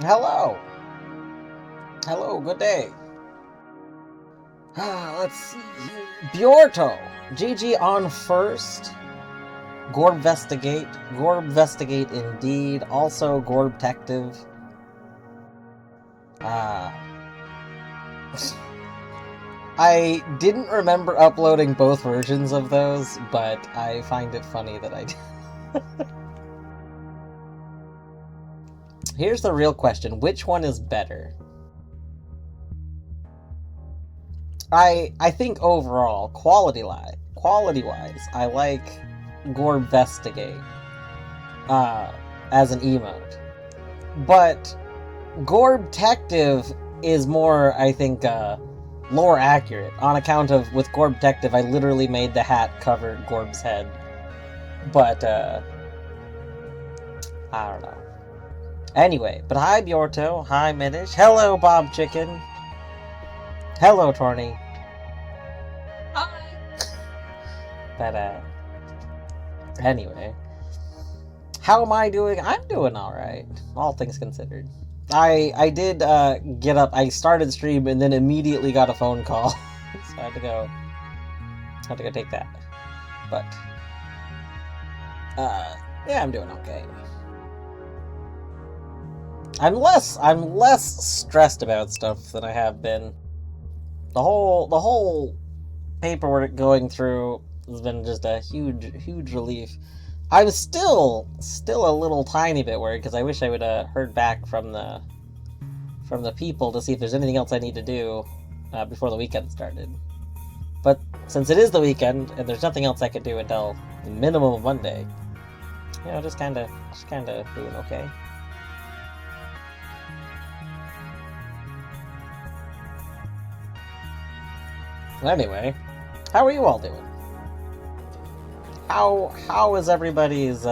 Hello. Hello, good day. Let's see here. Bjorto. GG on first. Gorbvestigate. Gorbvestigate indeed. Also Gorbtective. I didn't remember uploading both versions of those, but I find it funny that I did. Here's the real question. Which one is better? I think overall, quality-wise, I like Gorbvestigate as an emote. But Gorbtective is more, I think, lore accurate, on account of, with Gorbtective, I literally made the hat cover Gorb's head. But, I don't know. Anyway, but hi Bjorto, hi Minish, hello Bob Chicken, hello Torny. Hi. But, anyway. How am I doing? I'm doing alright, all things considered. I did, get up, I started stream and then immediately got a phone call. So I had to go take that. But, yeah, I'm doing okay. I'm less stressed about stuff than I have been. The whole paperwork going through has been just a huge relief. I'm still a little tiny bit worried because I wish I would have heard back from the people to see if there's anything else I need to do before the weekend started. But since it is the weekend and there's nothing else I could do until the minimum of Monday, you know, just kind of doing okay. Anyway, how are you all doing? How is everybody's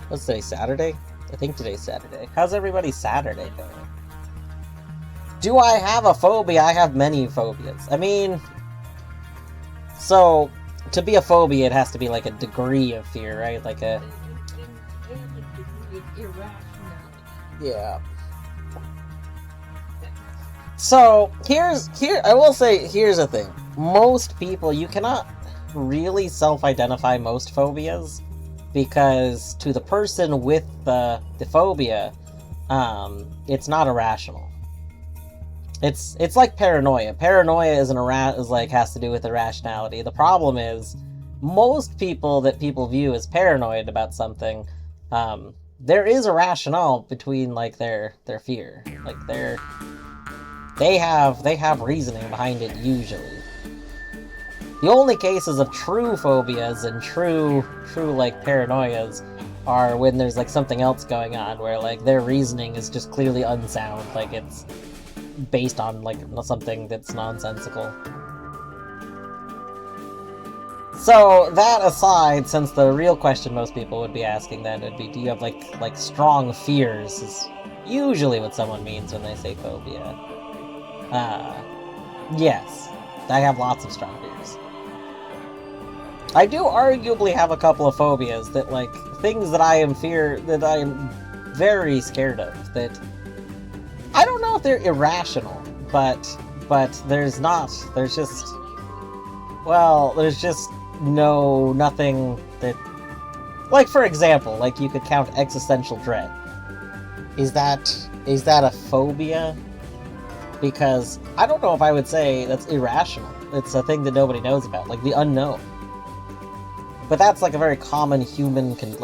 what's today, Saturday? I think today's Saturday. How's everybody's Saturday going? Do I have a phobia? I have many phobias. I mean, so to be a phobia, it has to be like a degree of fear, right? Like a yeah. So I will say, here's the thing. Most people, you cannot really self-identify most phobias, because to the person with the phobia, it's not irrational. It's like paranoia. Paranoia is has to do with irrationality. The problem is, most people that people view as paranoid about something, there is a rationale between like their fear. Like they have reasoning behind it usually. The only cases of true phobias and true like paranoias are when there's like something else going on, where like their reasoning is just clearly unsound, like it's based on like something that's nonsensical. So that aside, since the real question most people would be asking then would be, do you have like strong fears, is usually what someone means when they say phobia. Yes, I have lots of strong fears. I do arguably have a couple of phobias, that like things that I am very scared of, that I don't know if they're irrational, but there's just nothing that, like, for example, like you could count existential dread. Is that a phobia? Because I don't know if I would say that's irrational. It's a thing that nobody knows about, like the unknown. But that's like a very common human thing.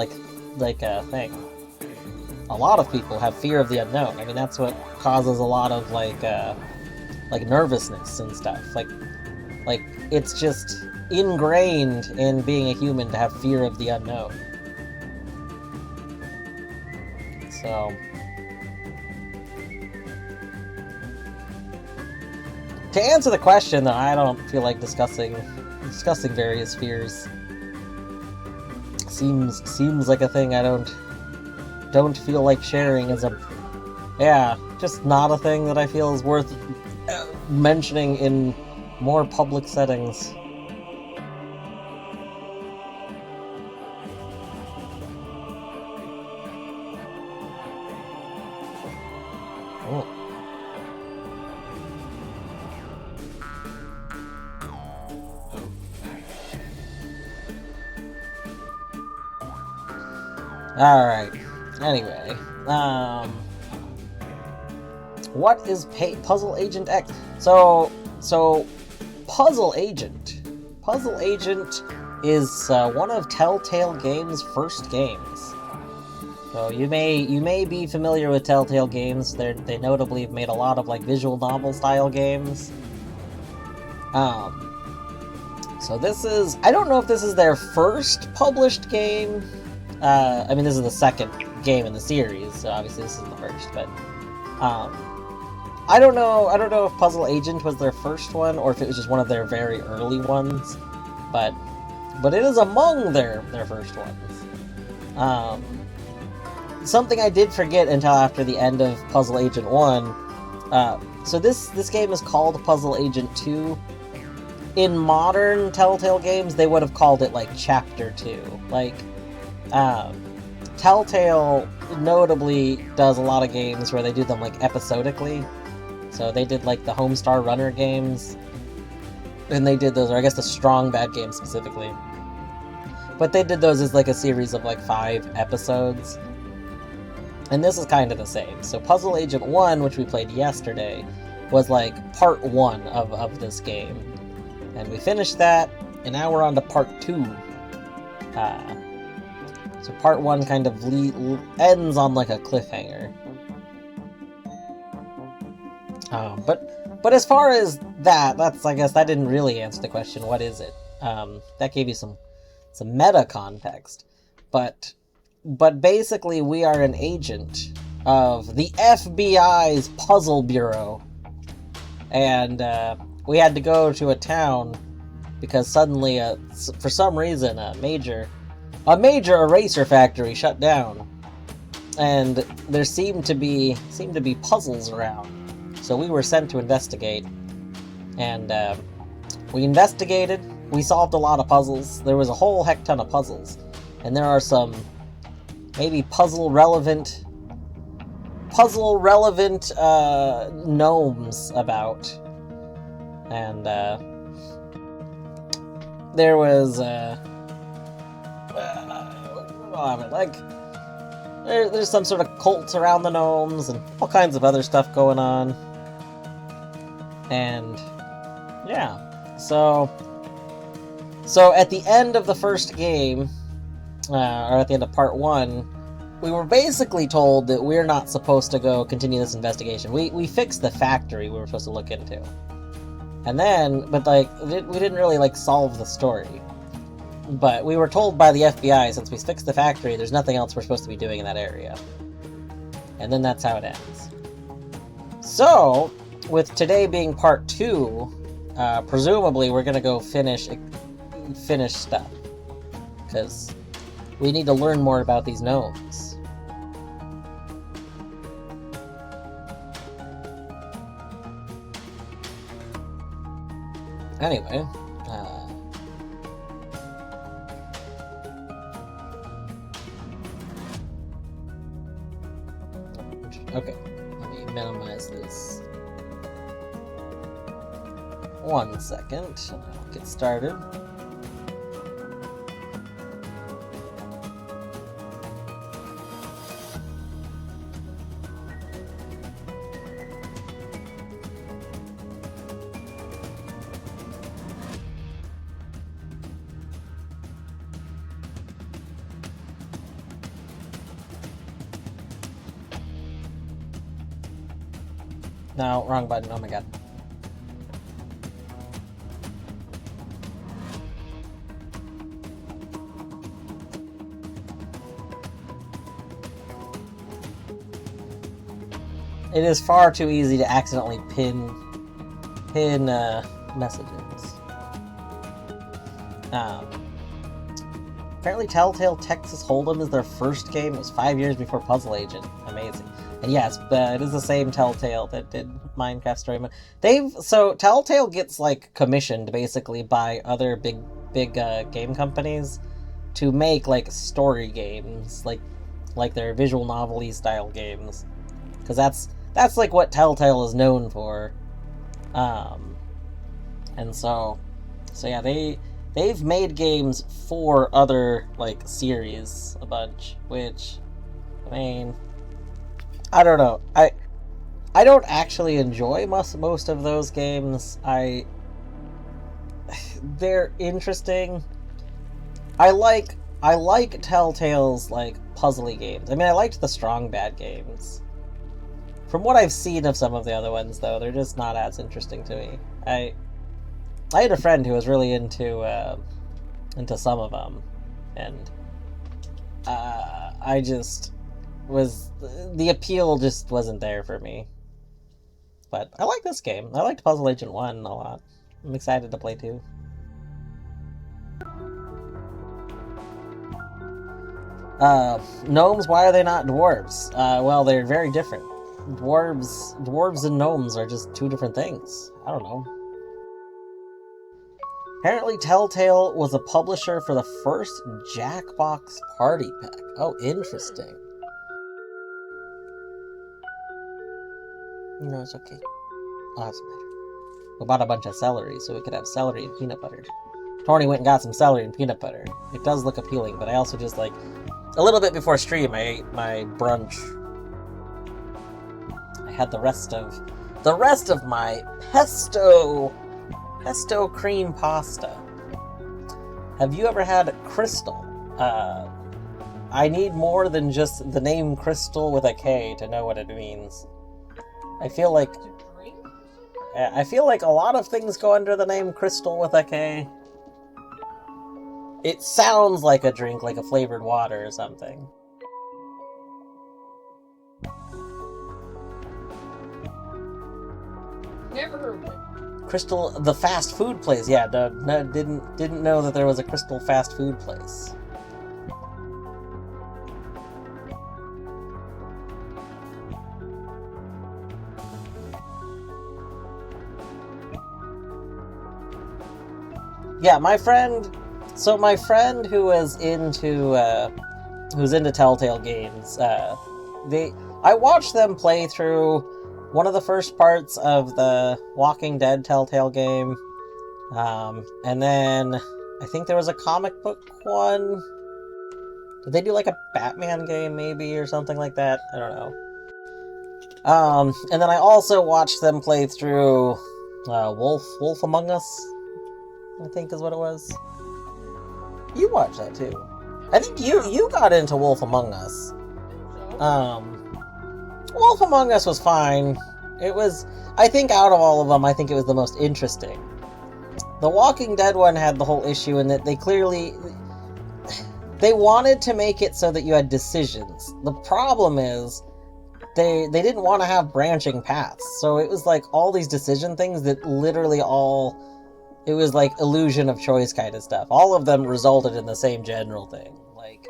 A lot of people have fear of the unknown. I mean, that's what causes a lot of like nervousness and stuff. Like it's just ingrained in being a human to have fear of the unknown. So to answer the question, though, I don't feel like discussing various fears. Seems like a thing I don't feel like sharing as a... Yeah, just not a thing that I feel is worth mentioning in more public settings. Oh. Alright. Anyway. What is Puzzle Agent X? So Puzzle Agent. Puzzle Agent is one of Telltale Games' first games. So you may be familiar with Telltale Games. They notably have made a lot of like visual novel style games. So this is, I don't know if this is their first published game. I mean, this is the second game in the series, so obviously this is the first, but I don't know if Puzzle Agent was their first one or if it was just one of their very early ones, but it is among their first ones. Something I did forget until after the end of Puzzle Agent 1. So this game is called Puzzle Agent 2. In modern Telltale games, they would have called it like Chapter 2. Like, Telltale notably does a lot of games where they do them like episodically. So they did like the Homestar Runner games, and they did those, or I guess the Strong Bad games specifically. But they did those as like a series of like 5 episodes. And this is kind of the same. So Puzzle Agent 1, which we played yesterday, was like part 1 of this game. And we finished that, and now we're on to part 2. So part 1 kind of ends on like a cliffhanger. But as far as that's, I guess that didn't really answer the question, what is it? That gave you some meta context. But basically we are an agent of the FBI's Puzzle Bureau. And we had to go to a town because suddenly, for some reason, a major eraser factory shut down, and there seemed to be puzzles around. So we were sent to investigate, and we investigated. We solved a lot of puzzles. There was a whole heck ton of puzzles, and there are some maybe puzzle relevant gnomes about. And there was there's some sort of cult around the gnomes and all kinds of other stuff going on. And yeah, so at the end of the first game, or at the end of part 1, we were basically told that we're not supposed to go continue this investigation. We fixed the factory we were supposed to look into. And then, but like, we didn't really like solve the story. But we were told by the FBI, since we fixed the factory, there's nothing else we're supposed to be doing in that area. And then that's how it ends. So, with today being part 2, presumably we're gonna go finish stuff. Because we need to learn more about these gnomes. Anyway, okay, let me minimize this. 1 second, and I'll get started. No, wrong button. Oh my god. It is far too easy to accidentally pin messages. Apparently Telltale Texas Hold'em is their first game. It was 5 years before Puzzle Agent. Amazing. And yes, it is the same Telltale that did Minecraft Story Mode. So Telltale gets like commissioned basically by other big game companies to make like story games, like their visual novel-y style games, because that's like what Telltale is known for. And so yeah, they've made games for other like series a bunch, which, I mean, I don't know. I don't actually enjoy most of those games. They're interesting. I like Telltale's like puzzly games. I mean, I liked the Strong Bad games. From what I've seen of some of the other ones, though, they're just not as interesting to me. I had a friend who was really into some of them, and I just was, the appeal just wasn't there for me. But I like this game. I liked Puzzle Agent 1 a lot. I'm excited to play 2. Gnomes, why are they not dwarves? Well, they're very different. Dwarves and gnomes are just two different things. I don't know. Apparently Telltale was a publisher for the first Jackbox Party Pack. Oh, interesting. No, it's okay. Oh, that's better. We bought a bunch of celery so we could have celery and peanut butter. Tony went and got some celery and peanut butter. It does look appealing, but I also just like, a little bit before stream, I ate my brunch. I had the rest of my pesto cream pasta. Have you ever had Crystal? I need more than just the name Crystal with a K to know what it means. I feel like a lot of things go under the name Crystal with a K. It sounds like a drink, like a flavored water or something. Never heard of it. Crystal, the fast food place. Yeah, no, didn't know that there was a Crystal fast food place. Yeah, my friend who was into Telltale games, I watched them play through one of the first parts of the Walking Dead Telltale game, and then I think there was a comic book one. Did they do like a Batman game maybe or something like that? I don't know. And then I also watched them play through Wolf Among Us, I think is what it was. You watched that too. I think you got into Wolf Among Us. Wolf Among Us was fine. It was, I think out of all of them, I think it was the most interesting. The Walking Dead one had the whole issue in that they wanted to make it so that you had decisions. The problem is they didn't want to have branching paths. So it was like all these decision things that literally it was like illusion of choice kind of stuff. All of them resulted in the same general thing. Like,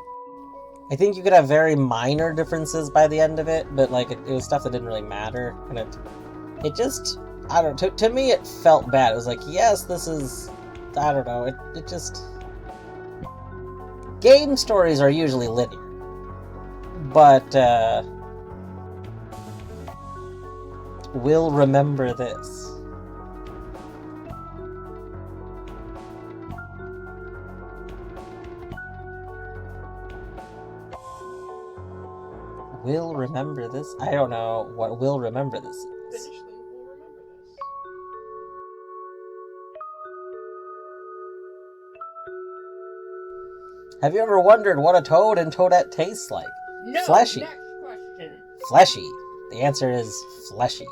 I think you could have very minor differences by the end of it, but like it was stuff that didn't really matter, and it just, I don't know, to me it felt bad. It was like, yes, this is, I don't know, it just, game stories are usually linear, but we'll remember this. Will remember this? I don't know what will remember this is. Have you ever wondered what a toad and toadette tastes like? No, fleshy. Next question. Fleshy. The answer is fleshy.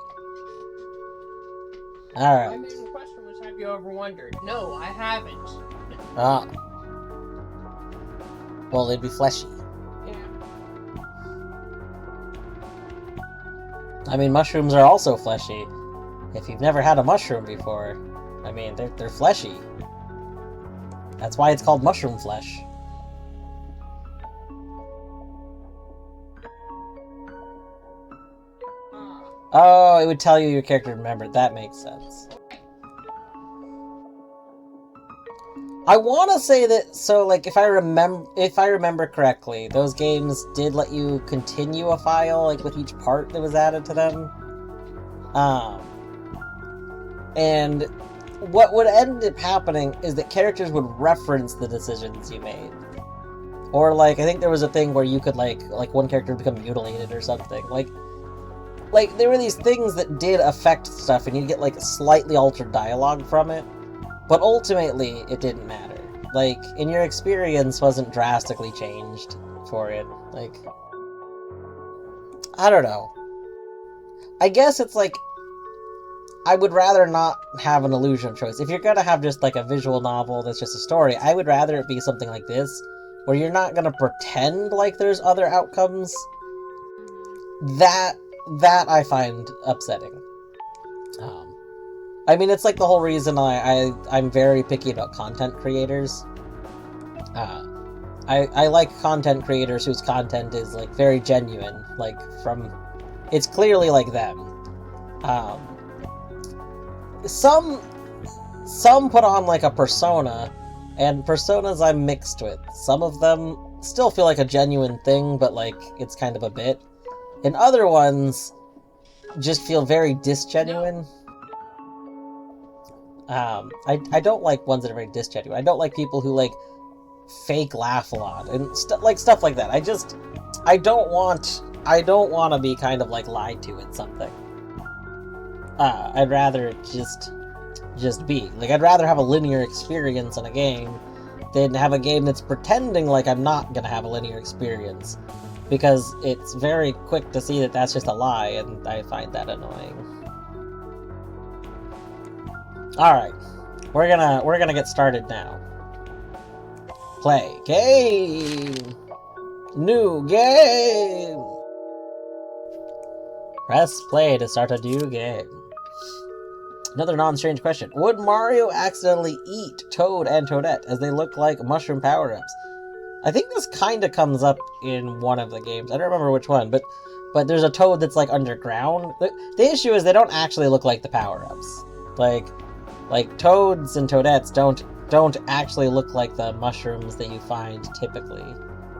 Alright. My main question was, have you ever wondered? No, I haven't. Ah. Well, they'd be fleshy. I mean, mushrooms are also fleshy. If you've never had a mushroom before, I mean, they're fleshy. That's why it's called mushroom flesh. Oh, it would tell you your character remembered. That makes sense. I want to say that, so like, if I remember correctly, those games did let you continue a file, like, with each part that was added to them. And what would end up happening is that characters would reference the decisions you made. Or, like, I think there was a thing where you could, like one character would become mutilated or something. Like, there were these things that did affect stuff, and you'd get, like, slightly altered dialogue from it. But ultimately, it didn't matter. Like, and your experience wasn't drastically changed for it. Like, I don't know. I guess it's like, I would rather not have an illusion of choice. If you're gonna have just, like, a visual novel that's just a story, I would rather it be something like this, where you're not gonna pretend like there's other outcomes. That I find upsetting. I mean, it's like the whole reason I'm very picky about content creators. I like content creators whose content is, like, very genuine, like, it's clearly like them. Some put on, like, a persona, and personas I'm mixed with. Some of them still feel like a genuine thing, but, like, it's kind of a bit. And other ones just feel very disgenuine. I don't like ones that are very disgenuine. I don't like people who, like, fake laugh a lot and stuff like that. I don't want to be kind of, like, lied to in something. I'd rather just be. Like, I'd rather have a linear experience in a game than have a game that's pretending like I'm not gonna have a linear experience. Because it's very quick to see that that's just a lie, and I find that annoying. Alright. We're gonna get started now. Play. Game! New game! Press play to start a new game. Another non-strange question. Would Mario accidentally eat Toad and Toadette, as they look like mushroom power-ups? I think this kind of comes up in one of the games. I don't remember which one, but there's a Toad that's, like, underground. The issue is they don't actually look like the power-ups. Like Toads and Toadettes don't actually look like the mushrooms that you find typically.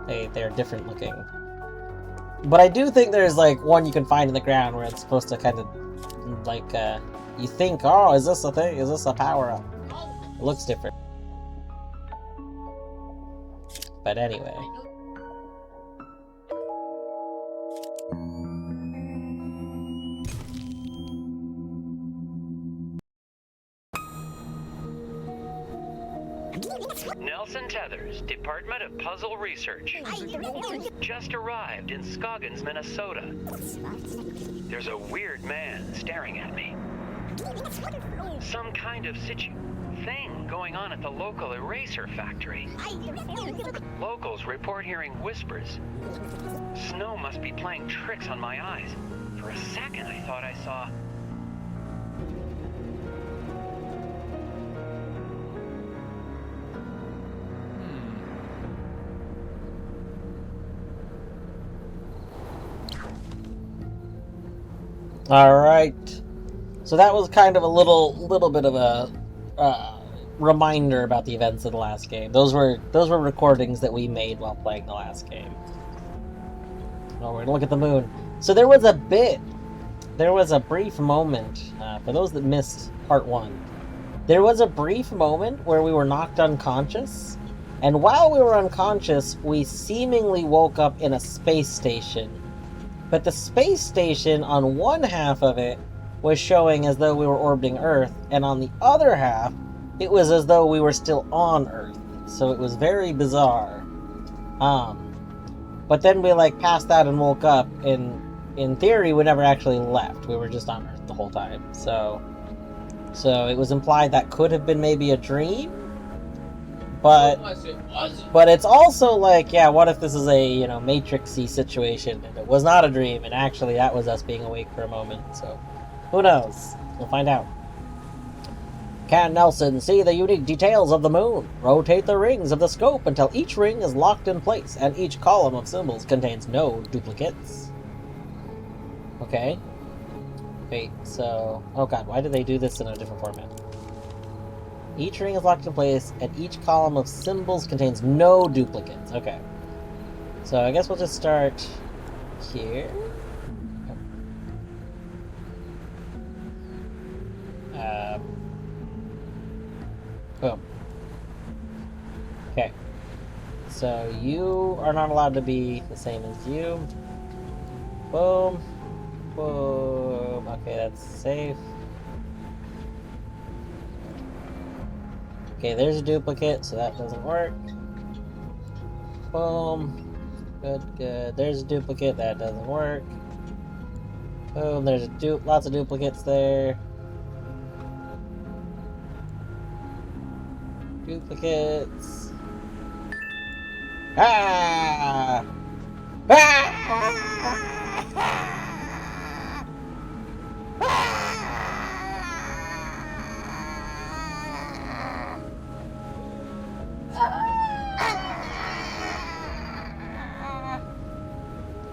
They're different looking. But I do think there's, like, one you can find in the ground where it's supposed to kind of, like, you think, oh, is this a thing? Is this a power-up? It looks different. But anyway. Nelson Tethers, Department of Puzzle Research. Just arrived in Scoggins, Minnesota. There's a weird man staring at me. Some kind of thing going on at the local eraser factory. Locals report hearing whispers. Snow must be playing tricks on my eyes. For a second, I thought I saw... Alright. So that was kind of a little bit of a reminder about the events of the last game. Those were recordings that we made while playing the last game. Oh, we're gonna look at the moon. So there was a brief moment, for those that missed part 1, there was a brief moment where we were knocked unconscious, and while we were unconscious, we seemingly woke up in a space station. But the space station, on one half of it, was showing as though we were orbiting Earth, and on the other half, it was as though we were still on Earth. So it was very bizarre. But then we, like, passed out and woke up, and in theory, we never actually left. We were just on Earth the whole time. So it was implied that could have been maybe a dream, but it's also like, yeah, what if this is a, you know, Matrix-y situation, and it was not a dream, and actually that was us being awake for a moment, so who knows? We'll find out. Can Nelson see the unique details of the moon? Rotate the rings of the scope until each ring is locked in place, and each column of symbols contains no duplicates. Okay. Wait, so... oh god, why did they do this in a different format? Each ring is locked in place, and each column of symbols contains no duplicates. Okay. So I guess we'll just start here. So you are not allowed to be the same as you. Boom. Boom. Okay, that's safe. Okay, there's a duplicate, so that doesn't work. Boom. Good, good. There's a duplicate, that doesn't work. Boom, there's lots of duplicates there. Duplicates. Ah! Ah!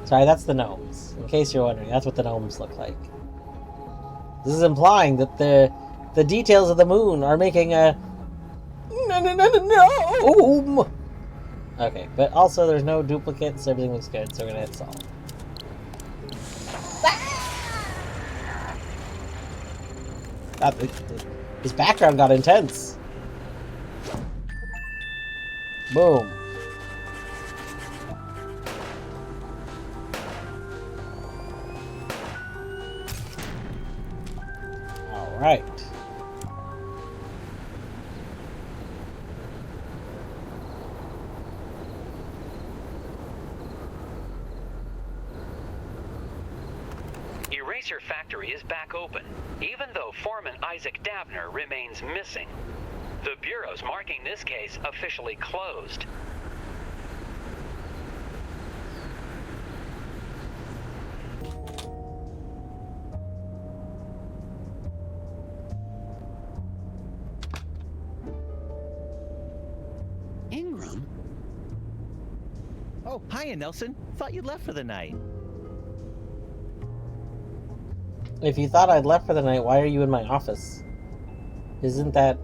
Sorry, that's the gnomes. In case you're wondering, that's what the gnomes look like. This is implying that the details of the moon are making a gnome. Okay, but also there's no duplicates. Everything looks good, so we're gonna hit solve. His background got intense. Boom. All right. Eraser Factory is back open, even though Foreman Isaac Dabner remains missing. The Bureau's marking this case officially closed. Ingram? Oh, hiya, Nelson. Thought you'd left for the night. If you thought I'd left for the night, why are you in my office? Isn't that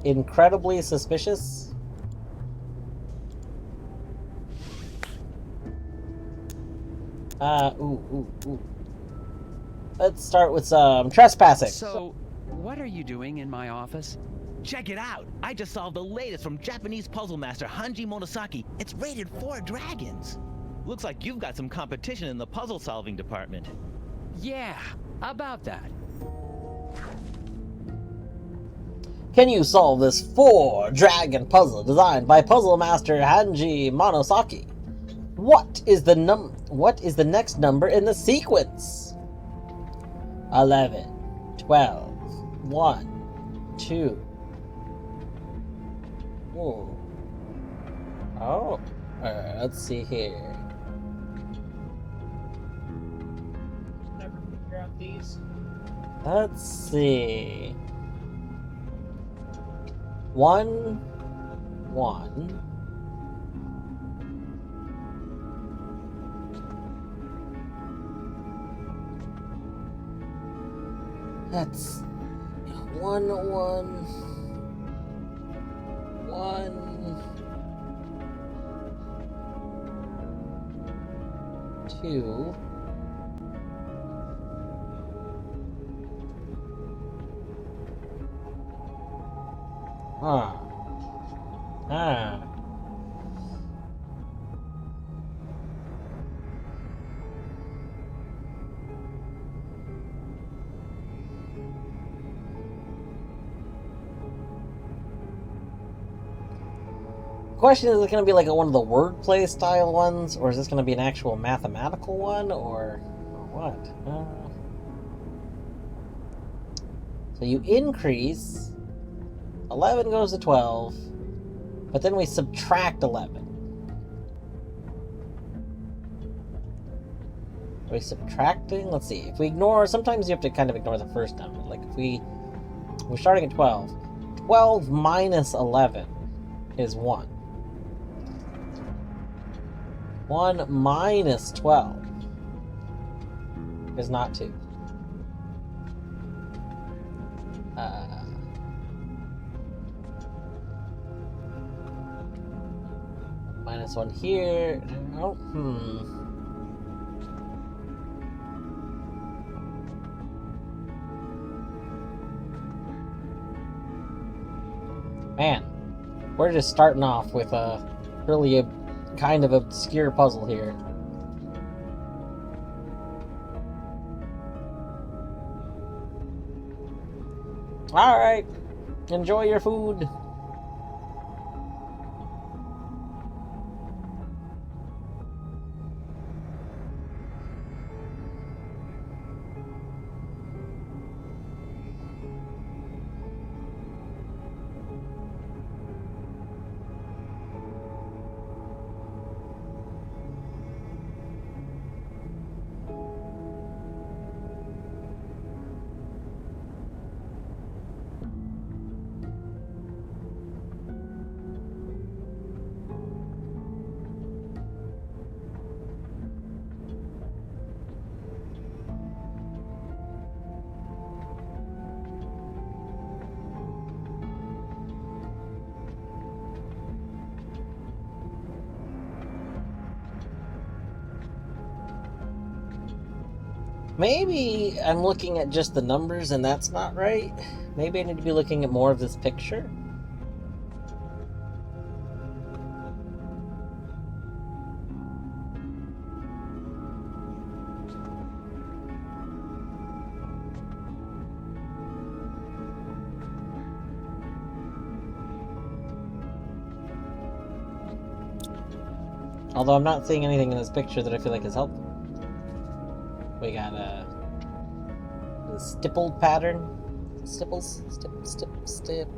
incredibly suspicious? Ooh. Let's start with some trespassing. So, what are you doing in my office? Check it out! I just solved the latest from Japanese puzzle master Hanji Monosaki. It's rated 4 dragons. Looks like you've got some competition in the puzzle solving department. Yeah, about that. Can you solve this 4-dragon puzzle designed by puzzle master Hanji Monosaki? What is the next number in the sequence? 11, 12, 1, 2. Whoa. Oh. Alright, let's see here. Never figure out these. Let's see. 1, 1. That's 1, 1. 2. Question is it going to be like one of the wordplay style ones, or is this going to be an actual mathematical one, or what? So you increase, 11 goes to 12, but then we subtract 11. Are we subtracting? Let's see. If we ignore, sometimes you have to kind of ignore the first number. Like if we're starting at 12. 12 minus 11 is 1. 1 minus 12 is not 2. Minus 1 here. Oh, Man, we're just starting off with a really a kind of obscure puzzle here. Alright, enjoy your food. Maybe I'm looking at just the numbers and that's not right. Maybe I need to be looking at more of this picture. Although I'm not seeing anything in this picture that I feel like is helpful. We got a stippled pattern. Stipples? Stip.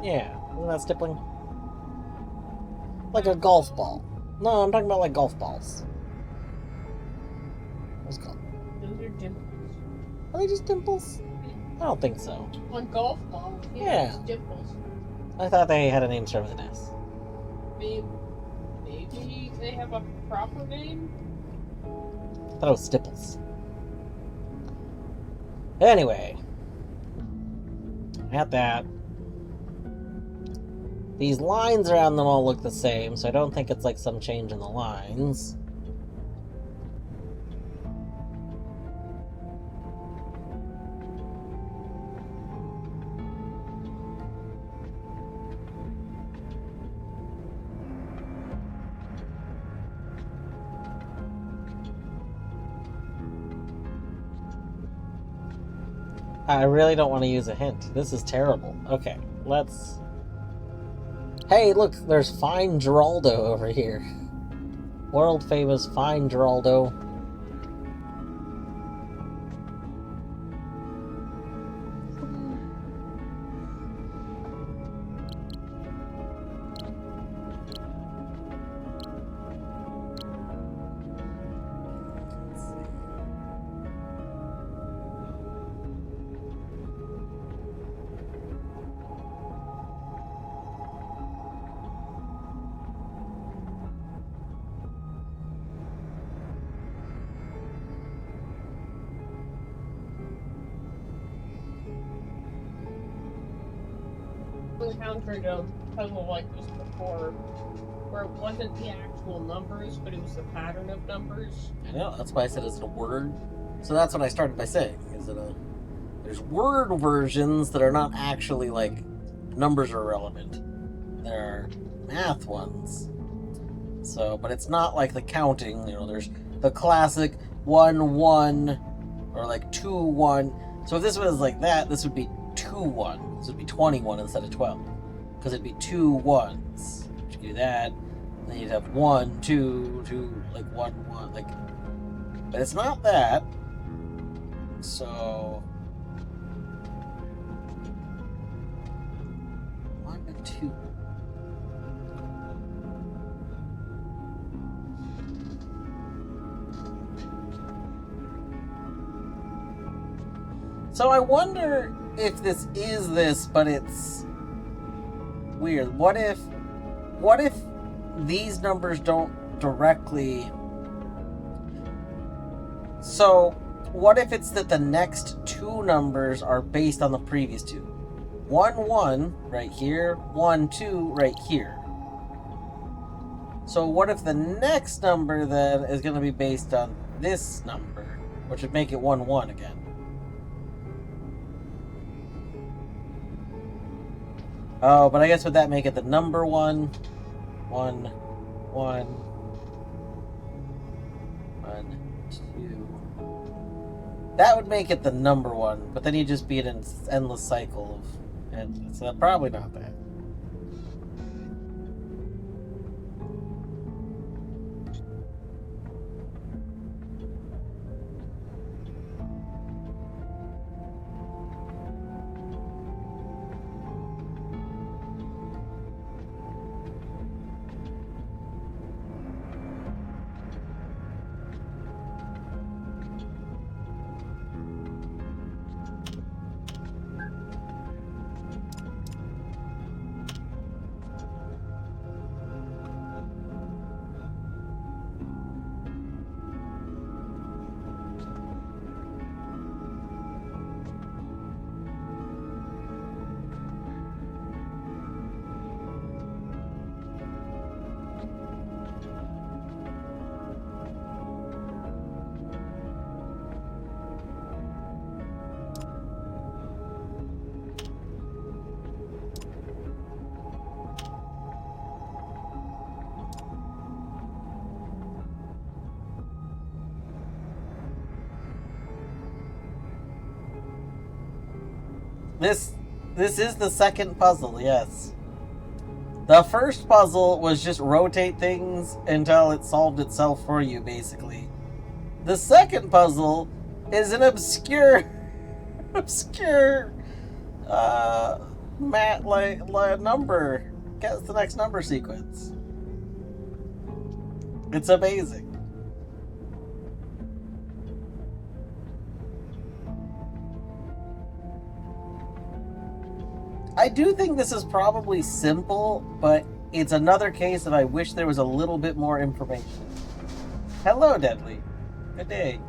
Yeah, isn't that stippling? Like a golf ball. No, I'm talking about like golf balls. What's it called? Those are dimples. Are they just dimples? I don't think so. On golf ball? Yeah. It's dimples. I thought they had a name starting with an S. Maybe they have a proper name? I thought it was stipples. Anyway. At that. These lines around them all look the same, so I don't think it's like some change in the lines. I really don't want to use a hint. This is terrible. Okay, let's... Hey, look, there's Fine Geraldo over here. World famous Fine Geraldo. Encountered a puzzle like this before, where it wasn't the actual numbers, but it was the pattern of numbers. I know, that's why I said it's a word. So that's what I started by saying, is that there's word versions that are not actually, like, numbers are relevant. There are math ones. So, but it's not like the counting, you know, there's the classic 1, 1, or like 2, 1. So if this was like that, this would be 2, 1. This would be 21 instead of 12. Because it'd be 2 ones. You could do that. Then you'd have 1, 2, 2, like 1, 1, like. But it's not that. So 1 and 2. So I wonder if this is this, but it's weird. What if these numbers don't directly... So, what if it's that the next two numbers are based on the previous two? 1, 1 right here, 1, 2 right here. So what if the next number then is going to be based on this number, which would make it 1, 1 again? Oh, but I guess would that make it the number one? One, one, one, two. That would make it the number one, but then you just be in an endless cycle of, and so probably not that. This is the second puzzle, yes. The first puzzle was just rotate things until it solved itself for you, basically. The second puzzle is an obscure number. Guess the next number sequence. It's amazing. I do think this is probably simple, but it's another case of I wish there was a little bit more information. Hello, Deadly. Good day.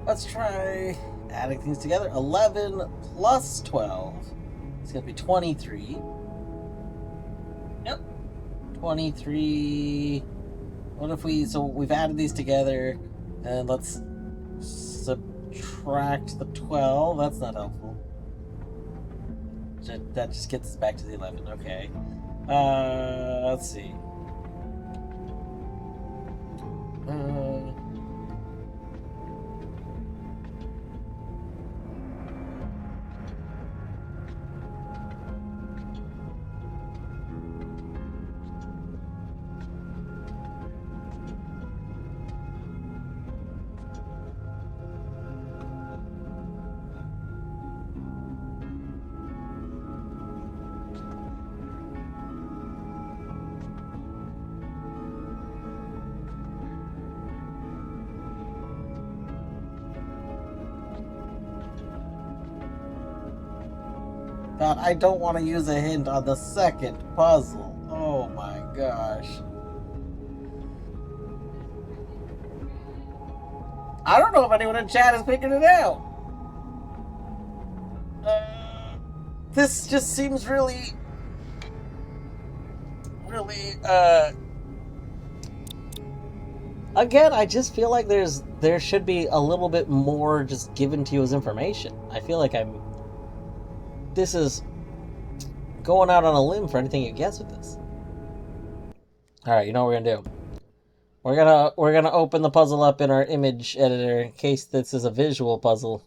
Let's try adding things together. 11 plus 12. It's going to be 23. Yep. 23. What if we... So we've added these together. And let's subtract the 12. That's not helpful. That just gets us back to the 11. Okay. Let's see. God, I don't want to use a hint on the second puzzle. Oh my gosh. I don't know if anyone in chat is picking it out. This just seems really... Again, I just feel like there should be a little bit more just given to you as information. I feel like this is going out on a limb for anything you guess with this. Alright, you know what we're gonna do? We're gonna open the puzzle up in our image editor in case this is a visual puzzle.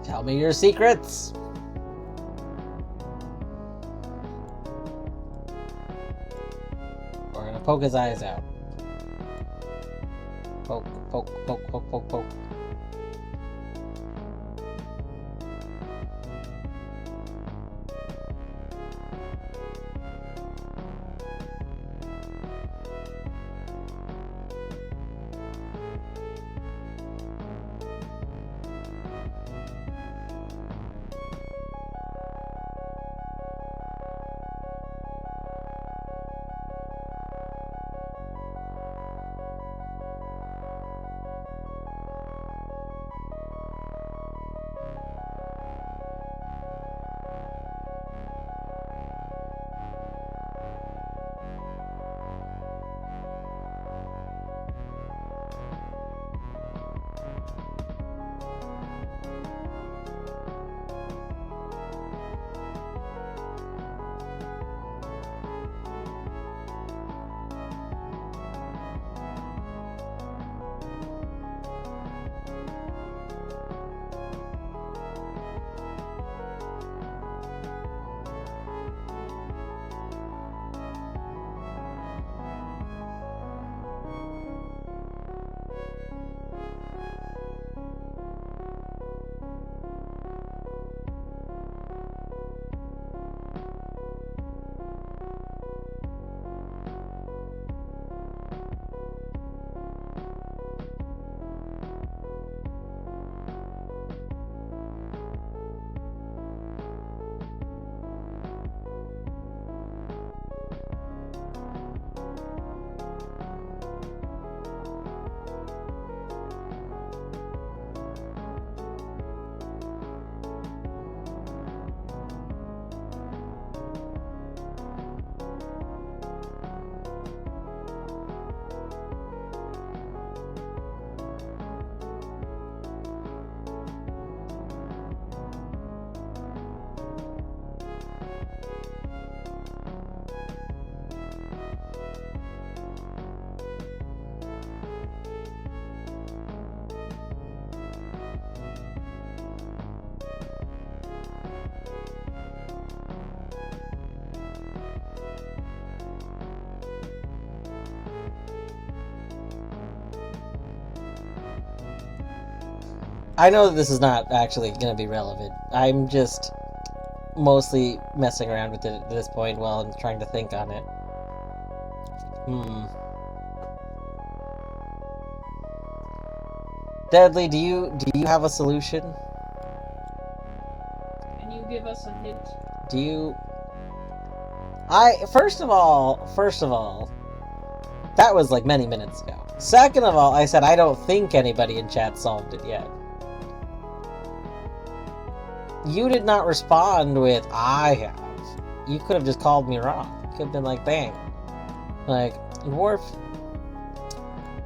Tell me your secrets. We're gonna poke his eyes out. Poke, poke, poke, poke, poke, poke. I know that this is not actually going to be relevant. I'm just mostly messing around with it at this point while I'm trying to think on it. Deadly, do you have a solution? Can you give us a hint? Do you... First of all, that was like many minutes ago. Second of all, I said I don't think anybody in chat solved it yet. You did not respond with, I have. You could have just called me wrong. You could have been like, bang. Like, Dwarf,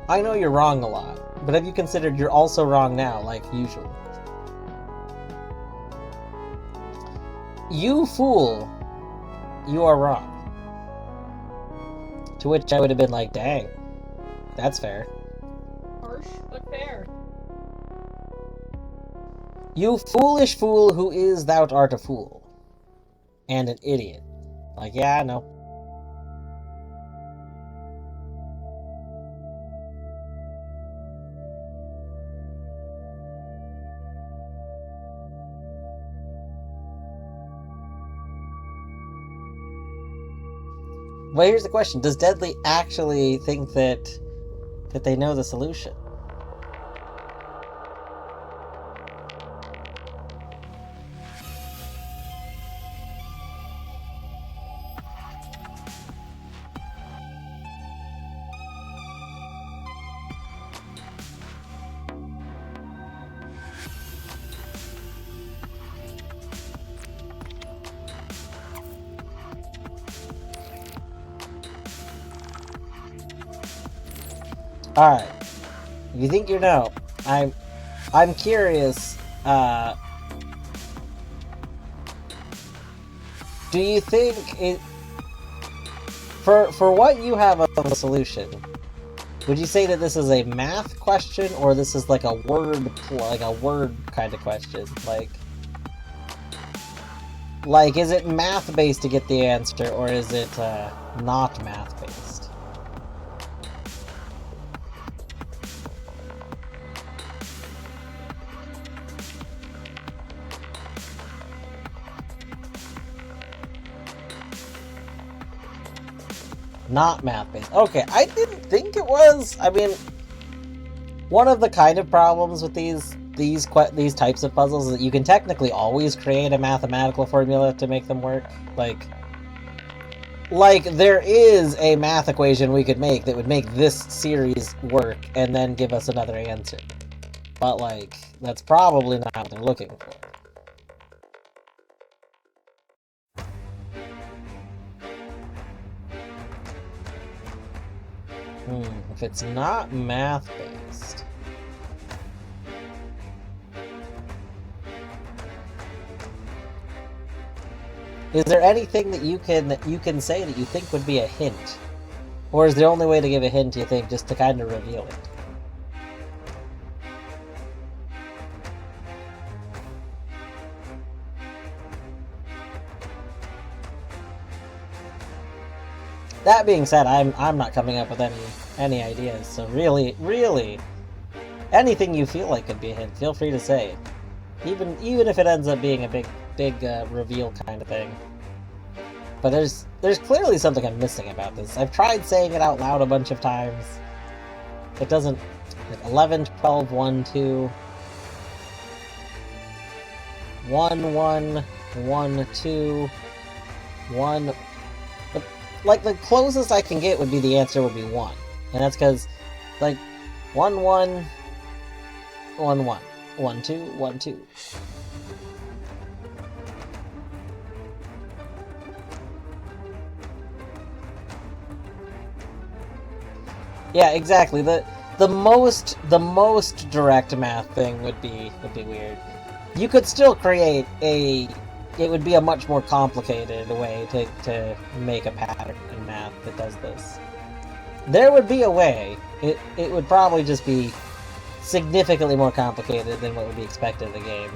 I know you're wrong a lot, but have you considered you're also wrong now, like usual? You fool, you are wrong. To which I would have been like, dang, that's fair. Harsh, but fair. You foolish fool who is thou art a fool. And an idiot. Like, yeah, I know. Well, here's the question. Does Deadly actually think that they know the solution? Alright. If you think you know, I'm curious, do you think it... For what you have of a solution, Would you say that this is a math question, or this is like a word kind of question? Like, is it math-based to get the answer, or is it, not math-based? Not math-based. Okay, I didn't think it was. I mean, one of the kind of problems with these types of puzzles is that you can technically always create a mathematical formula to make them work. Like there is a math equation we could make that would make this series work and then give us another answer. But, like, that's probably not what they're looking for. If it's not math-based... Is there anything that you can say that you think would be a hint? Or is the only way to give a hint, you think, just to kind of reveal it? That being said, I'm not coming up with any ideas, so really, anything you feel like could be a hint, feel free to say it. Even if it ends up being a big reveal kind of thing. But there's clearly something I'm missing about this. I've tried saying it out loud a bunch of times. It doesn't... Like 11, 12, 1, 2... 1, 1, 1, 2... 1... But, like, the closest I can get would be the answer would be 1. And that's because, like, 1, 1... 1, 1. 1, 2, 1, 2. Yeah, exactly. The most direct math thing would be weird. You could still create it would be a much more complicated way to make a pattern in math that does this. There would be a way. It would probably just be significantly more complicated than what would be expected of the game.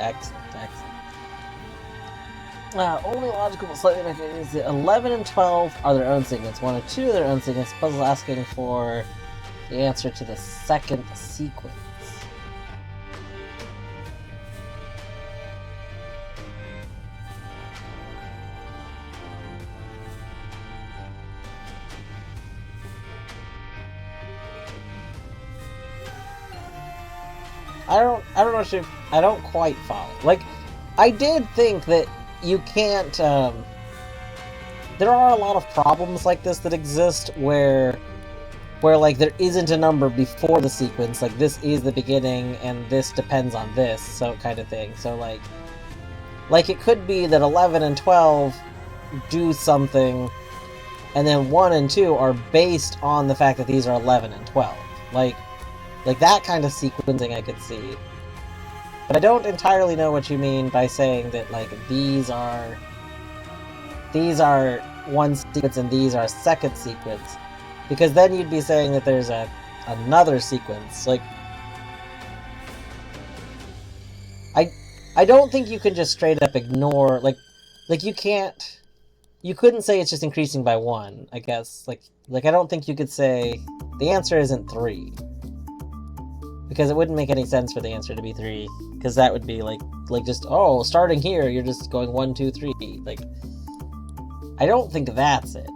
Excellent, excellent. Only logical but slightly inaccurate is that 11 and 12 are their own sequence. 1 and 2 are their own sequence. Puzzle asking for the answer to the second sequence. I don't know if I don't quite follow. Like, I did think that you can't, there are a lot of problems like this that exist where like there isn't a number before the sequence, like this is the beginning and this depends on this, so kind of thing. So like it could be that 11 and 12 do something, and then 1 and 2 are based on the fact that these are 11 and 12. Like that kind of sequencing I could see. But I don't entirely know what you mean by saying that, like, these are one sequence and these are a second sequence. Because then you'd be saying that there's another sequence. Like, I don't think you can just straight up ignore, like you couldn't say it's just increasing by 1, I guess. Like I don't think you could say the answer isn't 3. Because it wouldn't make any sense for the answer to be 3. Because that would be like just, oh, starting here, you're just going 1, 2, 3. Like, I don't think that's it.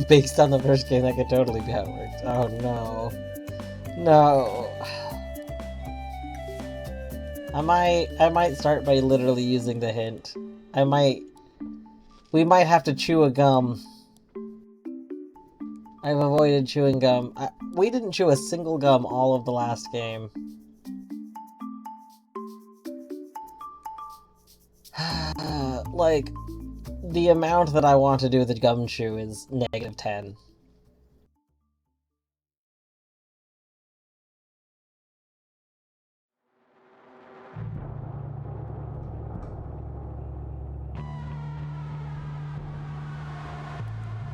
Based on the first game, that could totally be how it worked. Oh no. No. I might start by literally using the hint. We might have to chew a gum. I've avoided chewing gum. We didn't chew a single gum all of the last game. Like, the amount that I want to do the gum chew is -10.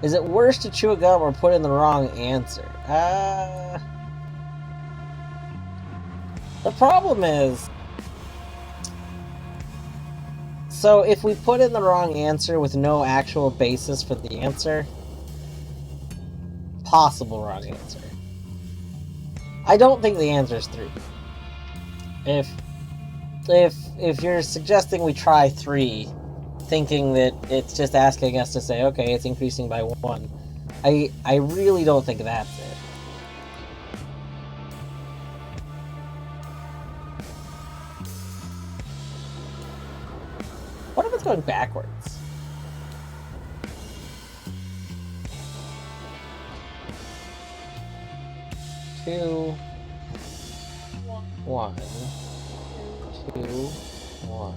Is it worse to chew a gum or put in the wrong answer? The problem is, so if we put in the wrong answer with no actual basis for the answer, possible wrong answer. I don't think the answer is 3. If you're suggesting we try 3, thinking that it's just asking us to say, okay, it's increasing by 1, I really don't think that's it. What if it's going backwards? Two, 1, 2, 1.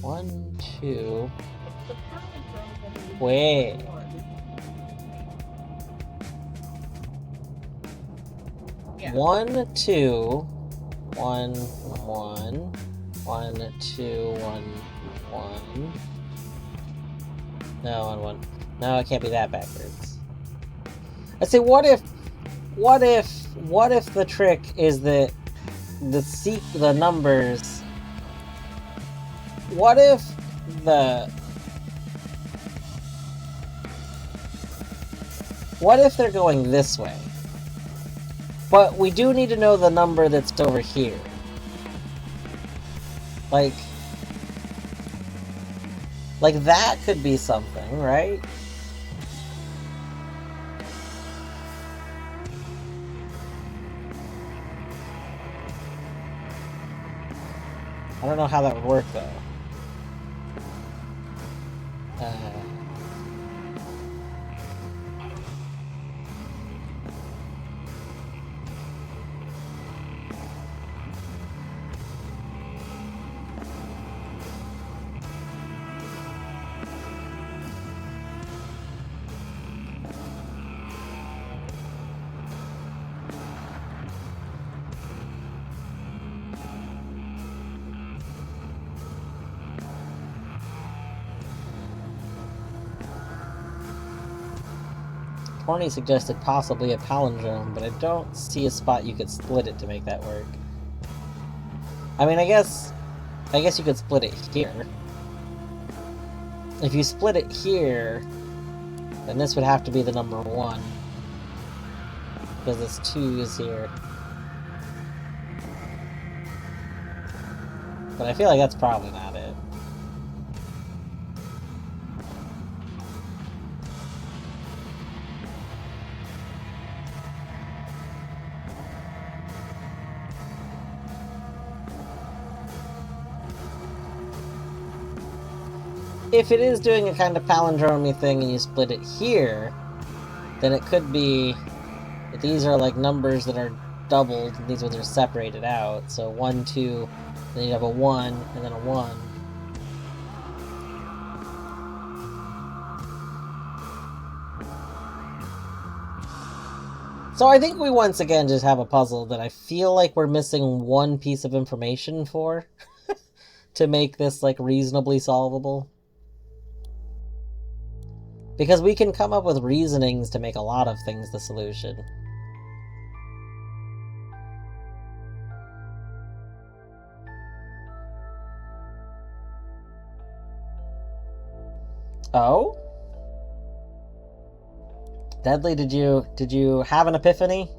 1, 2. Wait. Yeah. 1, 2, 1, 1. 1, 2, 1, 1. No, 1, 1. No, it can't be that backwards. I say, what if the trick is that the numbers? What if they're going this way? But we do need to know the number that's over here. Like that could be something, right? I don't know how that would work, though. Horny suggested possibly a palindrome, but I don't see a spot you could split it to make that work. I mean, I guess you could split it here. If you split it here, then this would have to be the number 1. Because this 2 is here. But I feel like that's probably not it. If it is doing a kind of palindromy thing and you split it here, then it could be that these are like numbers that are doubled and these ones are separated out. So 1, 2, then you'd have a 1 and then a 1. So I think we once again just have a puzzle that I feel like we're missing one piece of information for to make this like reasonably solvable. Because we can come up with reasonings to make a lot of things the solution. Oh? Deadly, did you have an epiphany?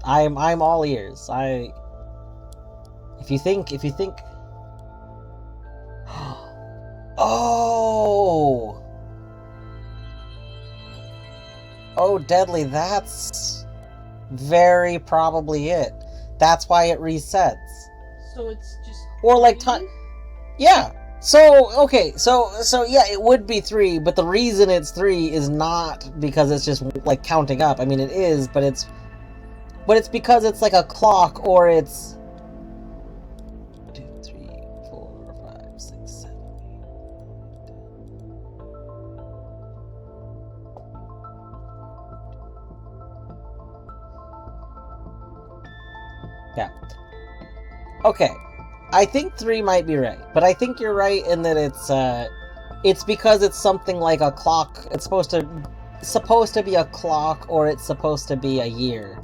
I'm all ears. If you think Oh! Oh, Deadly, that's very probably it. That's why it resets. So it's just... Or like time... Yeah! So, okay, so yeah, it would be 3, but the reason it's 3 is not because it's just, like, counting up. I mean, it is, but it's because it's like a clock, or it's... 2, 3, 4, 5, 6, 7, 8, 10. Yeah. Okay. I think 3 might be right, but I think you're right in that it's because it's something like a clock. It's supposed to be a clock, or it's supposed to be a year.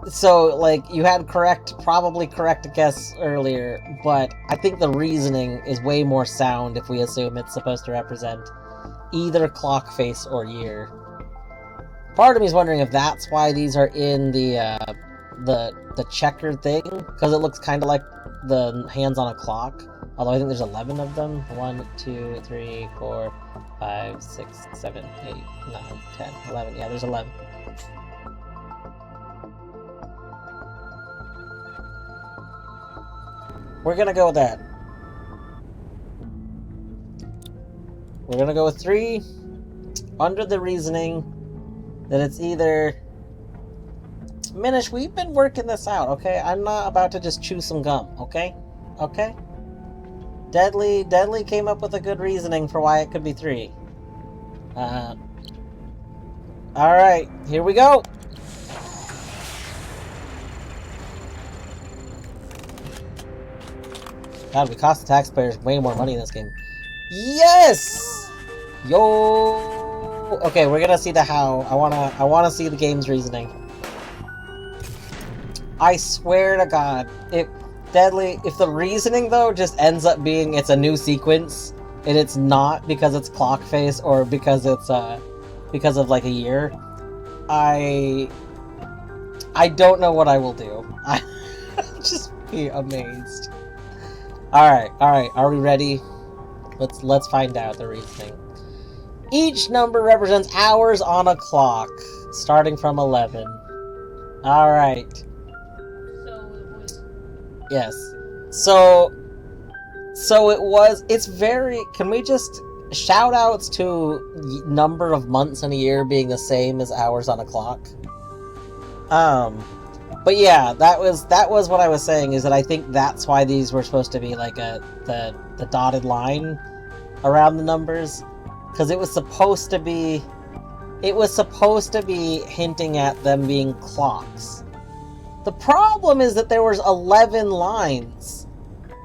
So, like, you had probably correct guess earlier, but I think the reasoning is way more sound if we assume it's supposed to represent either clock face or year. Part of me is wondering if that's why these are in the checkered thing, because it looks kind of like the hands on a clock. Although I think there's 11 of them. 1, 2, 3, 4, 5, 6, 7, 8, 9, 10, 11. Yeah, there's 11. We're gonna go with that. We're gonna go with 3 under the reasoning that it's either... Minish, we've been working this out, okay? I'm not about to just chew some gum, okay? Okay? Deadly came up with a good reasoning for why it could be 3. Alright, here we go! God, we cost the taxpayers way more money in this game. Yes! Yo! Okay, we're gonna see the how. I wanna see the game's reasoning. I swear to God, if the reasoning though just ends up being it's a new sequence, and it's not because it's clock face or because it's because of like a year, I don't know what I will do. I just be amazed. All right, are we ready? Let's find out the reasoning. Each number represents hours on a clock, starting from 11. All right. So it was... Yes. So it's very, can we just, shout outs to number of months in a year being the same as hours on a clock. But yeah, that was what I was saying, is that I think that's why these were supposed to be like the dotted line around the numbers, because it was supposed to be hinting at them being clocks. The problem is that there was 11 lines.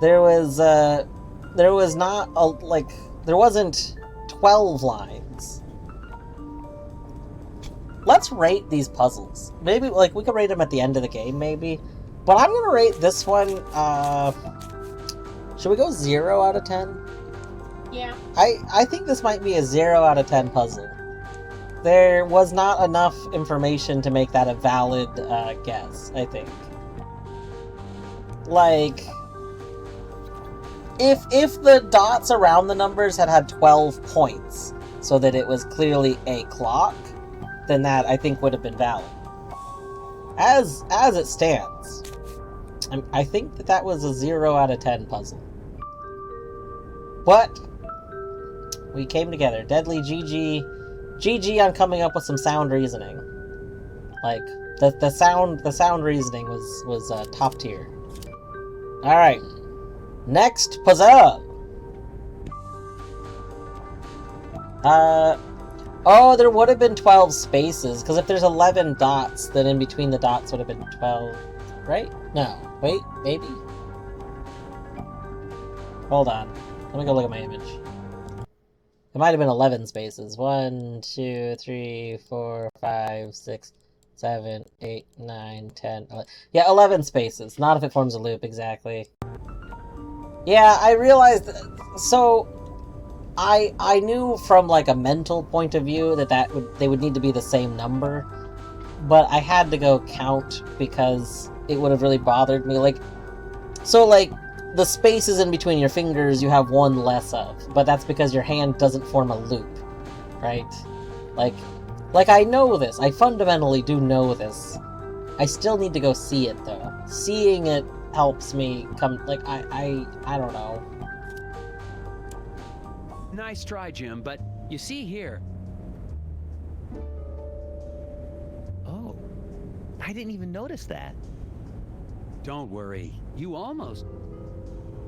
There wasn't 12 lines. Let's rate these puzzles. Maybe, like, we could rate them at the end of the game, maybe. But I'm gonna rate this one, should we go 0 out of 10? Yeah. I think this might be a 0 out of 10 puzzle. There was not enough information to make that a valid guess, I think. Like, if the dots around the numbers had 12 points, so that it was clearly a clock, then that, I think, would have been valid. As it stands, I think that was a 0 out of 10 puzzle. But we came together. Deadly GG on coming up with some sound reasoning. Like, the sound reasoning was top tier. Alright. Next puzzle! Oh, there would have been 12 spaces, because if there's 11 dots, then in between the dots would have been 12, right? No. Wait, maybe? Hold on. Let me go look at my image. It might have been 11 spaces. 1, 2, 3, 4, 5, 6, 7, 8, 9, 10, 11. Yeah, 11 spaces. Not if it forms a loop, exactly. Yeah, I realized... So, I knew from, like, a mental point of view that they would need to be the same number. But I had to go count because it would have really bothered me. Like, so, like, the spaces in between your fingers you have one less of, but that's because your hand doesn't form a loop, right? Like I know this. I fundamentally do know this. I still need to go see it, though. Seeing it helps me come, like, I don't know. Nice try, Jim, but you see here. Oh, I didn't even notice that. Don't worry, you almost...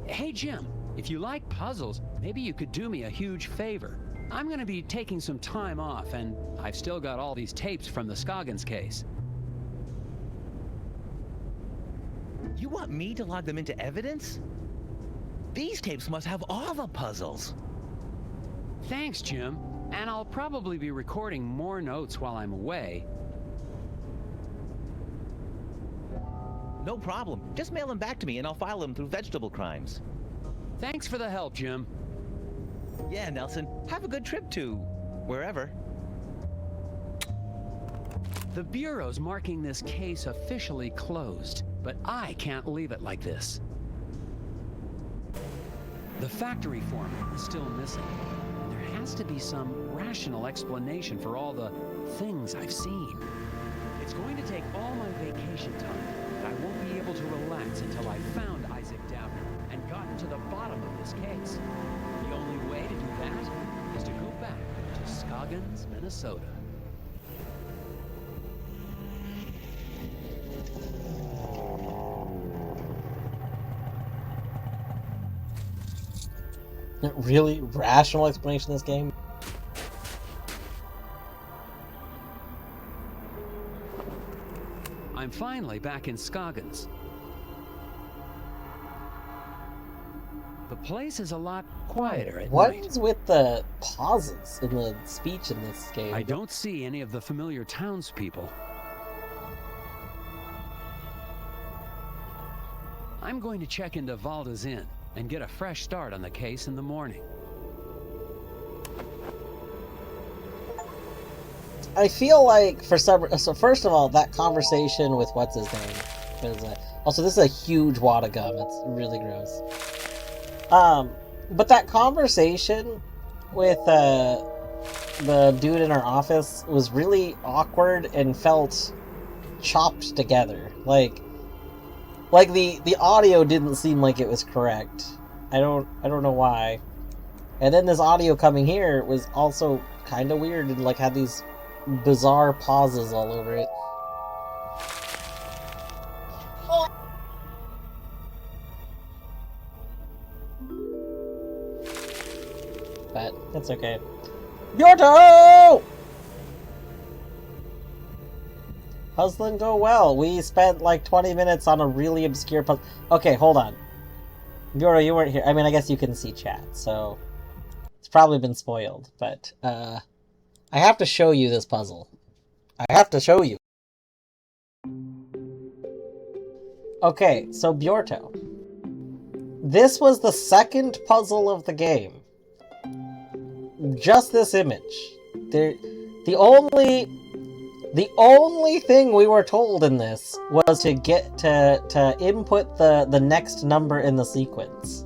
Hey, Jim, if you like puzzles, maybe you could do me a huge favor. I'm gonna be taking some time off, and I've still got all these tapes from the Scoggins case. You want me to log them into evidence? These tapes must have all the puzzles. Thanks, Jim. And I'll probably be recording more notes while I'm away. No problem. Just mail them back to me and I'll file them through Vegetable Crimes. Thanks for the help, Jim. Yeah, Nelson. Have a good trip to... wherever. The Bureau's marking this case officially closed, but I can't leave it like this. The factory foreman is still missing, and there has to be some rational explanation for all the things I've seen. It's going to take all my vacation time, and I won't be able to relax until I've found Isaac Downer and gotten to the bottom of this case. The only way to do that is to go back to Scoggins, Minnesota. Really rational explanation of this game? I'm finally back in Scoggins. The place is a lot quieter at What night. is with the pauses in the speech in this game? I don't see any of the familiar townspeople. I'm going to check into Valda's Inn and get a fresh start on the case in the morning. I feel like for some... So first of all, that conversation with what's his name. Also, this is a huge wad of gum. It's really gross. But that conversation with the dude in our office was really awkward and felt chopped together. Like, Like, the audio didn't seem like it was correct. I don't know why. And then this audio coming here was also kind of weird and, like, had these bizarre pauses all over it. But it's okay. Bjorto! Puzzling go well. We spent like 20 minutes on a really obscure puzzle. Okay, hold on. Bjorto, you weren't here. I mean, I guess you can see chat, so it's probably been spoiled. But I have to show you this puzzle. I have to show you. Okay, so Bjorto. This was the second puzzle of the game. Just this image. The only thing we were told in this was to get to input the next number in the sequence.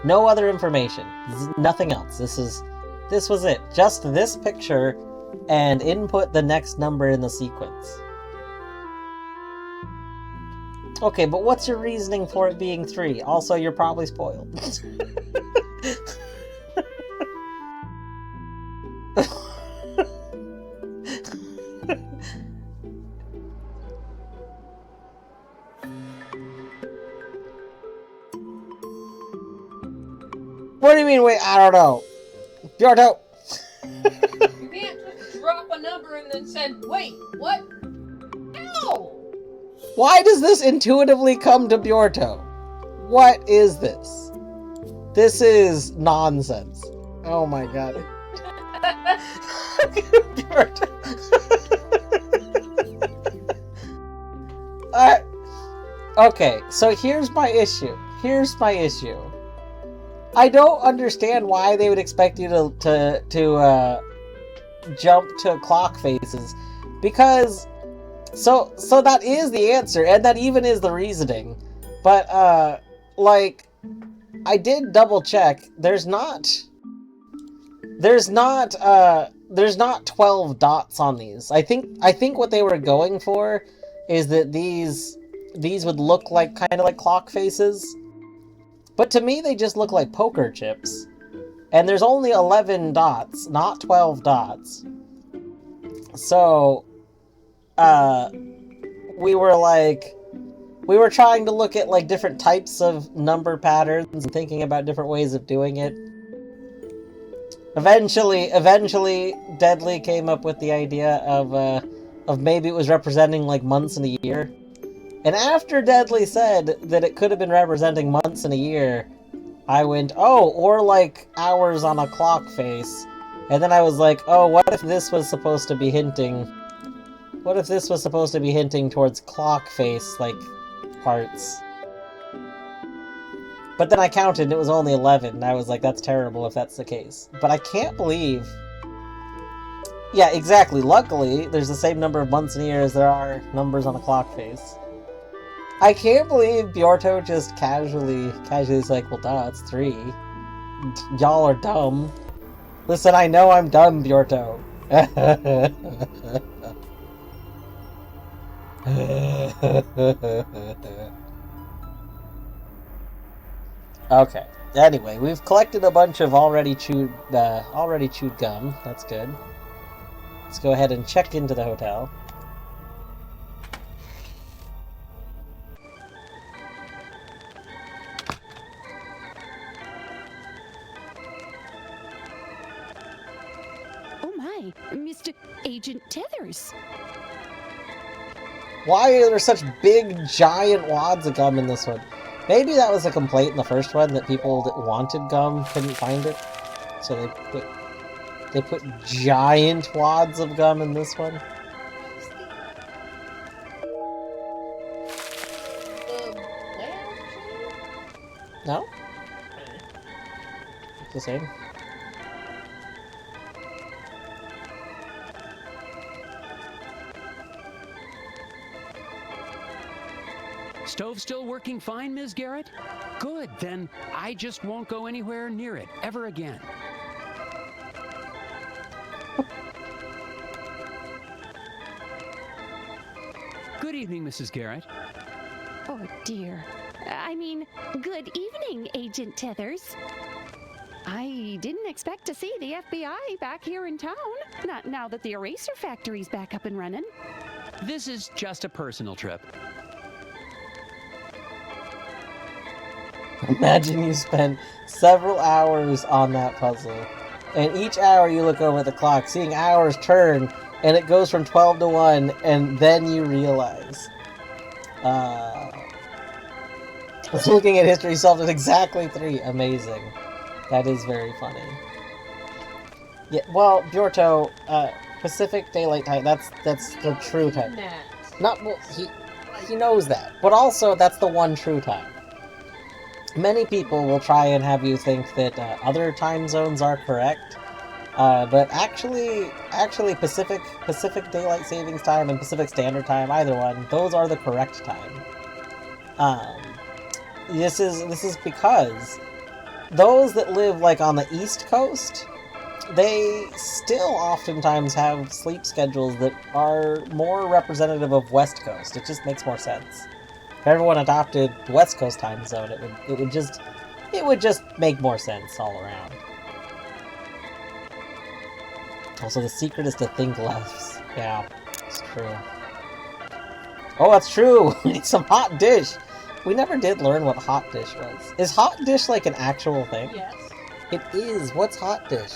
No other information. Nothing else. This was it. Just this picture and input the next number in the sequence. Okay, but what's your reasoning for it being 3? Also, you're probably spoiled. What do you mean, wait, I don't know. Bjorto! You can't just drop a number and then say, wait, what? No! Why does this intuitively come to Bjorto? What is this? This is nonsense. Oh my god. Bjorto. Okay, so here's my issue. I don't understand why they would expect you to jump to clock faces, because so that is the answer, and that even is the reasoning. But like, I did double check. There's not 12 dots on these. I think what they were going for is that these would look like kind of like clock faces. But to me, they just look like poker chips. And there's only 11 dots, not 12 dots. So, we were trying to look at, like, different types of number patterns and thinking about different ways of doing it. Eventually, Deadly came up with the idea of maybe it was representing, like, months in a year. And after Deadly said that it could have been representing months in a year, I went, oh, or like hours on a clock face. And then I was like, oh, what if this was supposed to be hinting towards clock face, like, parts? But then I counted and it was only 11, and I was like, that's terrible if that's the case. But I can't believe... Yeah, exactly. Luckily, there's the same number of months in a year as there are numbers on a clock face. I can't believe Bjorto just casually is like, well, duh, it's 3. Y'all are dumb. Listen, I know I'm dumb, Bjorto. Okay. Anyway, we've collected a bunch of already chewed gum. That's good. Let's go ahead and check into the hotel. Mr. Agent Tethers. Why are there such big, giant wads of gum in this one? Maybe that was a complaint in the first one, that people that wanted gum couldn't find it. So they put giant wads of gum in this one. No? It's the same. Stove still working fine, Ms. Garrett? Good, then I just won't go anywhere near it ever again. Good evening, Mrs. Garrett. Oh dear. I mean, good evening, Agent Tethers. I didn't expect to see the FBI back here in town. Not now that the eraser factory's back up and running. This is just a personal trip. Imagine you spent several hours on that puzzle, and each hour you look over at the clock, seeing hours turn, and it goes from 12 to 1, and then you realize. Looking at history, solved at exactly 3. Amazing. That is very funny. Yeah, well, Bjorto, Pacific Daylight Time, that's the true time. Not, well, he knows that. But also, that's the one true time. Many people will try and have you think that other time zones are correct. But actually Pacific Daylight Savings Time and Pacific Standard Time, either one, those are the correct time. This is because those that live like on the East Coast, they still oftentimes have sleep schedules that are more representative of West Coast. It just makes more sense. If everyone adopted the West Coast time zone, it would just make more sense all around. Also, the secret is to think less. Yeah, it's true. Oh, that's true! We need some hot dish! We never did learn what hot dish was. Is hot dish like an actual thing? Yes. It is. What's hot dish?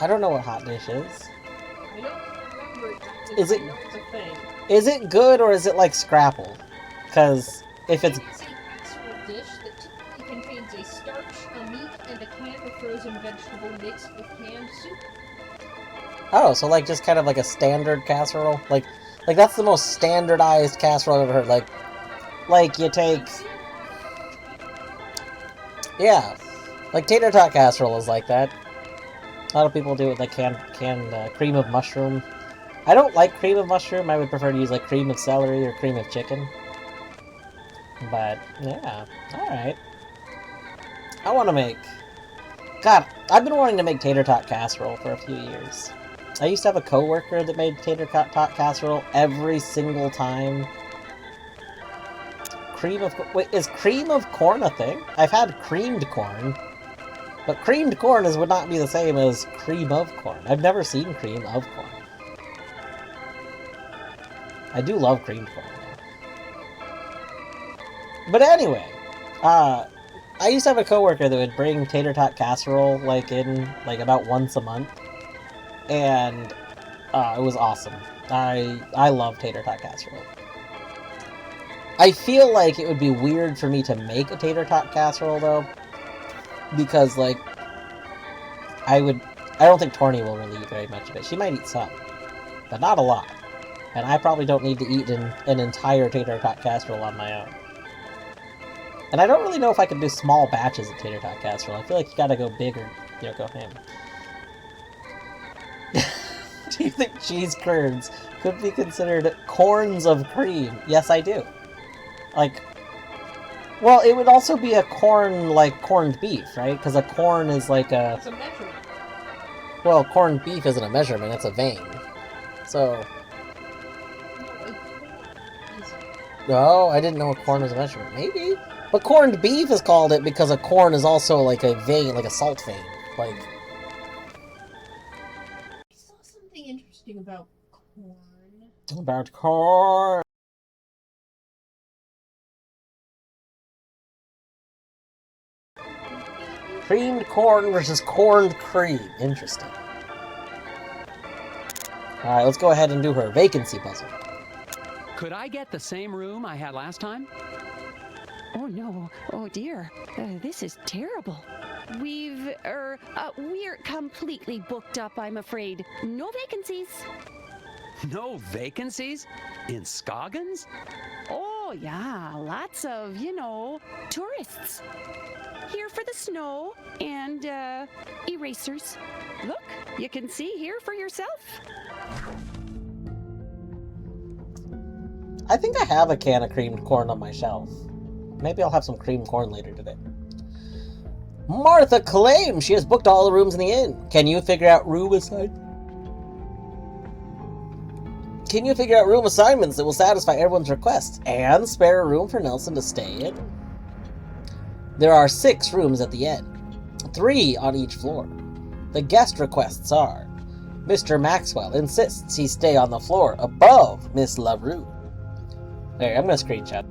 I don't know what hot dish is. I don't remember exactly. Is it- I know it's a thing. Is it good or is it like Scrapple? Because if it's... It is a casserole dish that typically contains a starch, a meat, and a can of frozen vegetable mixed with canned soup. Oh, so like just kind of like a standard casserole? Like that's the most standardized casserole I've ever heard. Like you take... Yeah. Like tater tot casserole is like that. A lot of people do it with like canned cream of mushroom. I don't like cream of mushroom. I would prefer to use like cream of celery or cream of chicken. But, yeah. Alright. I want to make... God, I've been wanting to make tater tot casserole for a few years. I used to have a coworker that made tater tot casserole every single time. Wait, is cream of corn a thing? I've had creamed corn. But creamed corn would not be the same as cream of corn. I've never seen cream of corn. I do love creamed corn, though. But anyway, I used to have a coworker that would bring tater tot casserole, in about once a month. And, it was awesome. I love tater tot casserole. I feel like it would be weird for me to make a tater tot casserole, though. Because, I don't think Torny will really eat very much of it. She might eat some, but not a lot. And I probably don't need to eat an entire tater tot casserole on my own. And I don't really know if I can do small batches of tater tot casserole. I feel like you gotta go big or, go ham. Do you think cheese curds could be considered corns of cream? Yes, I do. Well, it would also be a corn, like corned beef, right? Because a corn is like a... It's a measurement. Well, corned beef isn't a measurement, it's a vein. So... Oh, I didn't know a corn was a measurement. Maybe. But corned beef is called it because a corn is also like a vein, like a salt vein. I saw something interesting about corn. About corn. Creamed corn versus corned cream. Interesting. Alright, let's go ahead and do her vacancy puzzle. Could I get the same room I had last time? Oh no, oh dear, this is terrible. We're completely booked up, I'm afraid. No vacancies. No vacancies? In Scoggins? Oh yeah, lots of, tourists. Here for the snow and, erasers. Look, you can see here for yourself. I think I have a can of creamed corn on my shelf. Maybe I'll have some creamed corn later today. Martha claims she has booked all the rooms in the inn. Can you figure out room aside? Can you figure out room assignments that will satisfy everyone's requests and spare a room for Nelson to stay in? There are 6 rooms at the end, 3 on each floor. The guest requests are: Mr. Maxwell insists he stay on the floor above Miss LaRue. There, I'm gonna screenshot.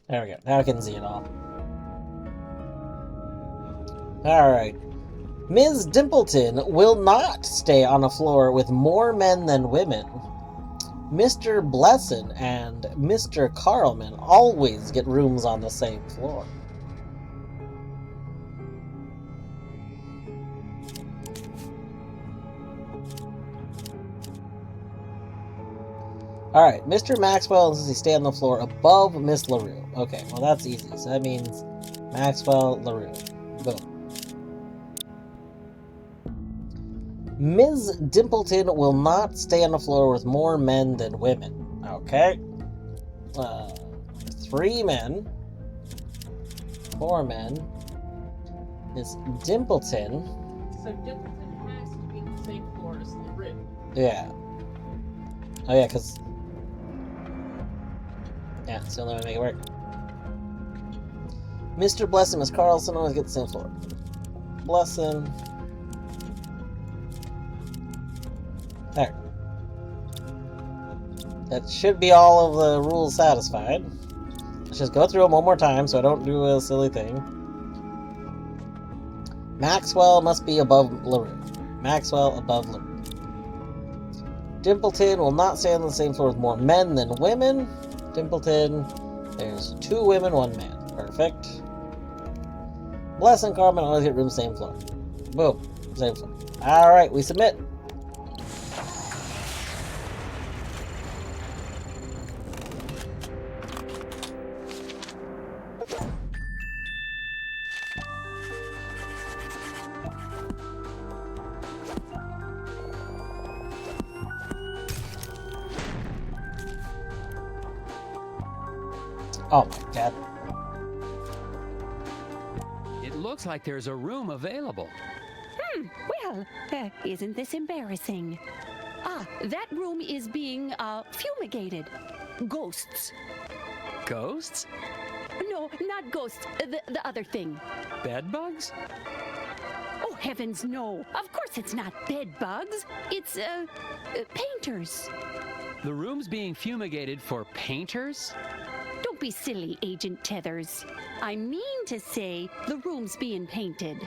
There we go. Now I can see it all. Alright. Ms. Dimpleton will not stay on a floor with more men than women. Mr. Blesson and Mr. Carlman always get rooms on the same floor. Alright, Mr. Maxwell insists he stay on the floor above Miss LaRue. Okay, well that's easy. So that means Maxwell, LaRue. Boom. Ms. Dimpleton will not stay on the floor with more men than women. Okay. 3 men. 4 men. Ms. Dimpleton. So Dimpleton has to be the same floor as LaRue. Yeah. Oh yeah, because... yeah, it's the only way to make it work. Mr. Blesson and Miss Carlson always get the same floor. Blesson. There. That should be all of the rules satisfied. Let's just go through them one more time so I don't do a silly thing. Maxwell must be above LaRue. Maxwell above LaRue. Dimpleton will not stay on the same floor with more men than women. Dimpleton, there's 2 women, 1 man. Perfect. Bless and Carmen always get room same floor. Boom. Same floor. Alright, we submit. Oh my god. It looks like there's a room available. Well, isn't this embarrassing? Ah, that room is being, fumigated. Ghosts. Ghosts? No, not ghosts. The other thing. Bed bugs? Oh, heavens, no. Of course it's not bed bugs. It's, painters. The room's being fumigated for painters? Don't be silly, Agent Tethers. I mean to say the room's being painted.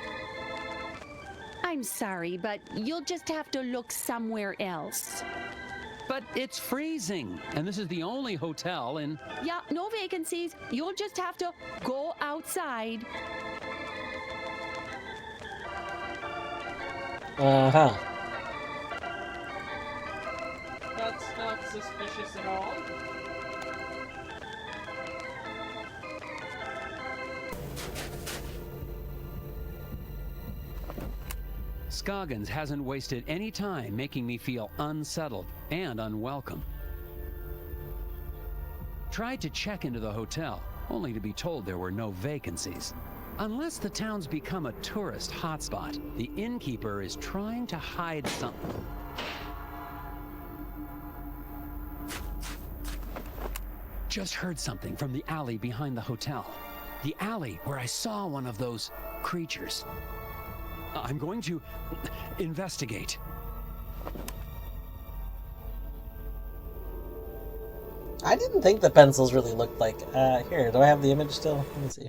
I'm sorry, but you'll just have to look somewhere else. But it's freezing, and this is the only hotel in... Yeah, no vacancies. You'll just have to go outside. Uh-huh. That's not suspicious at all. Scoggins hasn't wasted any time making me feel unsettled and unwelcome. Tried to check into the hotel, only to be told there were no vacancies. Unless the town's become a tourist hotspot, the innkeeper is trying to hide something. Just heard something from the alley behind the hotel. The alley where I saw one of those creatures. I'm going to investigate. I didn't think the pencils really looked like... here, do I have the image still? Let me see.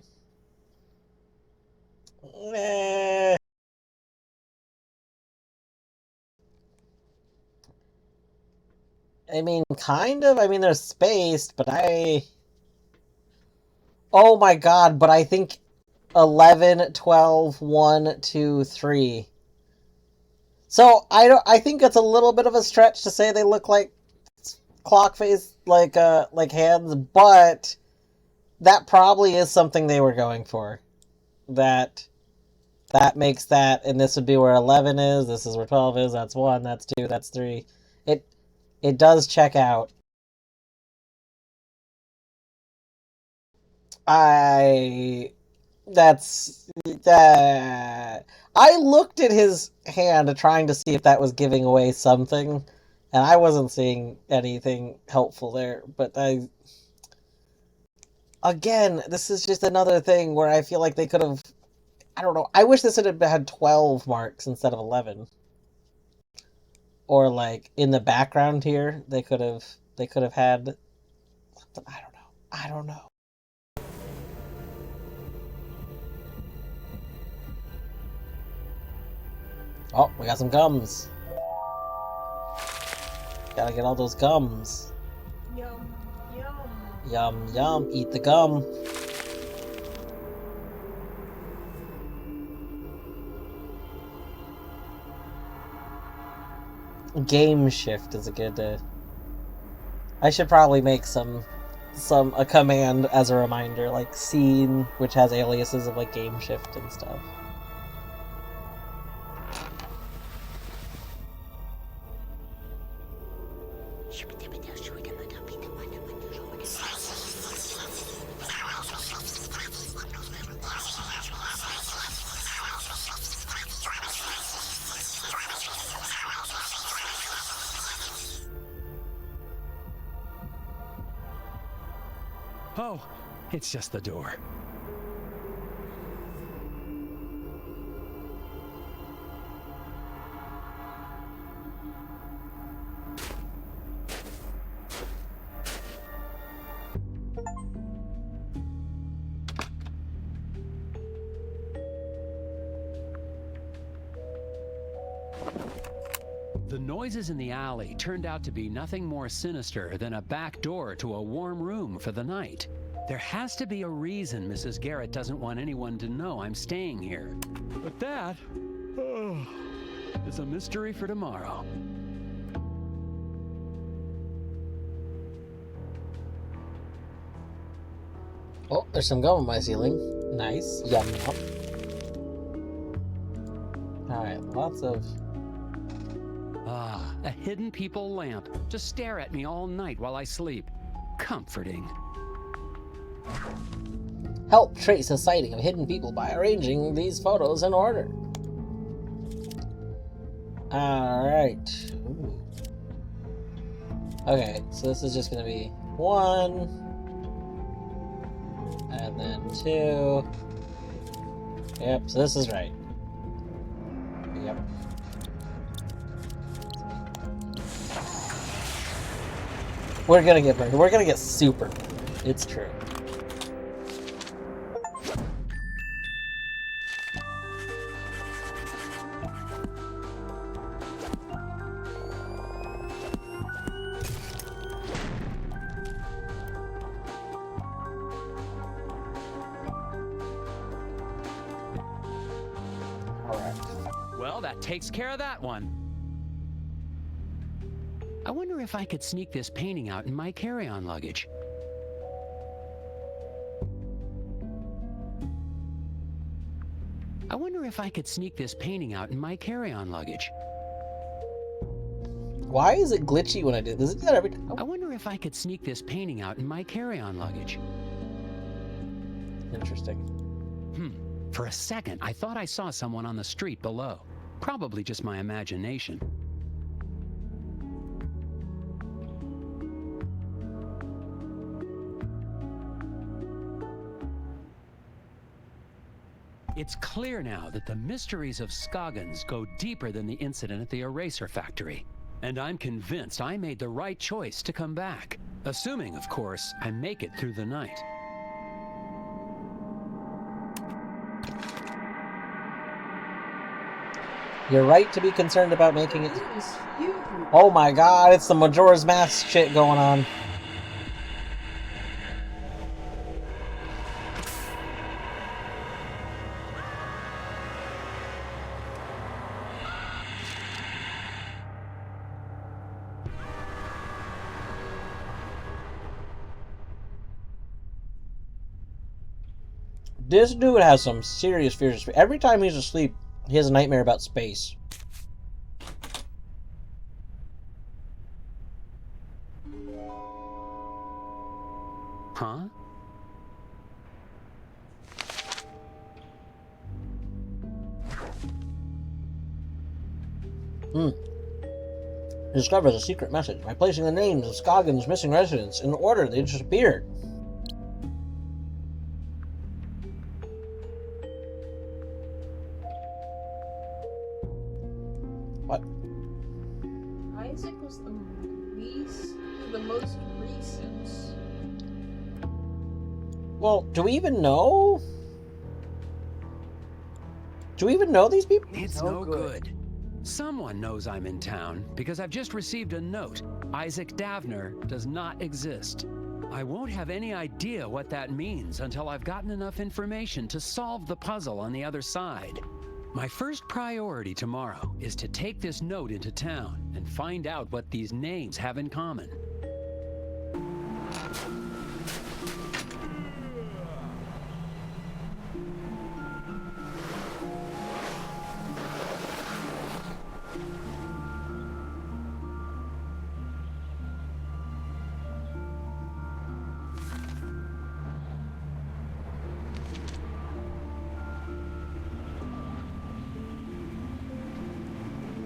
I mean, kind of. I mean, they're spaced, but oh my god, but I think 11, 12, 1, 2, 3. So, I think it's a little bit of a stretch to say they look like clock face, like hands, but that probably is something they were going for. That That makes that, and this would be where 11 is, this is where 12 is, that's 1, that's 2, that's 3. It does check out. I looked at his hand trying to see if that was giving away something, and I wasn't seeing anything helpful there, but again, this is just another thing where I feel like they could have, I don't know, I wish this had 12 marks instead of 11. Or like in the background here, they could have had something, I don't know. Oh, we got some gums. Gotta get all those gums. Yum, yum. Yum, yum, eat the gum. Game shift is a good, I should probably make a command as a reminder, like scene, which has aliases of like game shift and stuff. Oh, it's just the door. The noises in the alley turned out to be nothing more sinister than a back door to a warm room for the night. There has to be a reason Mrs. Garrett doesn't want anyone to know I'm staying here. But that is a mystery for tomorrow. Oh, there's some gum on my ceiling. Nice. Yum yum. Alright, lots of... Ah, a hidden people lamp. Just stare at me all night while I sleep. Comforting. Help trace a sighting of hidden people by arranging these photos in order. Alright. Okay, so this is just gonna be 1. And then 2. Yep, so this is right. Yep. We're gonna get burned. We're gonna get super burned. It's true. Well, that takes care of that one. I wonder if I could sneak this painting out in my carry-on luggage. I wonder if I could sneak this painting out in my carry-on luggage. Why is it glitchy when I do this? Is that every time? I wonder if I could sneak this painting out in my carry-on luggage. Interesting. For a second, I thought I saw someone on the street below. Probably just my imagination. It's clear now that the mysteries of Scoggins go deeper than the incident at the eraser factory. And I'm convinced I made the right choice to come back. Assuming, of course, I make it through the night. You're right to be concerned about making it. Oh my god, it's the Majora's Mask shit going on. This dude has some serious fears. Every time he's asleep, he has a nightmare about space. Huh? Discovers a secret message. By placing the names of Scoggins' missing residents in order they disappeared. What? Isaac was the most recent. Well, do we even know? Do we even know these people? It's no good. Someone knows I'm in town because I've just received a note. Isaac Davner does not exist. I won't have any idea what that means until I've gotten enough information to solve the puzzle on the other side. My first priority tomorrow is to take this note into town and find out what these names have in common.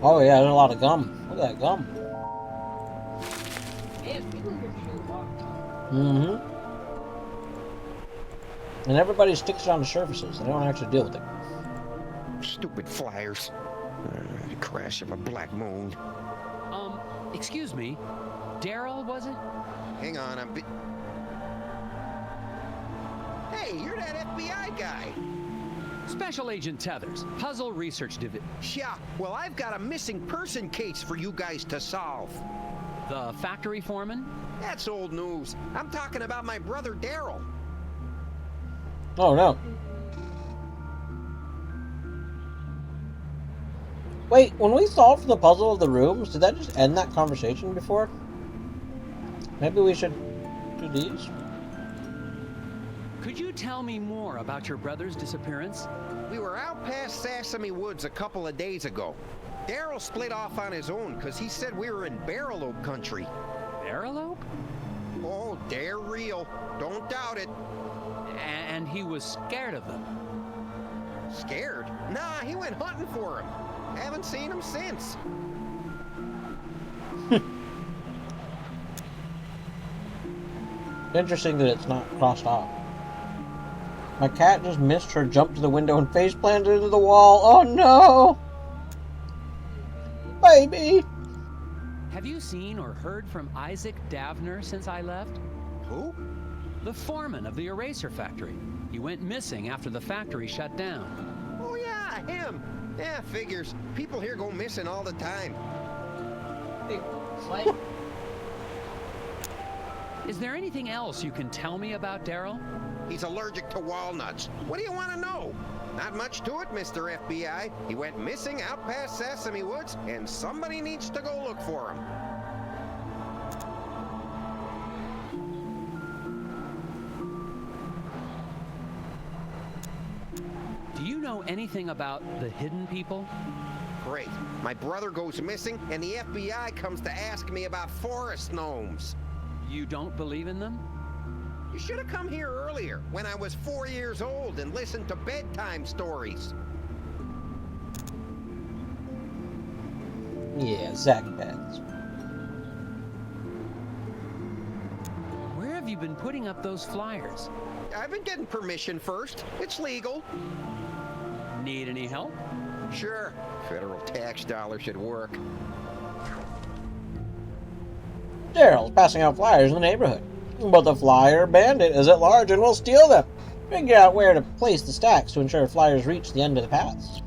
Oh yeah, there's a lot of gum. Look at that gum. Man, people here chew a lot. Mm-hmm. And everybody sticks it on the surfaces. They don't actually deal with it. Stupid flyers. The crash of a black moon. Excuse me. Daryl, was it? Hang on, Hey, you're that FBI guy. Special Agent Tethers, Puzzle Research Division. Yeah, well, I've got a missing person case for you guys to solve. The factory foreman? That's old news. I'm talking about my brother Daryl. Oh no. Wait, when we solved the puzzle of the rooms, did that just end that conversation before? Maybe we should do these? Could you tell me more about your brother's disappearance? We were out past Sesame Woods a couple of days ago. Daryl split off on his own because he said we were in Barrelope country. Barrelope? Oh, they're real. Don't doubt it. And he was scared of them. Scared? Nah, he went hunting for him. Haven't seen him since. Interesting that it's not crossed off. My cat just missed her jump to the window and face planted into the wall. Oh no! Baby! Have you seen or heard from Isaac Davner since I left? Who? The foreman of the eraser factory. He went missing after the factory shut down. Oh yeah, him. Yeah, figures. People here go missing all the time. Big what? Is there anything else you can tell me about Daryl? He's allergic to walnuts. What do you want to know? Not much to it, Mr. FBI. He went missing out past Sesame Woods, and somebody needs to go look for him. Do you know anything about the hidden people? Great. My brother goes missing, and the FBI comes to ask me about forest gnomes. You don't believe in them? You should have come here earlier, when I was 4 years old, and listened to bedtime stories. Yeah, Zach beds. Where have you been putting up those flyers? I've been getting permission first. It's legal. Need any help? Sure. Federal tax dollars should work. Daryl's passing out flyers in the neighborhood. But the flyer bandit is at large and will steal them. Figure out where to place the stacks to ensure flyers reach the end of the paths.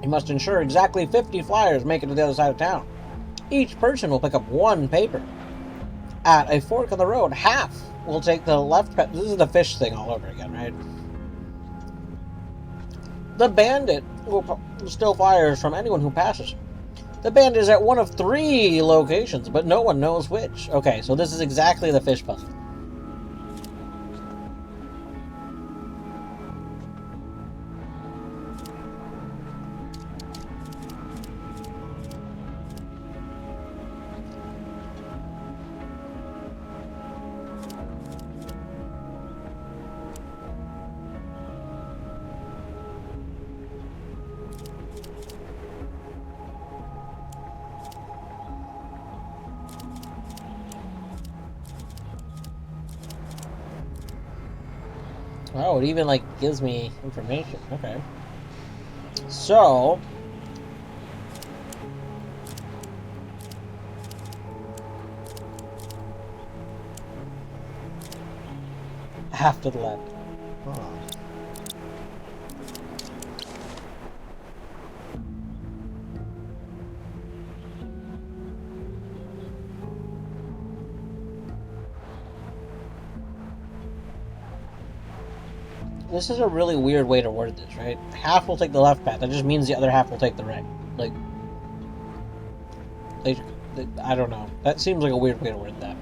You must ensure exactly 50 flyers make it to the other side of town. Each person will pick up one paper. At a fork of the road, half will take the left path. This is the fish thing all over again, right? The bandit will steal flyers from anyone who passes. The bandit is at one of 3 locations, but no one knows which. Okay, so this is exactly the fish puzzle. Oh, it even, like, gives me information. Okay. So... half to the left. Oh. This is a really weird way to word this, right? Half will take the left path. That just means the other half will take the right. Like, I don't know. That seems like a weird way to word that.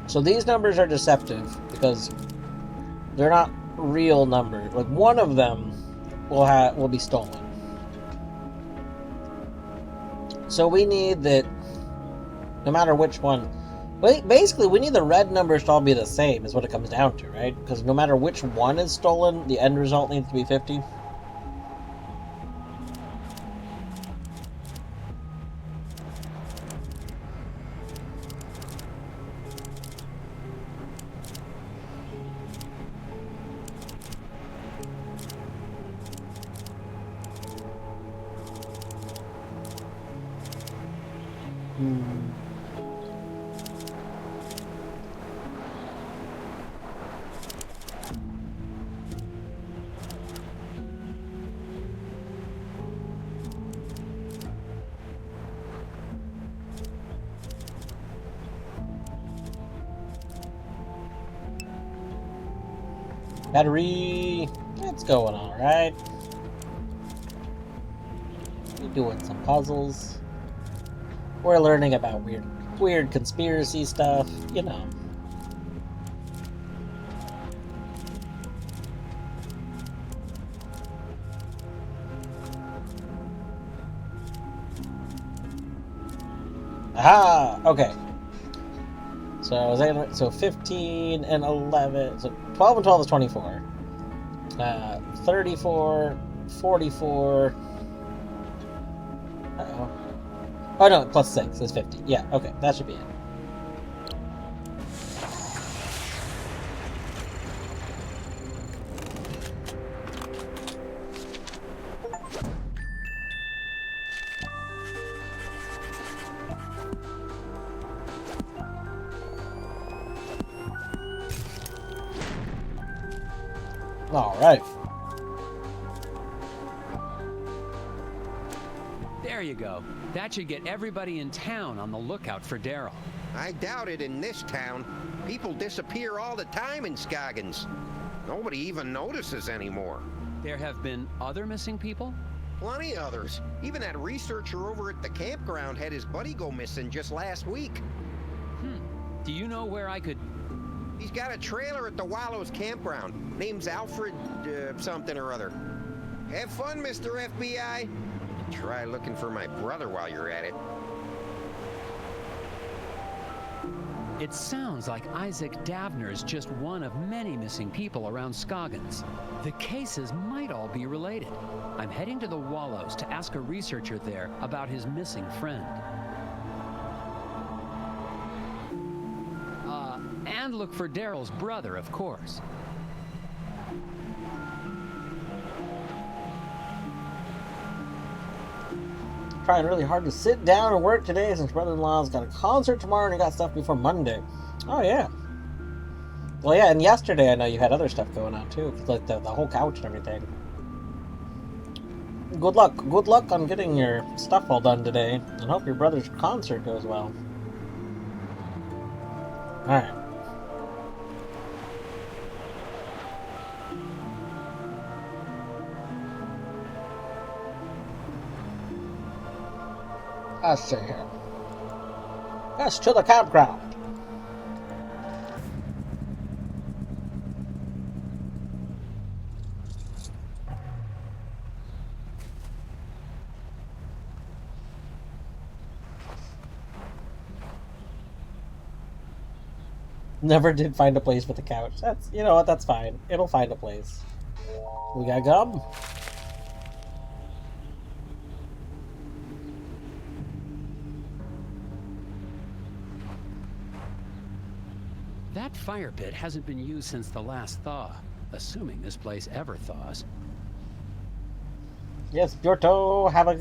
So these numbers are deceptive because they're not real numbers. Like one of them will be stolen. So we need that no matter which one. Basically, we need the red numbers to all be the same is what it comes down to, right? Because no matter which one is stolen, the end result needs to be 50. Battery, it's going all right. We're doing some puzzles. We're learning about weird conspiracy stuff, you know. Aha! Okay. So 15 and 11. So 12 and 12 is 24. 34, 44. Uh-oh. Oh no, plus 6 is 50. Yeah, okay, that should be it. All right. There you go. That should get everybody in town on the lookout for Daryl. I doubt it in this town. People disappear all the time in Scoggins. Nobody even notices anymore. There have been other missing people? Plenty others. Even that researcher over at the campground had his buddy go missing just last week. Do you know where I could... He's got a trailer at the Wallows campground. Name's Alfred, something or other. Have fun, Mr. FBI. Try looking for my brother while you're at it. It sounds like Isaac Davner is just one of many missing people around Scoggins. The cases might all be related. I'm heading to the Wallows to ask a researcher there about his missing friend. And look for Daryl's brother, of course. Trying really hard to sit down and work today since brother-in-law's got a concert tomorrow and he got stuff before Monday. Oh yeah. Well yeah, and yesterday I know you had other stuff going on too, like the whole couch and everything. Good luck on getting your stuff all done today, and hope your brother's concert goes well. Alright. Let's see here. Yes, to the campground. Never did find a place for the couch. That's, you know what, that's fine. It'll find a place. We got gum. That fire pit hasn't been used since the last thaw, assuming this place ever thaws. Yes, Bjorto, have a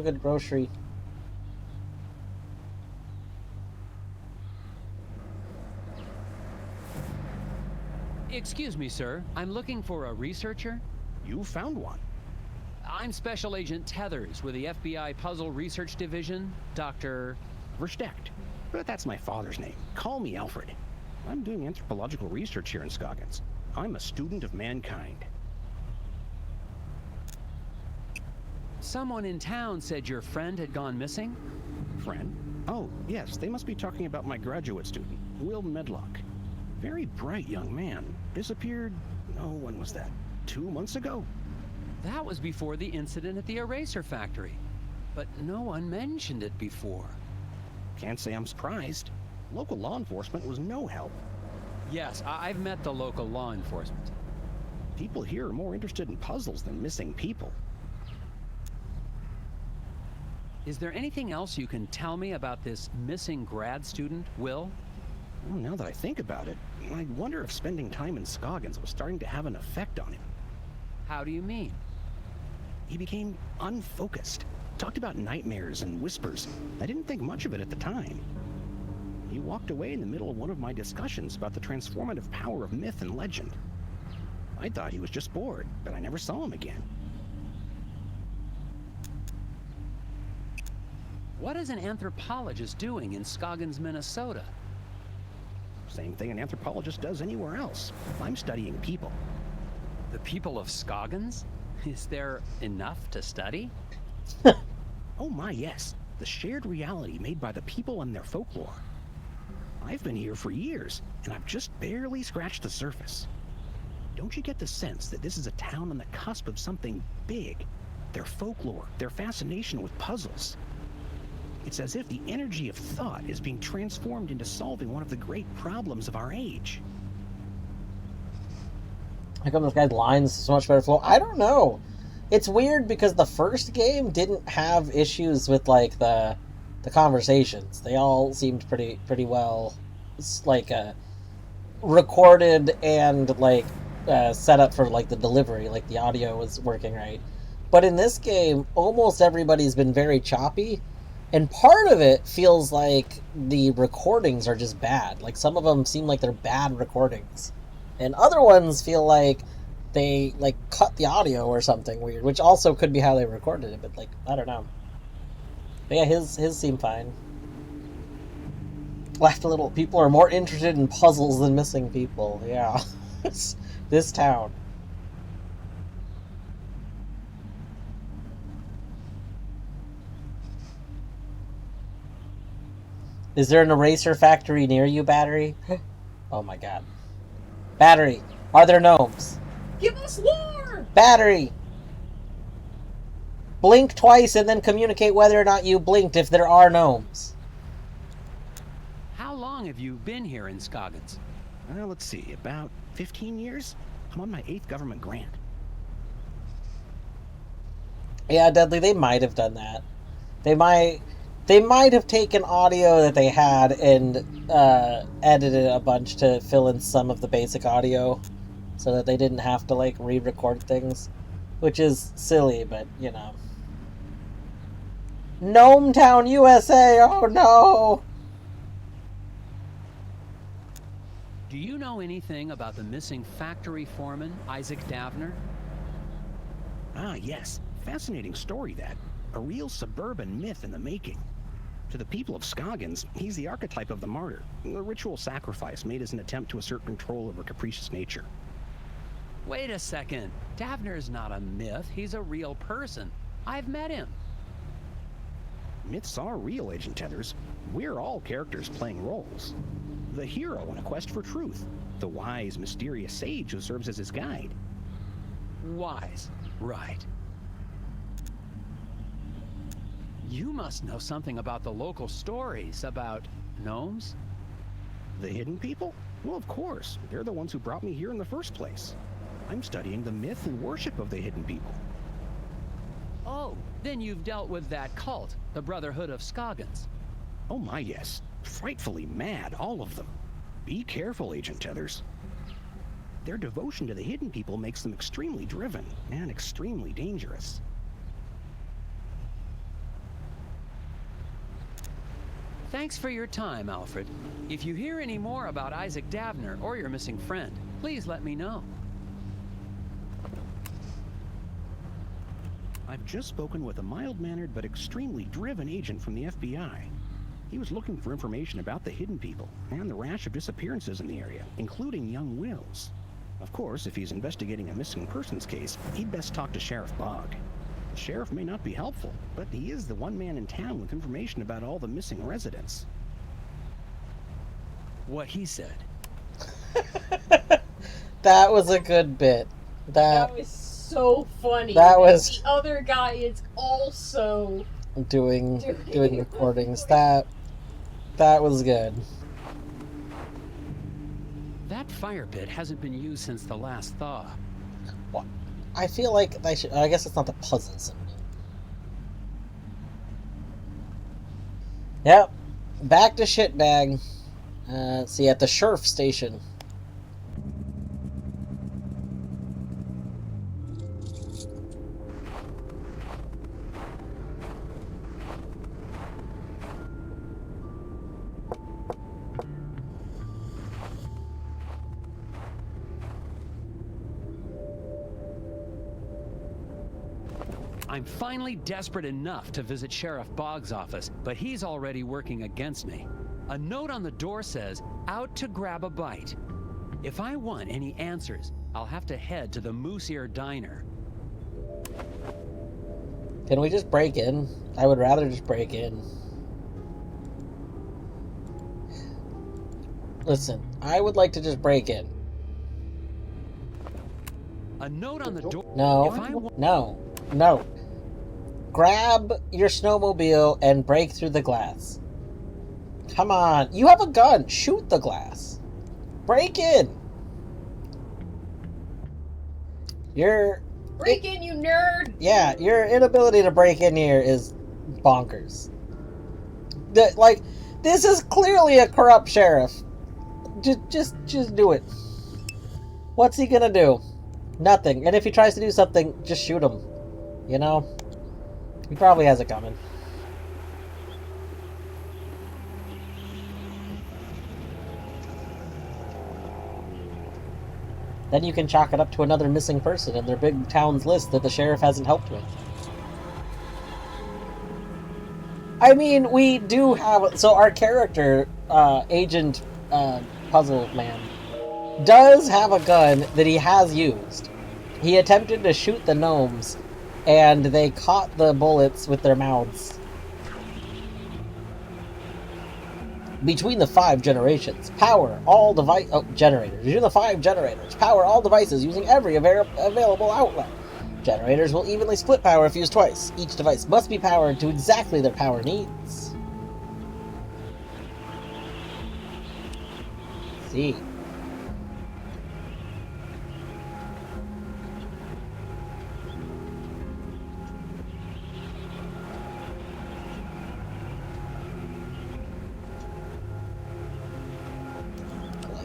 good grocery. Excuse me, sir. I'm looking for a researcher. You found one. I'm Special Agent Tethers with the FBI Puzzle Research Division, Dr. Versteckt. But that's my father's name. Call me Alfred. I'm doing anthropological research here in Scoggins. I'm a student of mankind. Someone in town said your friend had gone missing? Friend? Oh, yes, they must be talking about my graduate student, Will Medlock. Very bright young man. Disappeared, oh, when was that? 2 months ago? That was before the incident at the eraser factory. But no one mentioned it before. Can't say I'm surprised. Local law enforcement was no help. Yes, I've met the local law enforcement. People here are more interested in puzzles than missing people. Is there anything else you can tell me about this missing grad student, Will? Well, now that I think about it, I wonder if spending time in Scoggins was starting to have an effect on him. How do you mean? He became unfocused. Talked about nightmares and whispers. I didn't think much of it at the time. He walked away in the middle of one of my discussions about the transformative power of myth and legend. I thought he was just bored, but I never saw him again. What is an anthropologist doing in Scoggins, Minnesota? Same thing an anthropologist does anywhere else. I'm studying people. The people of Scoggins? Is there enough to study? Oh my, yes. The shared reality made by the people and their folklore. I've been here for years, and I've just barely scratched the surface. Don't you get the sense that this is a town on the cusp of something big? Their folklore, their fascination with puzzles. It's as if the energy of thought is being transformed into solving one of the great problems of our age. How come this guy's lines so much better flow? I don't know. It's weird because the first game didn't have issues with like the conversations. They all seemed pretty well like recorded and like set up for like the delivery, like the audio was working right. But in this game, almost everybody's been very choppy. And part of it feels like the recordings are just bad. Like, some of them seem like they're bad recordings. And other ones feel like they, like, cut the audio or something weird. Which also could be how they recorded it, but, like, I don't know. But yeah, his seemed fine. Laughed a little. People are more interested in puzzles than missing people. Yeah. This town. Is there an eraser factory near you, Battery? Oh my god. Battery, are there gnomes? Give us lore! Battery! Blink twice and then communicate whether or not you blinked if there are gnomes. How long have you been here in Scoggins? Let's see, about 15 years? I'm on my 8th government grant. Yeah, Dudley, they might have done that. They might have taken audio that they had and edited a bunch to fill in some of the basic audio so that they didn't have to, like, re-record things. Which is silly, but, you know. Gnometown, USA! Oh, no! Do you know anything about the missing factory foreman, Isaac Davner? Ah, yes. Fascinating story, that. A real suburban myth in the making. To the people of Scoggins, he's the archetype of the martyr, a ritual sacrifice made as an attempt to assert control over capricious nature. Wait a second. Davner's not a myth. He's a real person. I've met him. Myths are real, Agent Tethers. We're all characters playing roles. The hero on a quest for truth. The wise, mysterious sage who serves as his guide. Wise. Right. You must know something about the local stories about gnomes? The hidden people? Well, of course. They're the ones who brought me here in the first place. I'm studying the myth and worship of the Hidden People. Oh, then you've dealt with that cult, the Brotherhood of Scoggins. Oh my, yes. Frightfully mad, all of them. Be careful, Agent Tethers. Their devotion to the Hidden People makes them extremely driven and extremely dangerous. Thanks for your time, Alfred. If you hear any more about Isaac Davner or your missing friend, please let me know. I've just spoken with a mild-mannered but extremely driven agent from the FBI. He was looking for information about the Hidden People and the rash of disappearances in the area, including young Wills. Of course, if he's investigating a missing persons case, he'd best talk to Sheriff Bog. The sheriff may not be helpful, but he is the one man in town with information about all the missing residents. What he said. That was a good bit. That was so funny. That was the other guy is also doing recordings. That was good. That fire pit hasn't been used since the last thaw. Well, I feel like I should. I guess it's not the puzzle symbol. Yep. Back to shitbag. See, at the sheriff station. I'm finally desperate enough to visit Sheriff Boggs' office, but he's already working against me. A note on the door says, "Out to grab a bite." If I want any answers, I'll have to head to the Moose Ear Diner. Can we just break in? I would rather just break in. Listen, I would like to just break in. A note on the door. No. Grab your snowmobile and break through the glass. Come on. You have a gun. Shoot the glass. Break in. Break in, you nerd! Yeah, your inability to break in here is bonkers. This is clearly a corrupt sheriff. Just do it. What's he gonna do? Nothing. And if he tries to do something, just shoot him. You know? He probably has it coming. Then you can chalk it up to another missing person in their big town's list that the sheriff hasn't helped with. I mean, we do have... So our character, Agent Puzzle Man, does have a gun that he has used. He attempted to shoot the gnomes, and they caught the bullets with their mouths. Between the 5 generations, power all generators. Between the 5 generators, power all devices using every available outlet. Generators will evenly split power if used twice. Each device must be powered to exactly their power needs. See.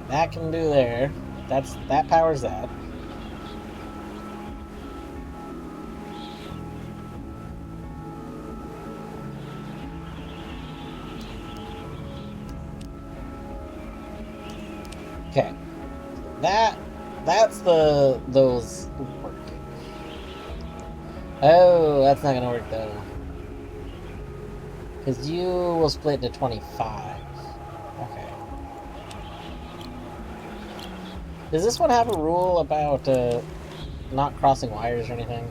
That can do there. That powers that. Okay. That's those working. Oh, that's not gonna work though. Because you will split into 25. Okay. Does this one have a rule about not crossing wires or anything?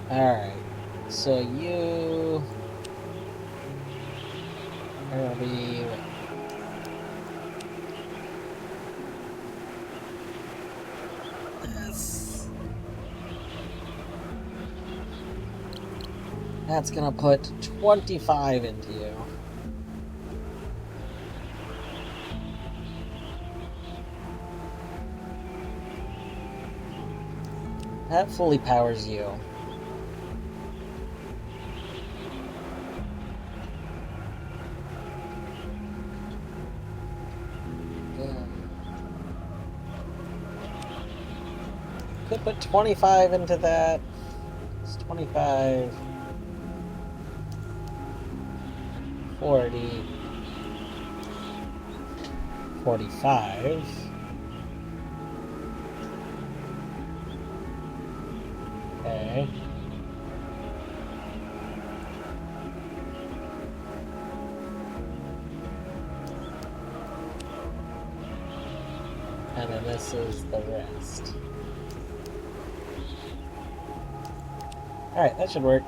Alright. So you... will be... That's gonna put 25 into you. That fully powers you. Could put 25 into that. It's 25. 40. 45. Okay. And then this is the rest. Alright, that should work.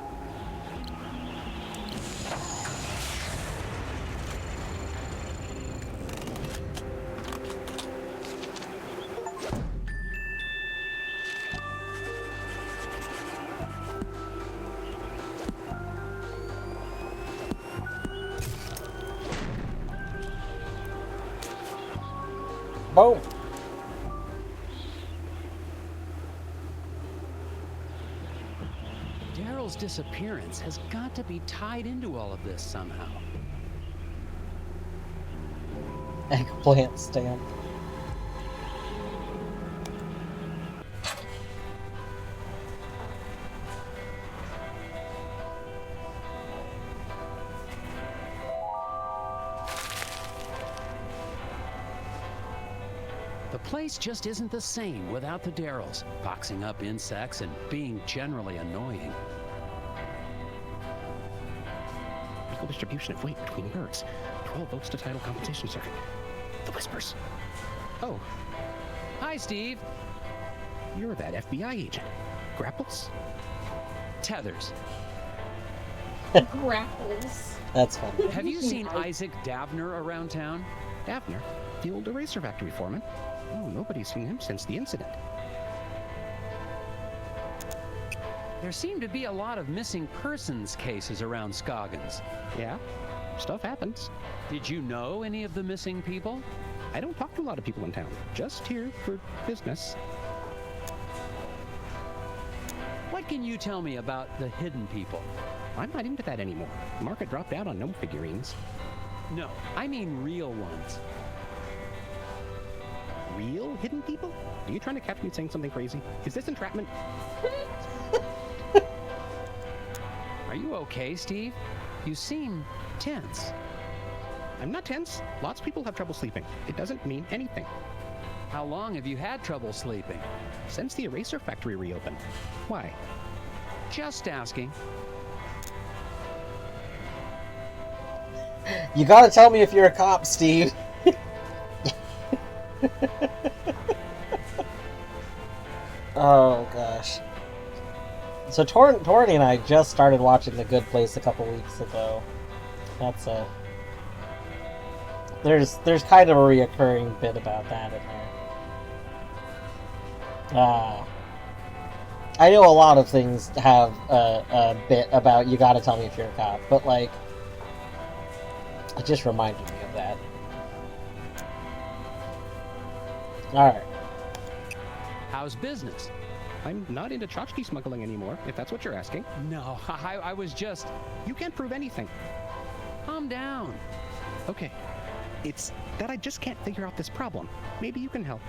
Boom! Daryl's disappearance has got to be tied into all of this somehow. Eggplant stamp. The place just isn't the same without the Daryls, boxing up insects and being generally annoying. Equal distribution of weight between birds. 12 votes to title compensation circuit. The Whispers. Oh, Hi, Steve. you're that FBI agent. Grapples? Tethers. Grapples. That's funny. Have you seen Isaac Davner around town? Davner, the old eraser factory foreman. Oh, nobody's seen him since the incident. There seem to be a lot of missing persons cases around Scoggins. Yeah, stuff happens. Did you know any of the missing people? I don't talk to a lot of people in town. Just here for business. What can you tell me about the hidden people? I'm not into that anymore. Market dropped out on gnome figurines. No, I mean real ones. Real hidden people? Are you trying to catch me saying something crazy? Is this entrapment? Are you okay, Steve? You seem tense. I'm not tense. Lots of people have trouble sleeping. It doesn't mean anything. How long have you had trouble sleeping? Since the eraser factory reopened. Why? Just asking. You gotta tell me if you're a cop, Steve. Oh gosh. So Torny and I just started watching The Good Place a couple weeks ago. That's a... There's kind of a reoccurring bit about that in there. I know a lot of things have a bit about you gotta tell me if you're a cop, but like, it just reminded me of that. Alright. How's business? I'm not into tchotchke smuggling anymore, if that's what you're asking. No, I was just... You can't prove anything. Calm down. Okay. It's that I just can't figure out this problem. Maybe you can help.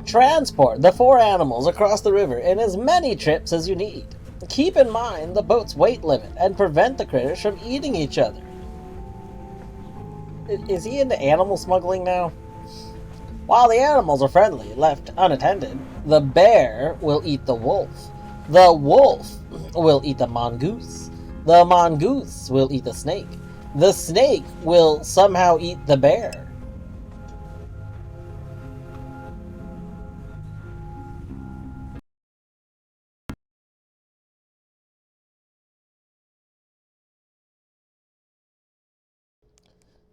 Transport the 4 animals across the river in as many trips as you need. Keep in mind the boat's weight limit and prevent the critters from eating each other. Is he into animal smuggling now? While the animals are friendly, left unattended, the bear will eat the wolf. The wolf will eat the mongoose. The mongoose will eat the snake. The snake will somehow eat the bear.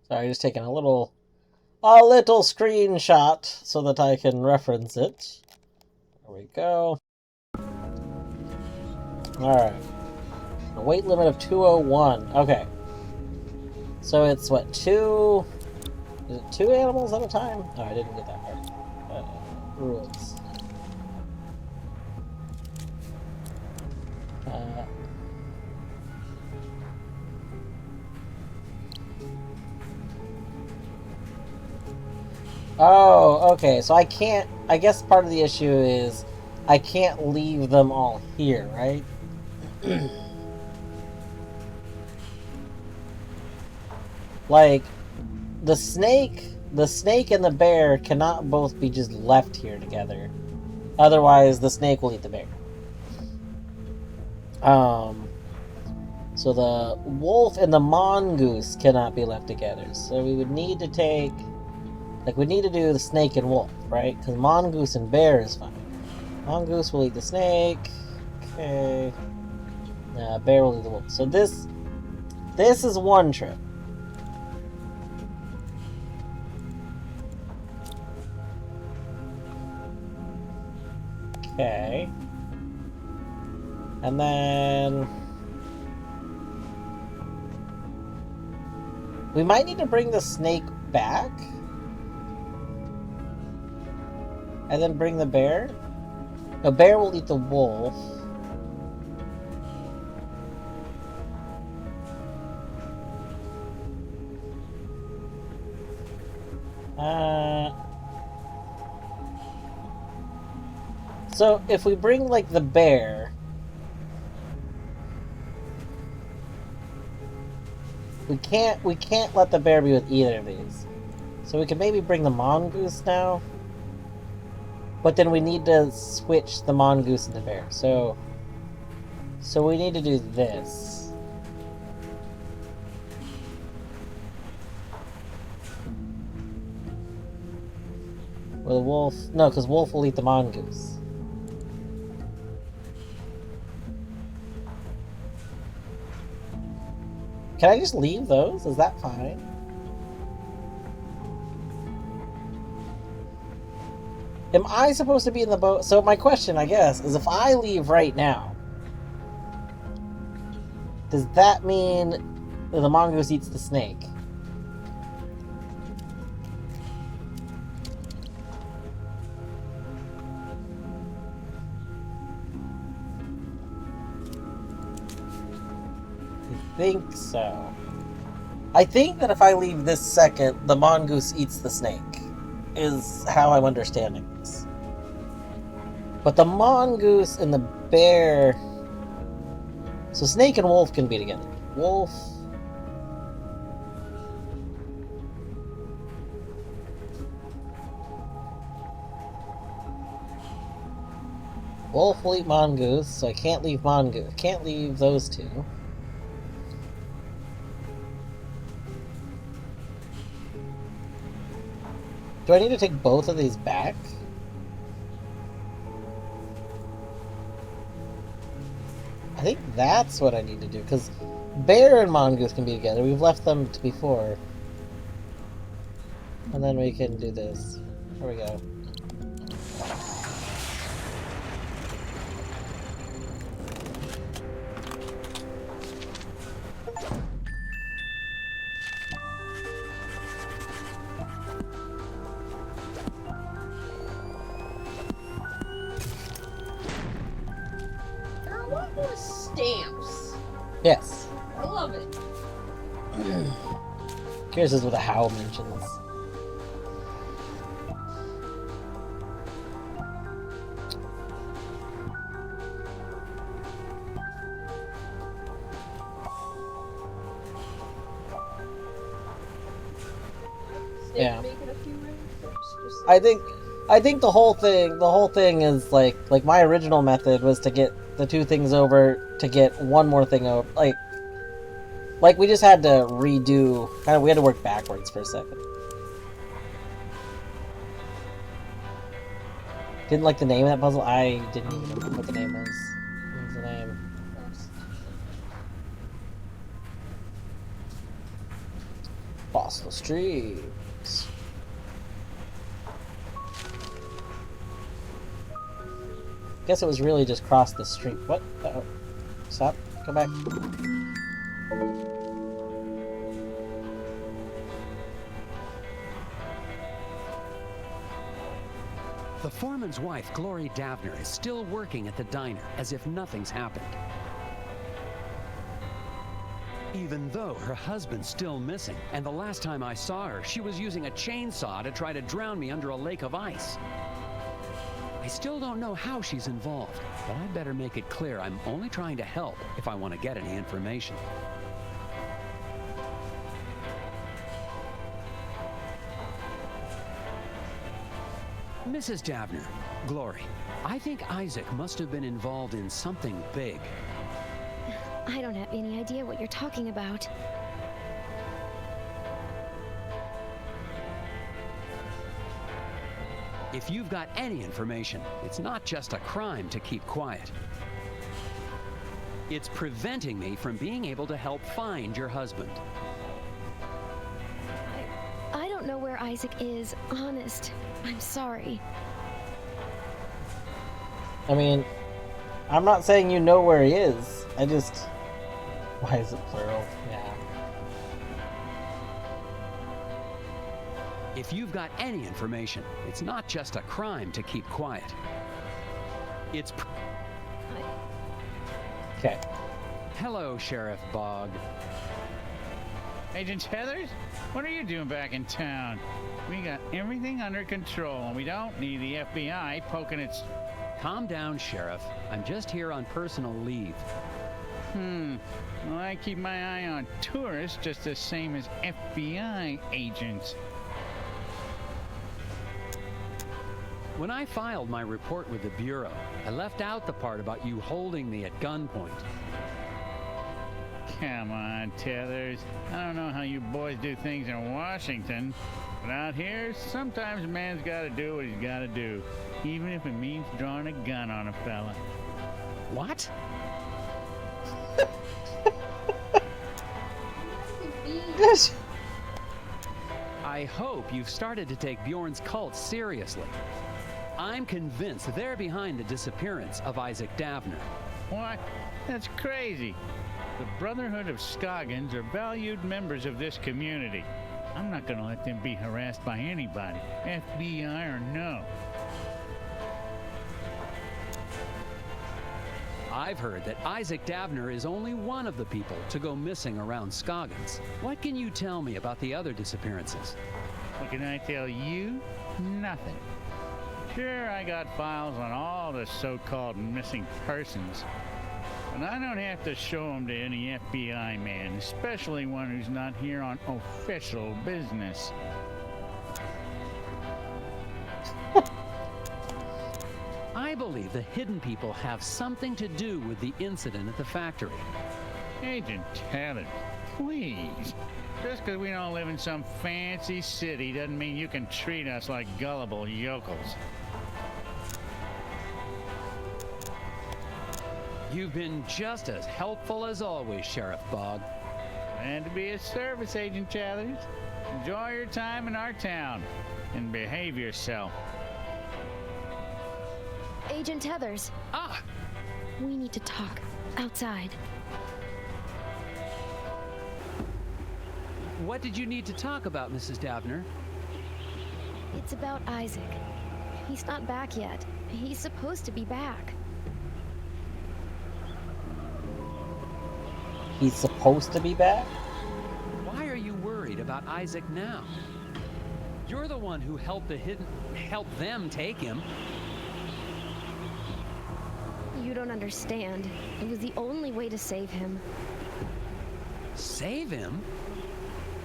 Sorry, just taking a little screenshot so that I can reference it. There we go. Alright. A weight limit of 201. Okay. So it's what, two... Is it 2 animals at a time? Oh, I didn't get that part. Rules. Oh, okay, so I can't... I guess part of the issue is I can't leave them all here, right? Like, the snake and the bear cannot both be just left here together. Otherwise, the snake will eat the bear. So the wolf and the mongoose cannot be left together. So we would need to take... Like, we need to do the snake and wolf, right? Because mongoose and bear is fine. Mongoose will eat the snake. Okay. Bear will eat the wolf. So this is one trip. Okay. And then... we might need to bring the snake back. And then bring the bear. The bear will eat the wolf. So if we bring like the bear, we can't let the bear be with either of these. So we can maybe bring the mongoose now. But then we need to switch the mongoose and the bear. So we need to do this. Well, the wolf... No, because wolf will eat the mongoose. Can I just leave those? Is that fine? Am I supposed to be in the boat? So my question, I guess, is if I leave right now, does that mean that the mongoose eats the snake? I think so. I think that if I leave this second, the mongoose eats the snake. Is how I'm understanding this. But the mongoose and the bear... So snake and wolf can be together. Wolf... Wolf will eat mongoose, so I can't leave mongoose. Can't leave those two. Do I need to take both of these back? I think that's what I need to do, because bear and mongoose can be together. We've left them to before. And then we can do this. There we go. Stamps. Yes. I love it. Here's this with a how mentions. Yeah. I think the whole thing is like my original method was to get the two things over to get one more thing over. Like we just had to redo. We had to work backwards for a second. Didn't like the name of that puzzle. I didn't even know what the name was. What was the name? Fossil Streams. Guess it was really just cross the street. What? Uh-oh. Stop. Go back. The foreman's wife, Glory Davner, is still working at the diner as if nothing's happened. Even though her husband's still missing, and the last time I saw her, she was using a chainsaw to try to drown me under a lake of ice. I still don't know how she's involved, but I'd better make it clear I'm only trying to help if I want to get any information. Mrs. Davner, Glory, I think Isaac must have been involved in something big. I don't have any idea what you're talking about. If you've got any information, it's not just a crime to keep quiet. It's preventing me from being able to help find your husband. I don't know where Isaac is, honest. I'm sorry. I mean, I'm not saying you know where he is. I just... Why is it plural? Yeah. If you've got any information, it's not just a crime to keep quiet. It's... Okay. Hello, Sheriff Bogg. Agent Tethers, what are you doing back in town? We got everything under control, and we don't need the FBI poking its... Calm down, Sheriff. I'm just here on personal leave. Well, I keep my eye on tourists just the same as FBI agents. When I filed my report with the Bureau, I left out the part about you holding me at gunpoint. Come on, Tethers. I don't know how you boys do things in Washington, but out here, sometimes a man's gotta do what he's gotta do, even if it means drawing a gun on a fella. What? I hope you've started to take Bjorn's cult seriously. I'm convinced they're behind the disappearance of Isaac Davner. What? That's crazy. The Brotherhood of Scoggins are valued members of this community. I'm not gonna let them be harassed by anybody, FBI or no. I've heard that Isaac Davner is only one of the people to go missing around Scoggins. What can you tell me about the other disappearances? What can I tell you? Nothing. Sure, I got files on all the so-called missing persons, but I don't have to show them to any FBI man, especially one who's not here on official business. I believe the hidden people have something to do with the incident at the factory. Agent Tethers, please. Just because we don't live in some fancy city doesn't mean you can treat us like gullible yokels. You've been just as helpful as always, Sheriff Bogg. And to be of service, Agent Tethers. Enjoy your time in our town and behave yourself. Agent Tethers. Ah! We need to talk. Outside. What did you need to talk about, Mrs. Davner? It's about Isaac. He's not back yet. He's supposed to be back. He's supposed to be back? Why are you worried about Isaac now? You're the one who helped them take him. You don't understand. It was the only way to save him. Save him?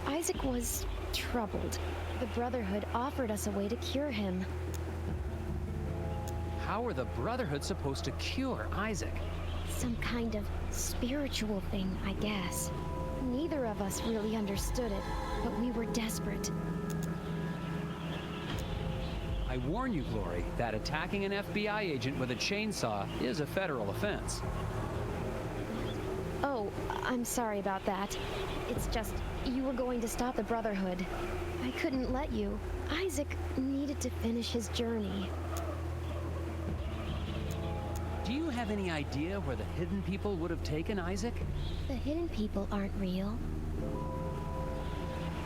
Isaac was troubled. The Brotherhood offered us a way to cure him. How are the Brotherhood supposed to cure Isaac? Some kind of spiritual thing, I guess. Neither of us really understood it, but we were desperate. I warn you, Glory, that attacking an FBI agent with a chainsaw is a federal offense. Oh, I'm sorry about that. It's just, you were going to stop the Brotherhood. I couldn't let you. Isaac needed to finish his journey. Do you have any idea where the hidden people would have taken Isaac? The hidden people aren't real.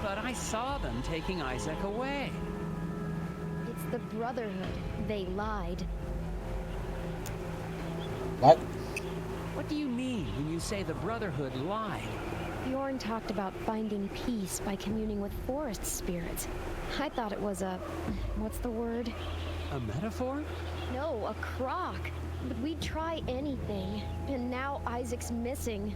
But I saw them taking Isaac away. It's the Brotherhood. They lied. What? What do you mean when you say the Brotherhood lied? Bjorn talked about finding peace by communing with forest spirits. I thought it was a... what's the word? A metaphor? No, a crock. But we'd try anything. And now Isaac's missing.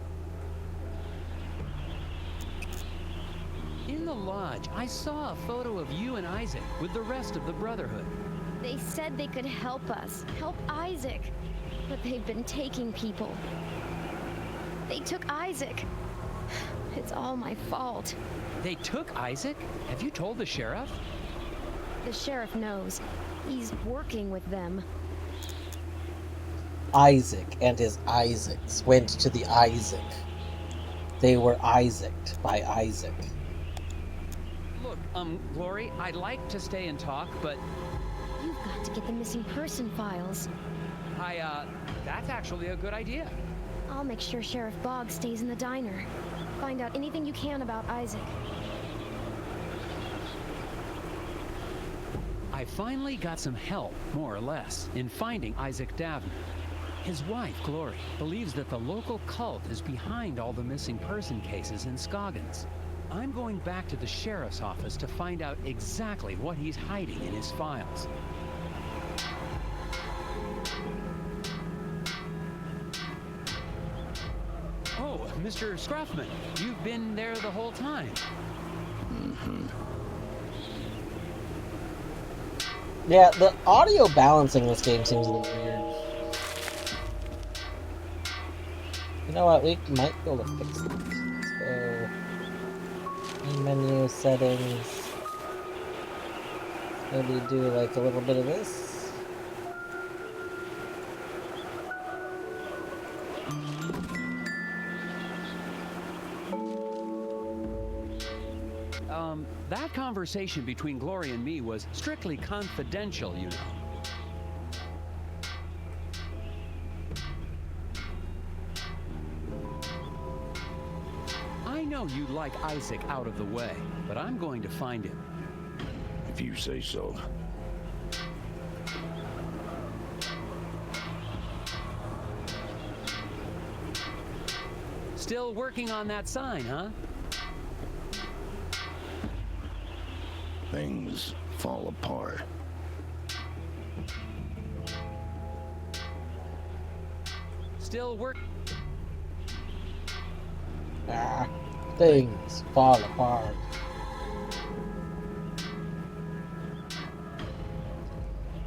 In the lodge, I saw a photo of you and Isaac with the rest of the Brotherhood. They said they could help us. Help Isaac. But they've been taking people. They took Isaac. It's all my fault. They took Isaac? Have you told the sheriff? The sheriff knows. He's working with them. Isaac and his Isaacs went to the Isaac. They were Isaaced by Isaac. Look, Glory, I'd like to stay and talk, but You've got to get the missing person files. that's actually a good idea. I'll make sure Sheriff Boggs stays in the diner. Find out anything you can about Isaac. I finally got some help, more or less, in finding Isaac Davner. His wife, Glory, believes that the local cult is behind all the missing person cases in Scoggins. I'm going back to the sheriff's office to find out exactly what he's hiding in his files. Oh, Mr. Scruffman, you've been there the whole time. Yeah, the audio balancing in this game seems a little weird. You know what, we might be able to fix this. So, main menu settings. Maybe do like a little bit of this. That conversation between Glory and me was strictly confidential, you know. I know you'd like Isaac out of the way, but I'm going to find him. If you say so. Still working on that sign, huh? Things fall apart. Still work. Ah, things fall apart.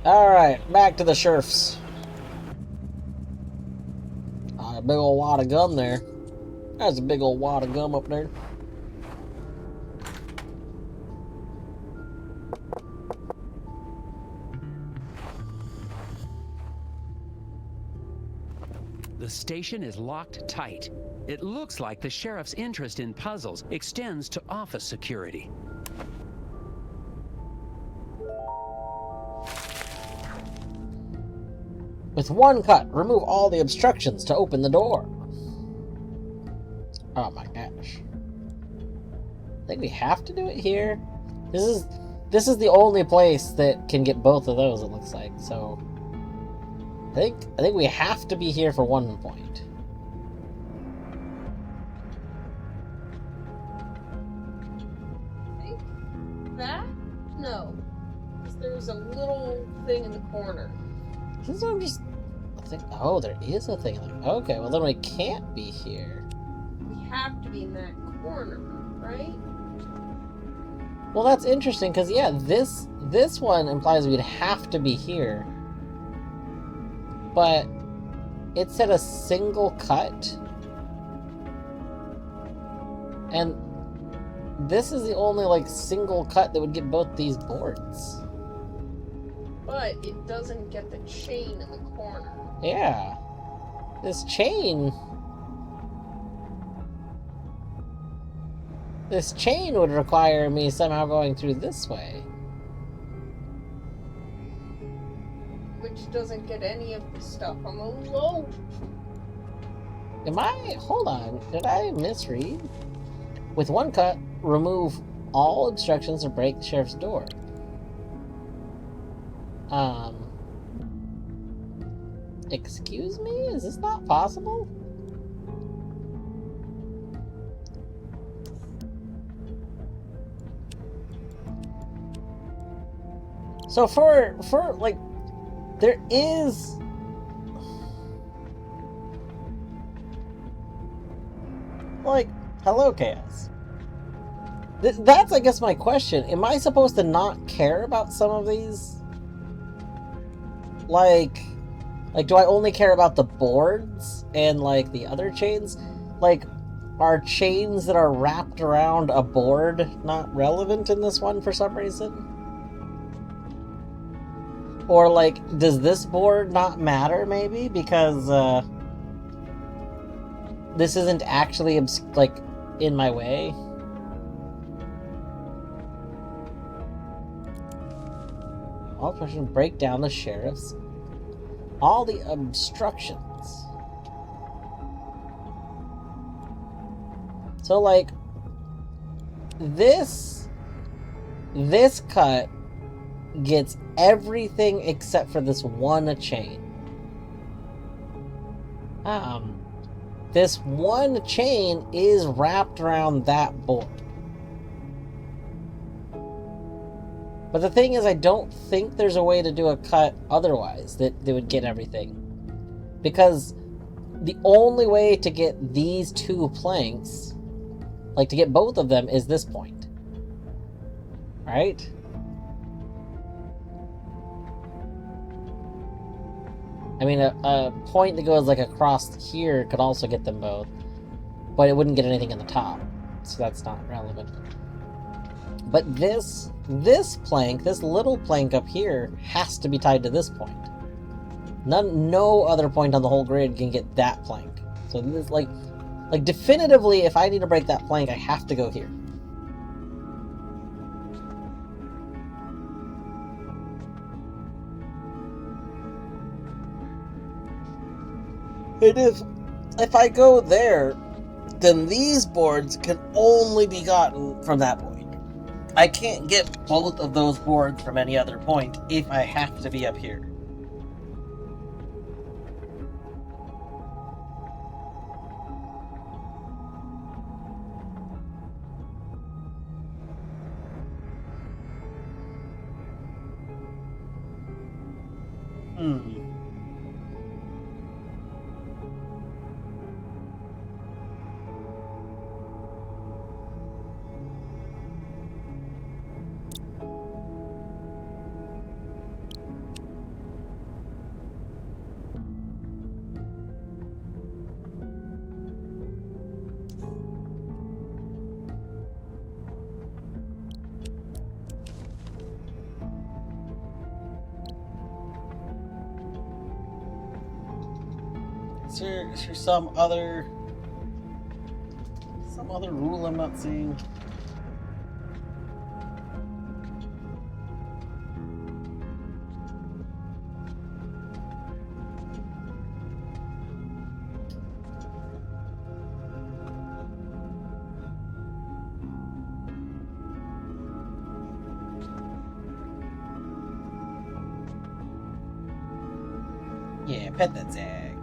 Alright, back to the sheriffs. A big old wad of gum there. That's a big old wad of gum up there. The station is locked tight. It looks like the sheriff's interest in puzzles extends to office security. With one cut, remove all the obstructions to open the door. Oh my gosh. I think we have to do it here. This is the only place that can get both of those, it looks like, so I think we have to be here for one point. I think that? No. Because there's a little thing in the corner. This is what I'm just... I think, oh, there is a thing. Like, okay, well then we can't be here. We have to be in that corner, right? Well, that's interesting, because yeah, this one implies we'd have to be here. But it said a single cut. And this is the only, like, single cut that would get both these boards. But it doesn't get the chain in the corner. Yeah. This chain would require me somehow going through this way. Which Rich doesn't get any of the stuff. I'm alone. Hold on, did I misread? With one cut, remove all obstructions or break the sheriff's door. Excuse me? Is this not possible? So for like, there is... Like, hello, Chaos. That's, I guess, my question. Am I supposed to not care about some of these? Like, do I only care about the boards and, like, the other chains? Like, are chains that are wrapped around a board not relevant in this one for some reason? Or, like, does this board not matter, maybe? Because, this isn't actually, like, in my way? All person break down the sheriffs. All the obstructions. So, like, this cut gets everything except for this one chain. This one chain is wrapped around that board. But the thing is, I don't think there's a way to do a cut otherwise that they would get everything. Because the only way to get these two planks, like to get both of them, is this point. Right? I mean, a point that goes like across here could also get them both, but it wouldn't get anything in the top, so that's not relevant. But this plank, this little plank up here, has to be tied to this point. No other point on the whole grid can get that plank. So this, like definitively, if I need to break that plank, I have to go here. It is. If I go there, then these boards can only be gotten from that point. I can't get both of those boards from any other point if I have to be up here. Is there some other rule I'm not seeing? Yeah, pet that Zag.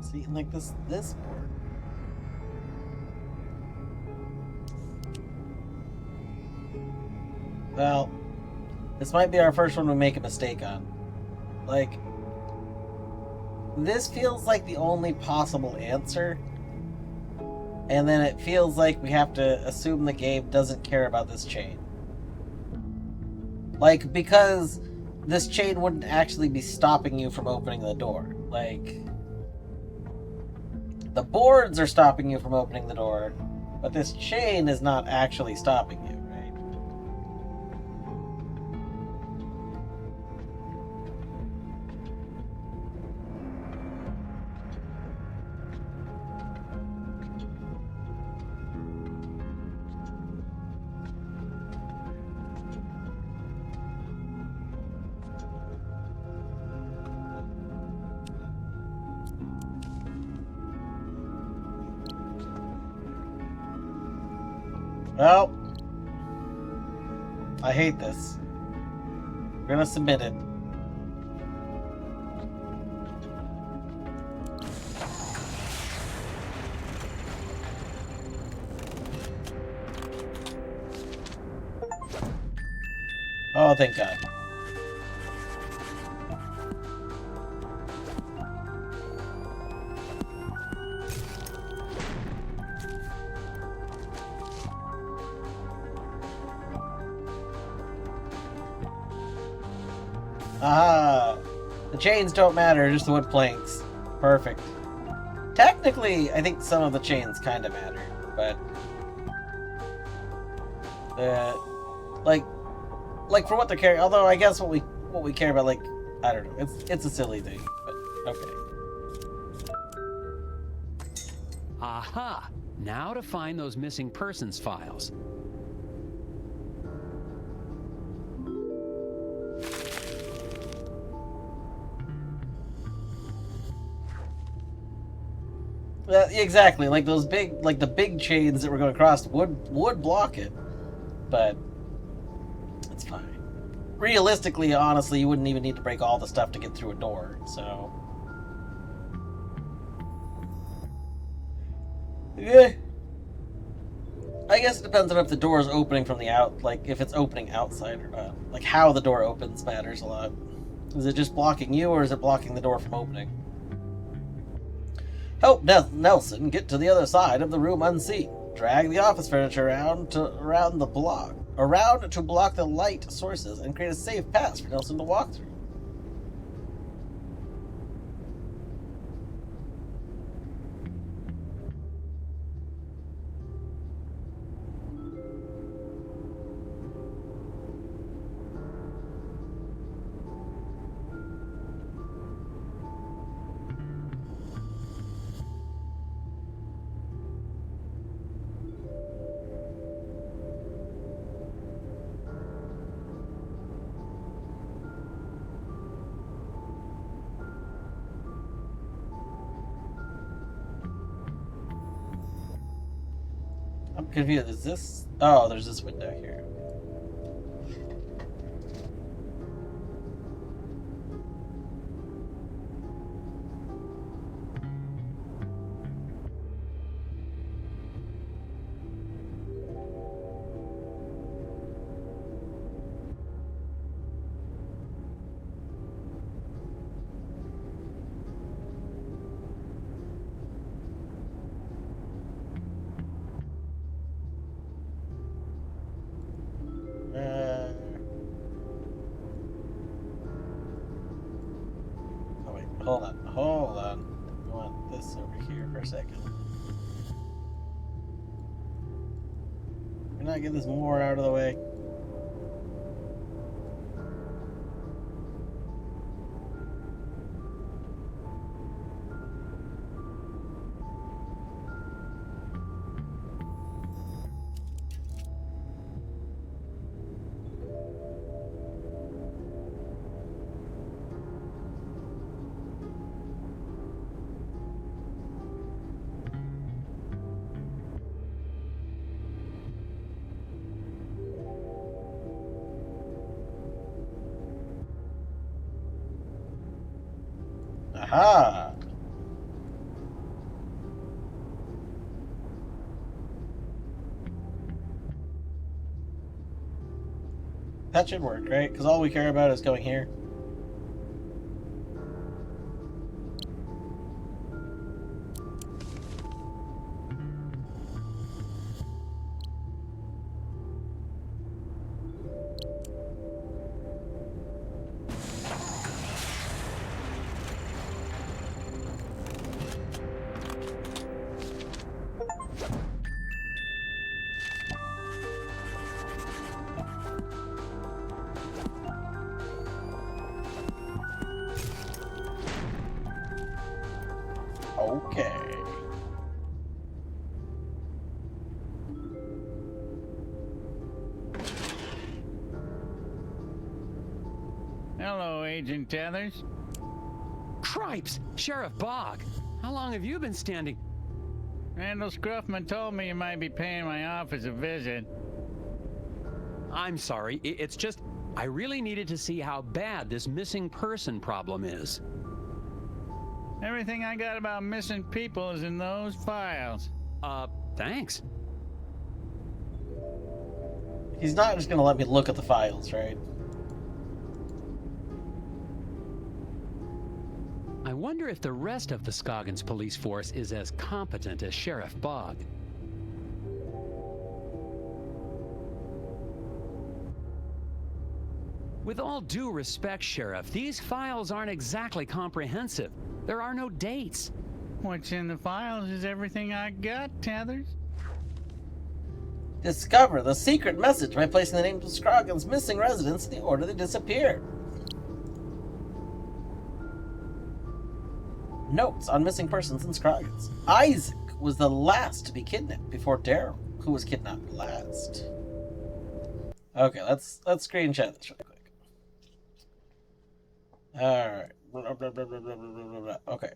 See, like this board. Well, this might be our first one we make a mistake on. Like, this feels like the only possible answer, and then it feels like we have to assume the game doesn't care about this chain. Like, because this chain wouldn't actually be stopping you from opening the door. Like, the boards are stopping you from opening the door, But this chain is not actually stopping you, right? Well, I hate this. We're gonna submit it. Oh, thank God. Aha! The chains don't matter, just the wood planks. Perfect. Technically, I think some of the chains kind of matter, but... like for what they're carrying, although I guess what we care about, like, I don't know, it's a silly thing, but okay. Aha! Now to find those missing persons files. Exactly, like those big, like the big chains that were going across would block it, but it's fine. Realistically, honestly, you wouldn't even need to break all the stuff to get through a door, so... Yeah. I guess it depends on if the door is opening from the like if it's opening outside or not. Like how the door opens matters a lot. Is it just blocking you, or is it blocking the door from opening? Help Nelson get to the other side of the room unseen. Drag the office furniture around to block the light sources and create a safe path for Nelson to walk through. I'm confused. Is this... Oh, there's this window here. Oh wait, hold on. I want this over here for a second. Can I get this more out of the way? Aha! That should work, right? Because all we care about is going here. Okay. Hello, Agent Tethers. Cripes! Sheriff Bog! How long have you been standing? Randall Scruffman told me you might be paying my office a visit. I'm sorry, it's just I really needed to see how bad this missing person problem is. Everything I got about missing people is in those files. Thanks. He's not just gonna let me look at the files, right? I wonder if the rest of the Scoggins police force is as competent as Sheriff Bog. With all due respect, Sheriff, these files aren't exactly comprehensive. There are no dates. What's in the files is everything I got, Tethers. Discover the secret message by placing the names of Scoggins' missing residents in the order they disappeared. Notes on missing persons in Scoggins. Isaac was the last to be kidnapped before Daryl, who was kidnapped last. Okay, let's screen share this real quick. Alright. Okay.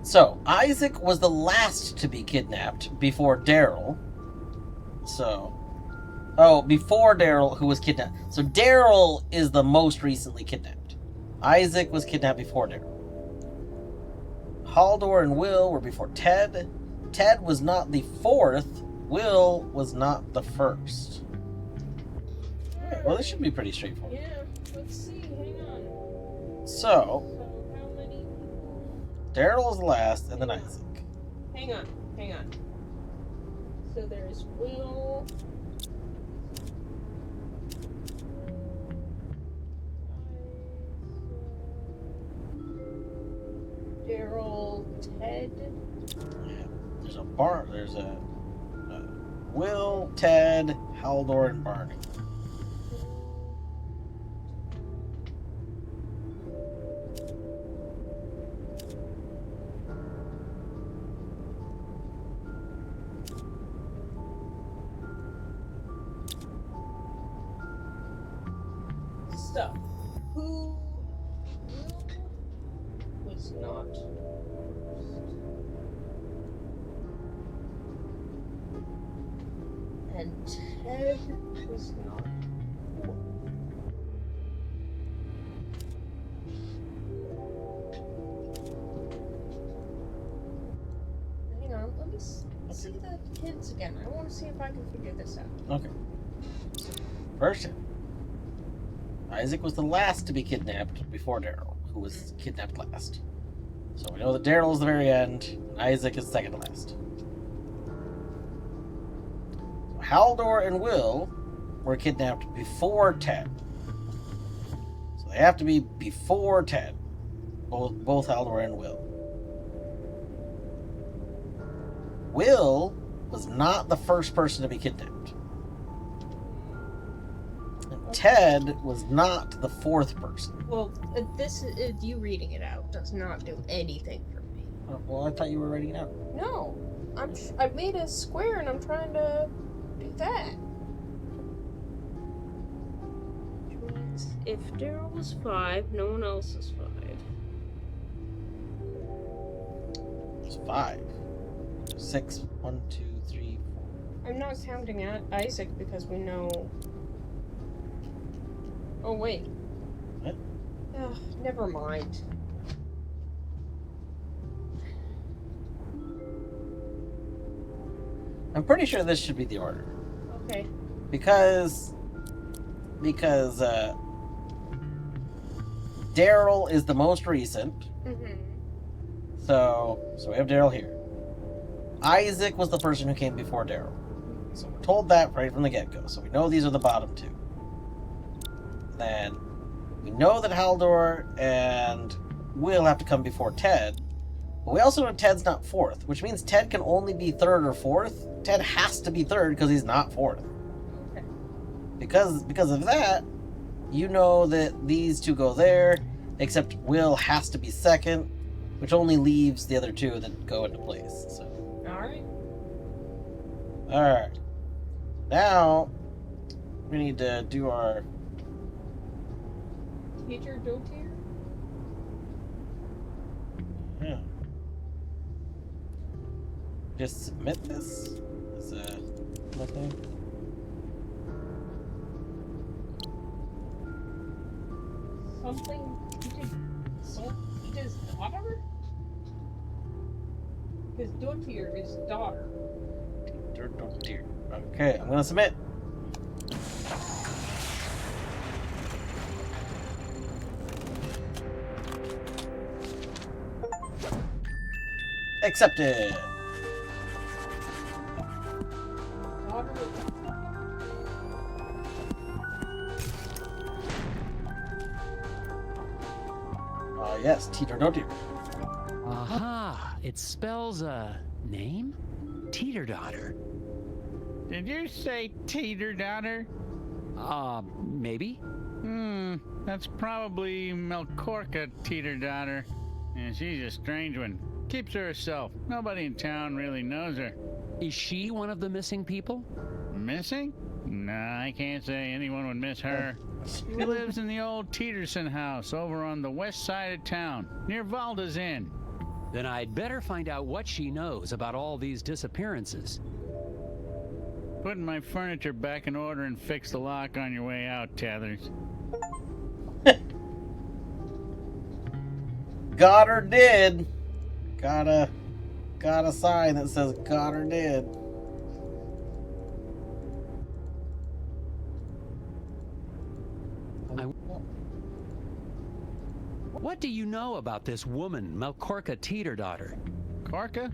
So, Isaac was the last to be kidnapped before Daryl. Before Daryl, who was kidnapped. So Daryl is the most recently kidnapped. Isaac was kidnapped before Daryl. Haldor and Will were before Ted. Ted was not the fourth. Will was not the first. Right, well, this should be pretty straightforward. Yeah, let's see. Hang on. So, how many? Daryl was last, and then Isaac. Hang on. So there's Will. Daryl, Ted. Yeah, there's a Will, Ted, Haldor, and Barney. So, who was not and Ted was not. Hang on, let me see the kids again. I want to see if I can figure this out. Okay. First, Isaac was the last to be kidnapped before Daryl, who was kidnapped last. So we know that Daryl is the very end, and Isaac is second to last. So Haldor and Will were kidnapped before Ted. So they have to be before Ted. Both Haldor and Will. Will was not the first person to be kidnapped. And Ted was not the fourth person. Well, this you reading it out does not do anything for me. Well, I thought you were writing it out. No, I made a square and I'm trying to do that. Which means if Daryl was 5, no one else is 5. It's 5. 6, 1, 2, 3, 4. I'm not counting out Isaac because we know. Oh wait. What? Ugh, never mind. I'm pretty sure this should be the order. Okay. Because Daryl is the most recent. Mm-hmm. So we have Daryl here. Isaac was the person who came before Daryl. So we're told that right from the get-go. So we know these are the bottom two. Then we know that Haldor and Will have to come before Ted. But we also know Ted's not fourth, which means Ted can only be third or fourth. Ted has to be third because he's not fourth. Okay. because of that, you know that these two go there, except Will has to be second, which only leaves the other two that go into place. So. Alright. Now, we need to do our... Teacher Dotier? Yeah. Just submit this as a nothing. Something his daughter? His Dotier is daughter. Okay, I'm gonna submit. Accepted. Yes, Teeter Dotier. Aha! It spells a name? Teeter Daughter. Did you say Teeter Daughter? Maybe? That's probably Melkorka Teeter Daughter. And she's a strange one. Keeps to herself. Nobody in town really knows her. Is she one of the missing people? Missing? Nah, I can't say anyone would miss her. She lives in the old Teeterson house over on the west side of town, near Valda's Inn. Then I'd better find out what she knows about all these disappearances. Putting my furniture back in order and fix the lock on your way out, Tethers. Got her did. Got a sign that says got her did. What do you know about this woman, Melkorka Teeter Daughter? Korka?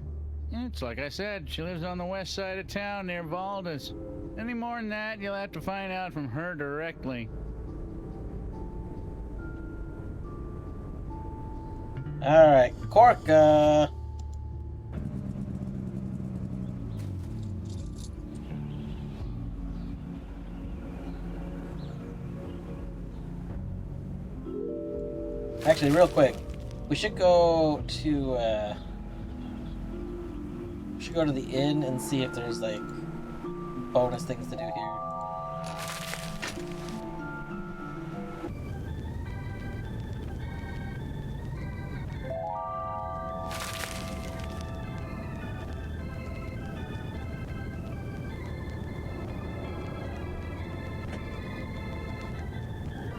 It's like I said, she lives on the west side of town near Valda's. Any more than that, you'll have to find out from her directly. Alright, Korka. Actually, real quick, we should go to the inn and see if there's like bonus things to do here.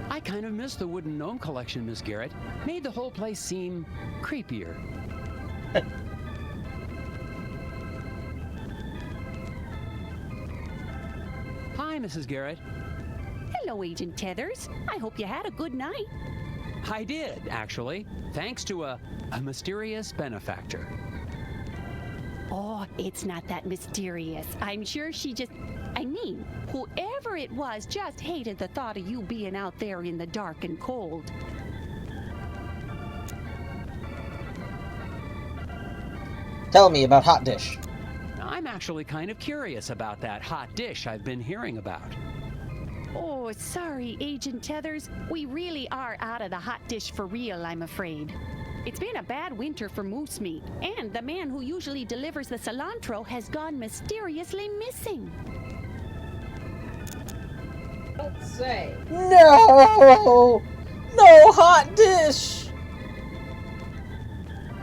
I kind of missed the wooden gnome collection, Miss Garrett. Made the whole place seem creepier. Hi, Mrs. Garrett. Hello, Agent Tethers. I hope you had a good night. I did, actually, thanks to a mysterious benefactor. Oh, it's not that mysterious. I'm sure she just... I mean, whoever it was just hated the thought of you being out there in the dark and cold. Tell me about Hot Dish. I'm actually kind of curious about that hot dish I've been hearing about. Oh, sorry, Agent Tethers. We really are out of the hot dish for real, I'm afraid. It's been a bad winter for moose meat, and the man who usually delivers the cilantro has gone mysteriously missing. Let's say. No! No hot dish!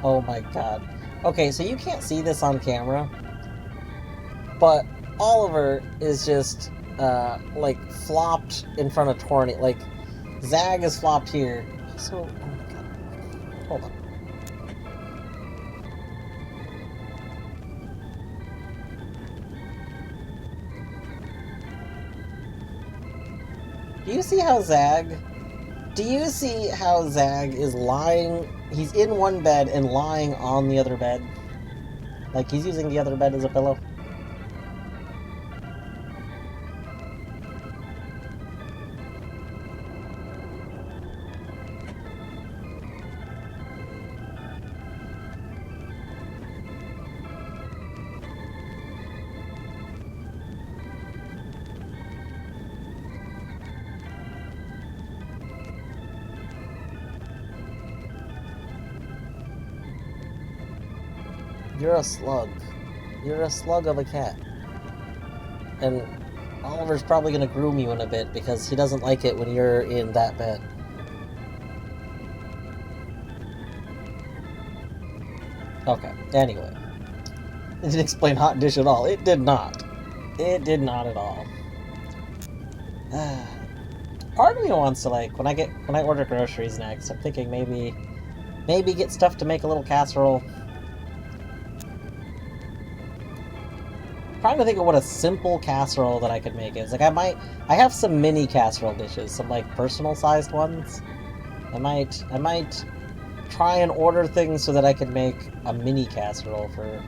Oh my god. Okay, so you can't see this on camera, but Oliver is just, like, flopped in front of Torny. Like, Zag is flopped here. So, oh my god. Hold on. Do you see how Zag is lying? He's in one bed and lying on the other bed. Like he's using the other bed as a pillow. You're a slug. You're a slug of a cat. And Oliver's probably gonna groom you in a bit because he doesn't like it when you're in that bed. Okay, anyway. It didn't explain hot dish at all. It did not. It did not at all. Part of me wants to, like, when I order groceries next, I'm thinking maybe get stuff to make a little casserole. I'm trying to think of what a simple casserole that I could make is. Like, I have some mini casserole dishes, some, like, personal sized ones. I might try and order things so that I can make a mini casserole for...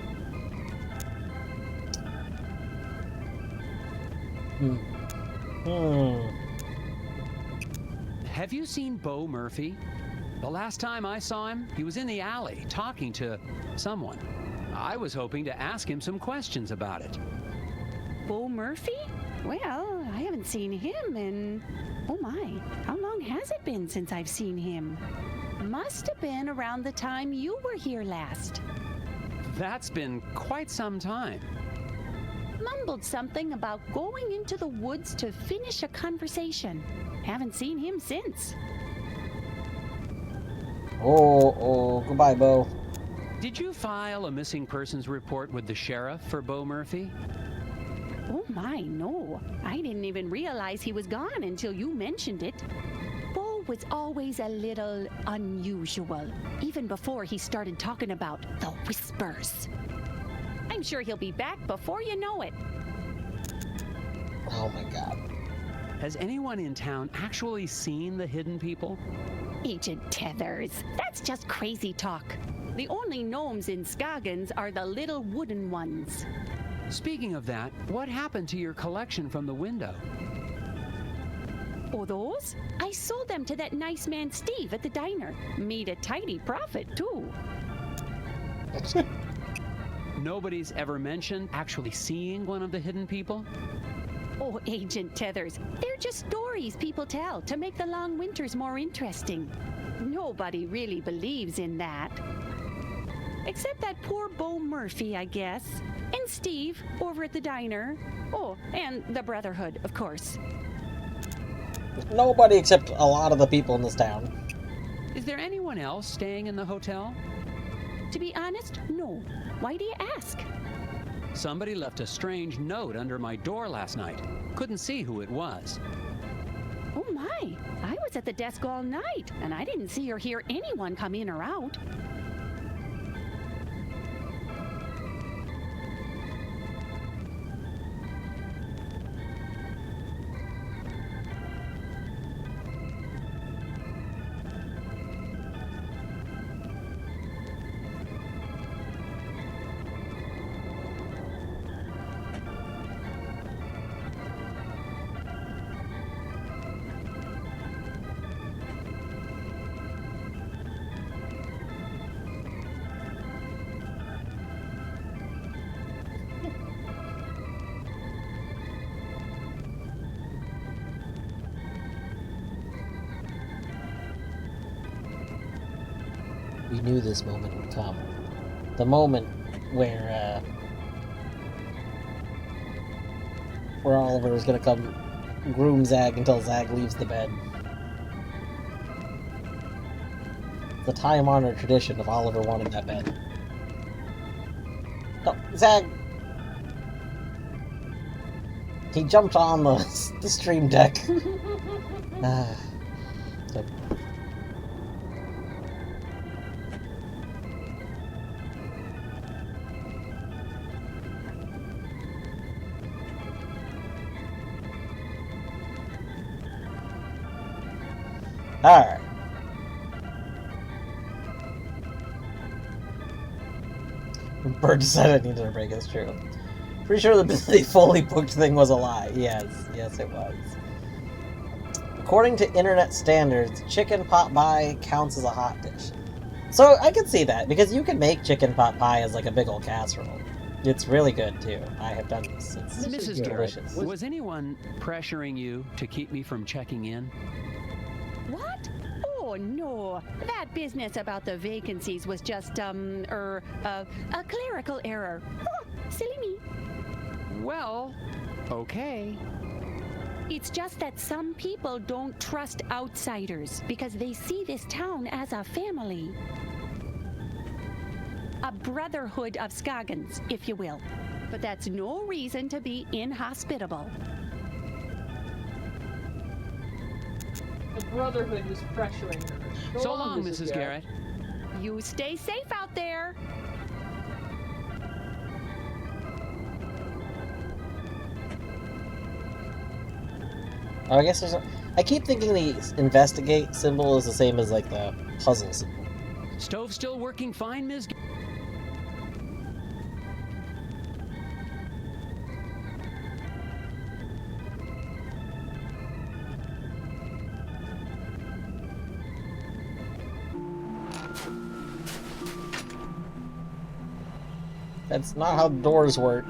Have you seen Bo Murphy? The last time I saw him, he was in the alley talking to someone. I was hoping to ask him some questions about it. Bo Murphy? Well, I haven't seen him in... Oh my, how long has it been since I've seen him? Must have been around the time you were here last. That's been quite some time. Mumbled something about going into the woods to finish a conversation. Haven't seen him since. Oh, goodbye, Bo. Did you file a missing persons report with the sheriff for Bo Murphy? Oh my, no. I didn't even realize he was gone until you mentioned it. Bo was always a little unusual, even before he started talking about the whispers. I'm sure he'll be back before you know it. Oh my god. Has anyone in town actually seen the hidden people? Agent Tethers, that's just crazy talk. The only gnomes in Scoggins are the little wooden ones. Speaking of that, what happened to your collection from the window? Oh, those? I sold them to that nice man Steve at the diner. Made a tidy profit, too. Nobody's ever mentioned actually seeing one of the hidden people? Oh, Agent Tethers, they're just stories people tell to make the long winters more interesting. Nobody really believes in that. Except that poor Bo Murphy, I guess. And Steve, over at the diner. Oh, and the Brotherhood, of course. Nobody except a lot of the people in this town. Is there anyone else staying in the hotel? To be honest, no. Why do you ask? Somebody left a strange note under my door last night. Couldn't see who it was. Oh my, I was at the desk all night, and I didn't see or hear anyone come in or out. We knew this moment would come. The moment where Oliver was gonna come groom Zag until Zag leaves the bed. The time-honored tradition of Oliver wanting that bed. Oh, Zag! He jumped on the stream deck. So, alright. Bird decided I needed a break, it's true. Pretty sure the fully booked thing was a lie. Yes, it was. According to internet standards, chicken pot pie counts as a hot dish. So I can see that, because you can make chicken pot pie as like a big old casserole. It's really good too. I have done this. It's Mrs. delicious. Garrett, was anyone pressuring you to keep me from checking in? What? Oh, Oh, no. That business about the vacancies was just, a clerical error. Huh, silly me. Well, okay. It's just that some people don't trust outsiders because they see this town as a family. A brotherhood of Scoggins, if you will. But that's no reason to be inhospitable. The Brotherhood was pressuring her. So long, Mrs. Garrett. You stay safe out there. Oh, I guess there's a... I keep thinking the investigate symbol is the same as, like, the puzzle symbol. Stove still working fine, Ms. That's not how doors work.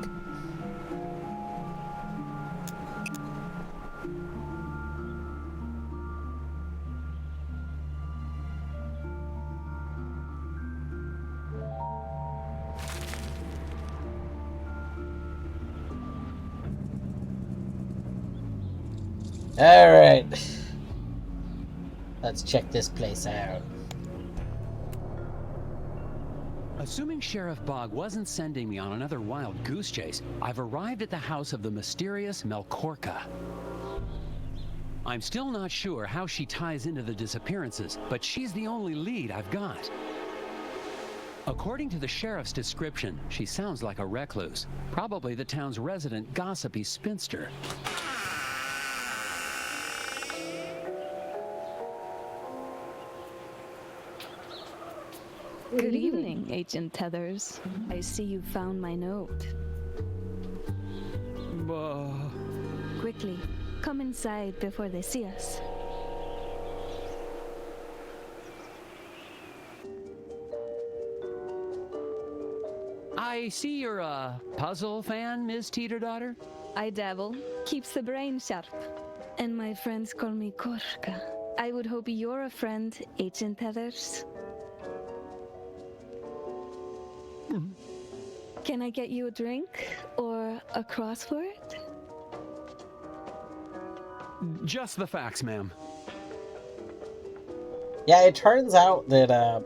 Alright. Let's check this place out. Assuming Sheriff Bog wasn't sending me on another wild goose chase, I've arrived at the house of the mysterious Melkorka. I'm still not sure how she ties into the disappearances, but she's the only lead I've got. According to the sheriff's description, she sounds like a recluse, probably the town's resident gossipy spinster. Good evening, Agent Tethers. I see you found my note. Quickly, come inside before they see us. I see you're a puzzle fan, Ms. Teeterdaughter? I dabble. Keeps the brain sharp. And my friends call me Korka. I would hope you're a friend, Agent Tethers. Can I get you a drink or a crossword? Just the facts, ma'am. Yeah, it turns out that,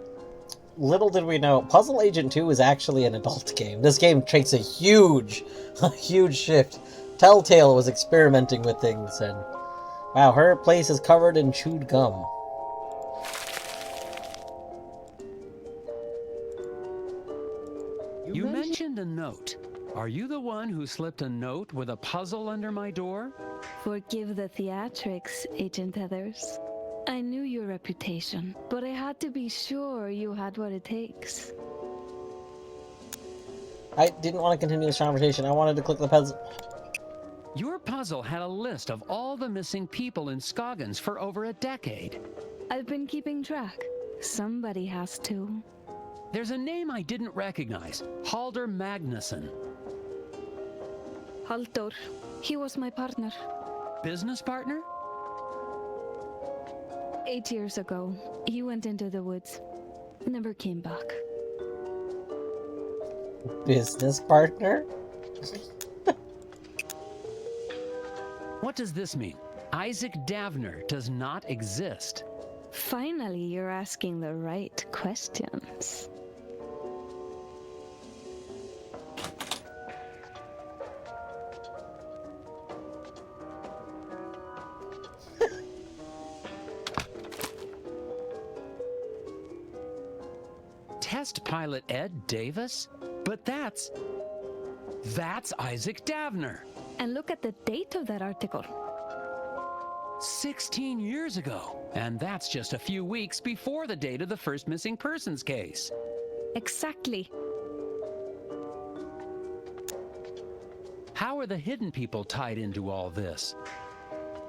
little did we know, Puzzle Agent 2 is actually an adult game. This game takes a huge shift. Telltale was experimenting with things, and wow, her place is covered in chewed gum. You mentioned a note. Are you the one who slipped a note with a puzzle under my door? Forgive the theatrics, Agent Tethers. I knew your reputation, but I had to be sure you had what it takes. I didn't want to continue this conversation. I wanted to click the puzzle. Your puzzle had a list of all the missing people in Scoggins for over a decade. I've been keeping track. Somebody has to. There's a name I didn't recognize. Halder Magnuson. Halldór. He was my partner. Business partner? 8 years ago, he went into the woods. Never came back. Business partner? What does this mean? Isaac Davner does not exist. Finally, you're asking the right questions. Test pilot Ed Davis? But that's Isaac Davner. And look at the date of that article. 16 years ago. And that's just a few weeks before the date of the first missing persons case. Exactly. How are the hidden people tied into all this?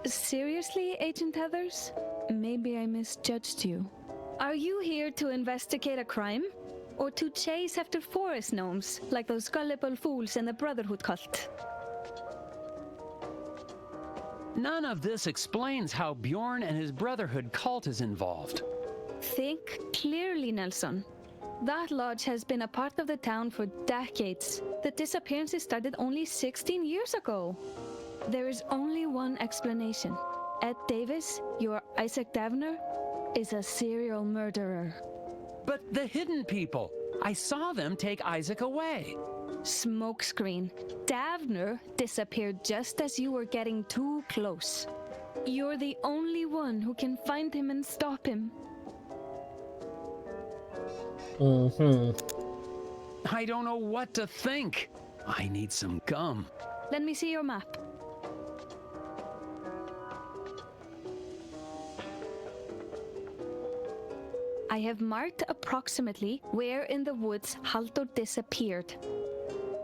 Seriously, Agent Tethers? Maybe I misjudged you. Are you here to investigate a crime? Or to chase after forest gnomes, like those gullible fools in the Brotherhood cult? None of this explains how Bjorn and his Brotherhood cult is involved. Think clearly, Nelson. That lodge has been a part of the town for decades. The disappearances started only 16 years ago. There is only one explanation. Ed Davis, your Isaac Davner, is a serial murderer. But the hidden people! I saw them take Isaac away. Smokescreen. Davner disappeared just as you were getting too close. You're the only one who can find him and stop him. I don't know what to think. I need some gum. Let me see your map. I have marked approximately where in the woods Halldór disappeared.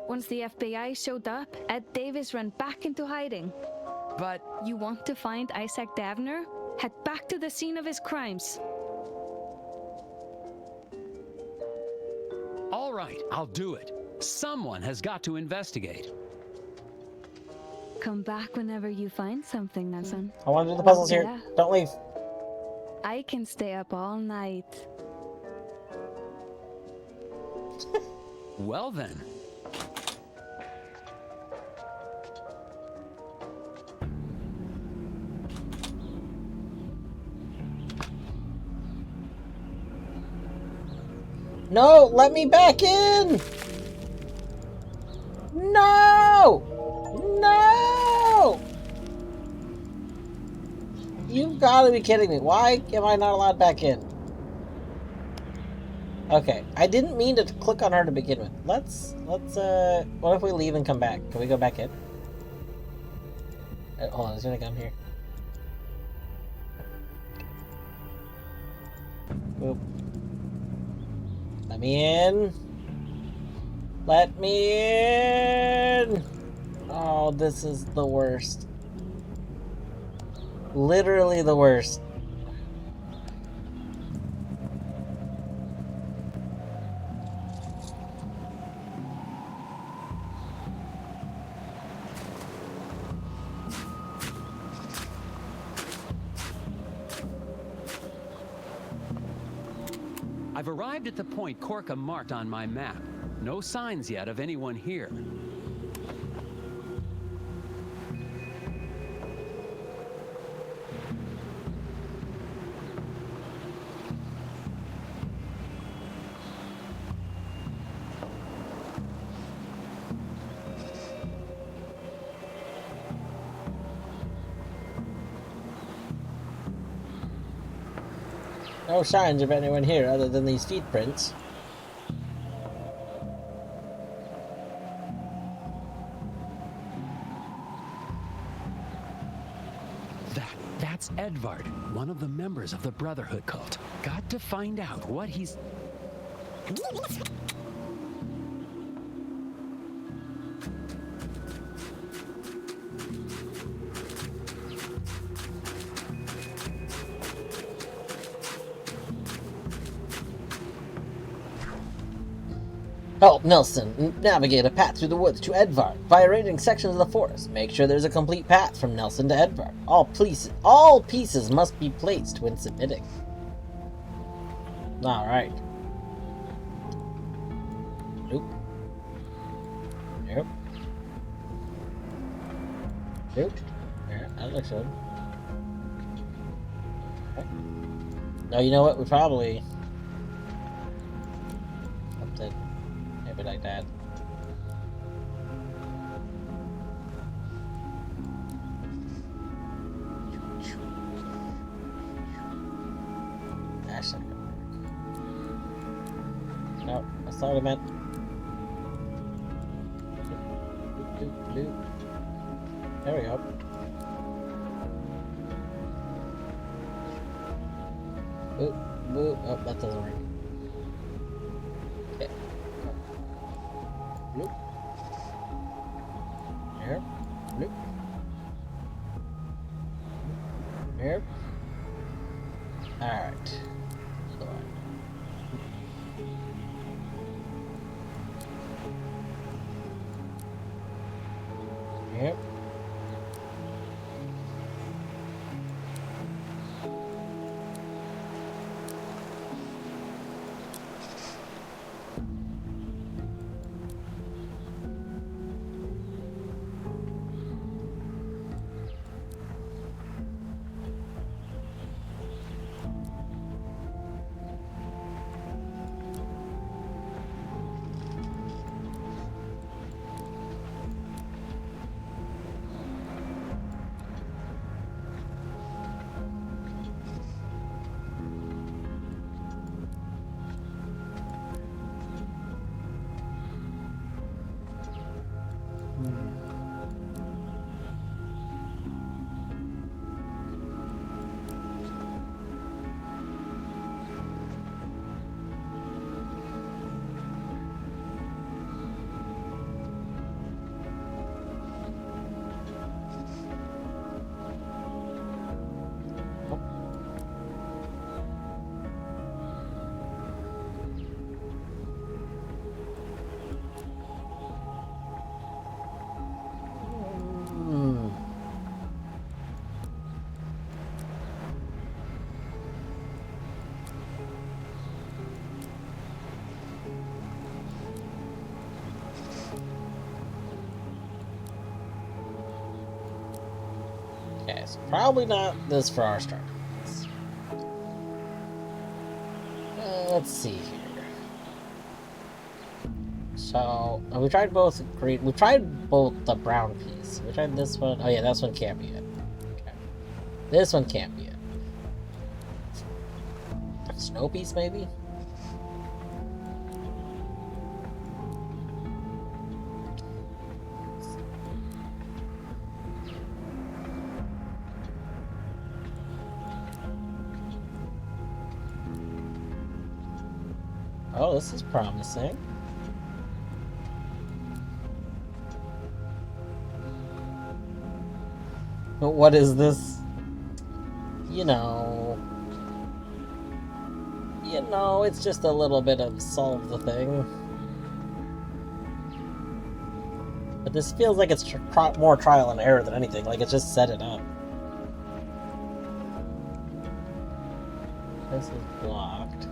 Once the FBI showed up, Ed Davis ran back into hiding. But you want to find Isaac Davner? Head back to the scene of his crimes. all right, I'll do it. Someone has got to investigate. Come back whenever you find something, Nelson. I want to do the puzzles here. Yeah. Don't leave. I can stay up all night. Well then. No, let me back in! No! No! You've got to be kidding me. Why am I not allowed back in? Okay, I didn't mean to click on her to begin with. Let's, what if we leave and come back? Can we go back in? Hold on, is there a gun here? Boop. Let me in. Let me in. Oh, this is the worst. Literally the worst. I've arrived at the point Corca marked on my map. No signs yet of anyone here. No signs of anyone here other than these feet prints. That's Edvard, one of the members of the Brotherhood cult. Got to find out what he's... Help Nelson navigate a path through the woods to Edvard by arranging sections of the forest. Make sure there's a complete path from Nelson to Edvard. All pieces must be placed when submitting. Alright. Nope. Nope. Nope. Yeah, that looks good. Okay. No, you know what? We probably... Something... Maybe like that. That's not gonna work. No, that's not what I meant. Doop, doop. There we go. Boop, boop. Oh, that doesn't work. Okay. Bloop. Here. Bloop. Here. Alright. Here. Probably not this for our starters. Let's see here. So, we tried both green. We tried both the brown piece. We tried this one. Oh yeah, this one can't be it. Okay. This one can't be it. Snow piece, maybe? Oh, this is promising. But what is this? You know, it's just a little bit of solve the thing. But this feels like it's more trial and error than anything. Like, it's just set it up. This is blocked.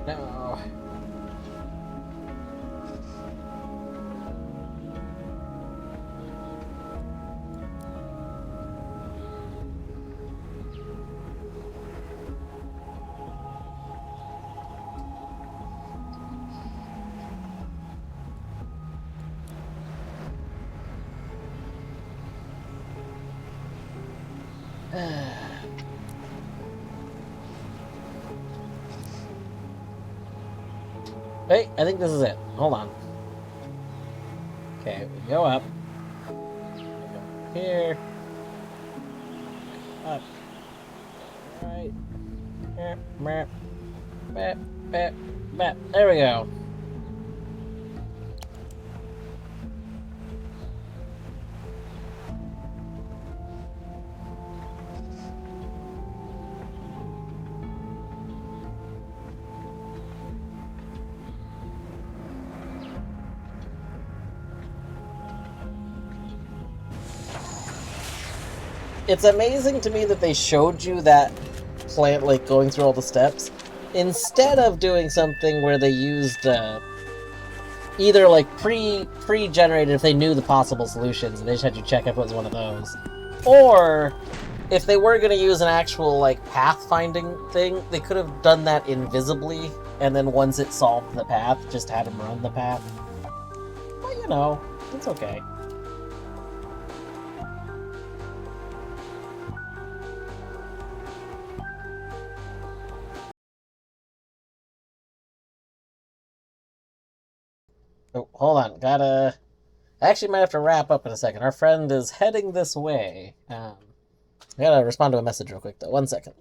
No. Wait, I think this is it. Hold on. Okay, we go up. We go here. Up. Right. There we go. It's amazing to me that they showed you that plant, like, going through all the steps, instead of doing something where they used, either, like, pre-generated if they knew the possible solutions, and they just had you check if it was one of those. Or, if they were going to use an actual, like, path-finding thing, they could have done that invisibly, and then once it solved the path, just had them run the path. But, you know, it's okay. Oh, hold on, I actually might have to wrap up in a second. Our friend is heading this way. I gotta respond to a message real quick, though. 1 second.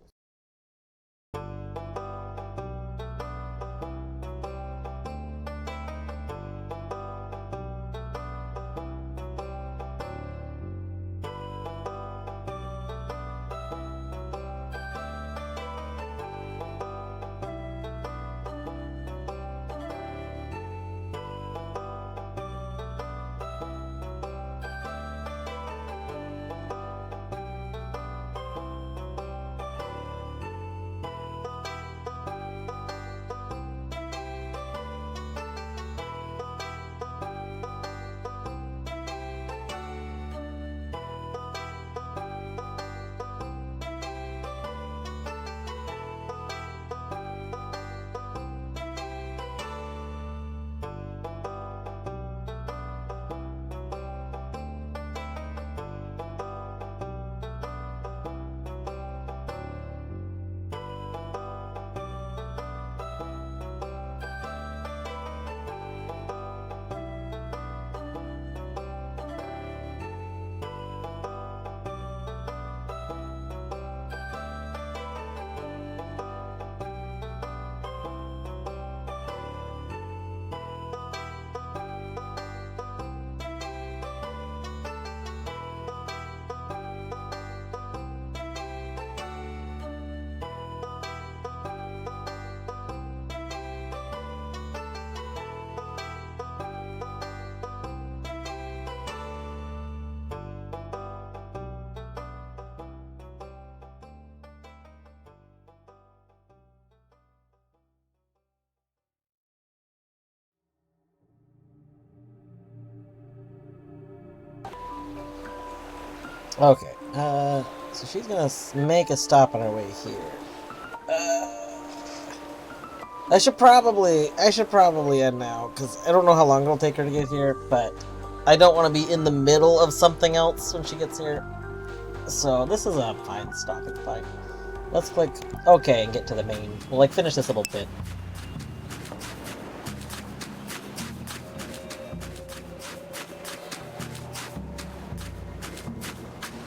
Okay, so she's gonna make a stop on her way here. I should probably end now, because I don't know how long it'll take her to get here, but I don't want to be in the middle of something else when she gets here. So this is a fine stopping point. Let's click OK and get to the main. We'll like finish this little bit.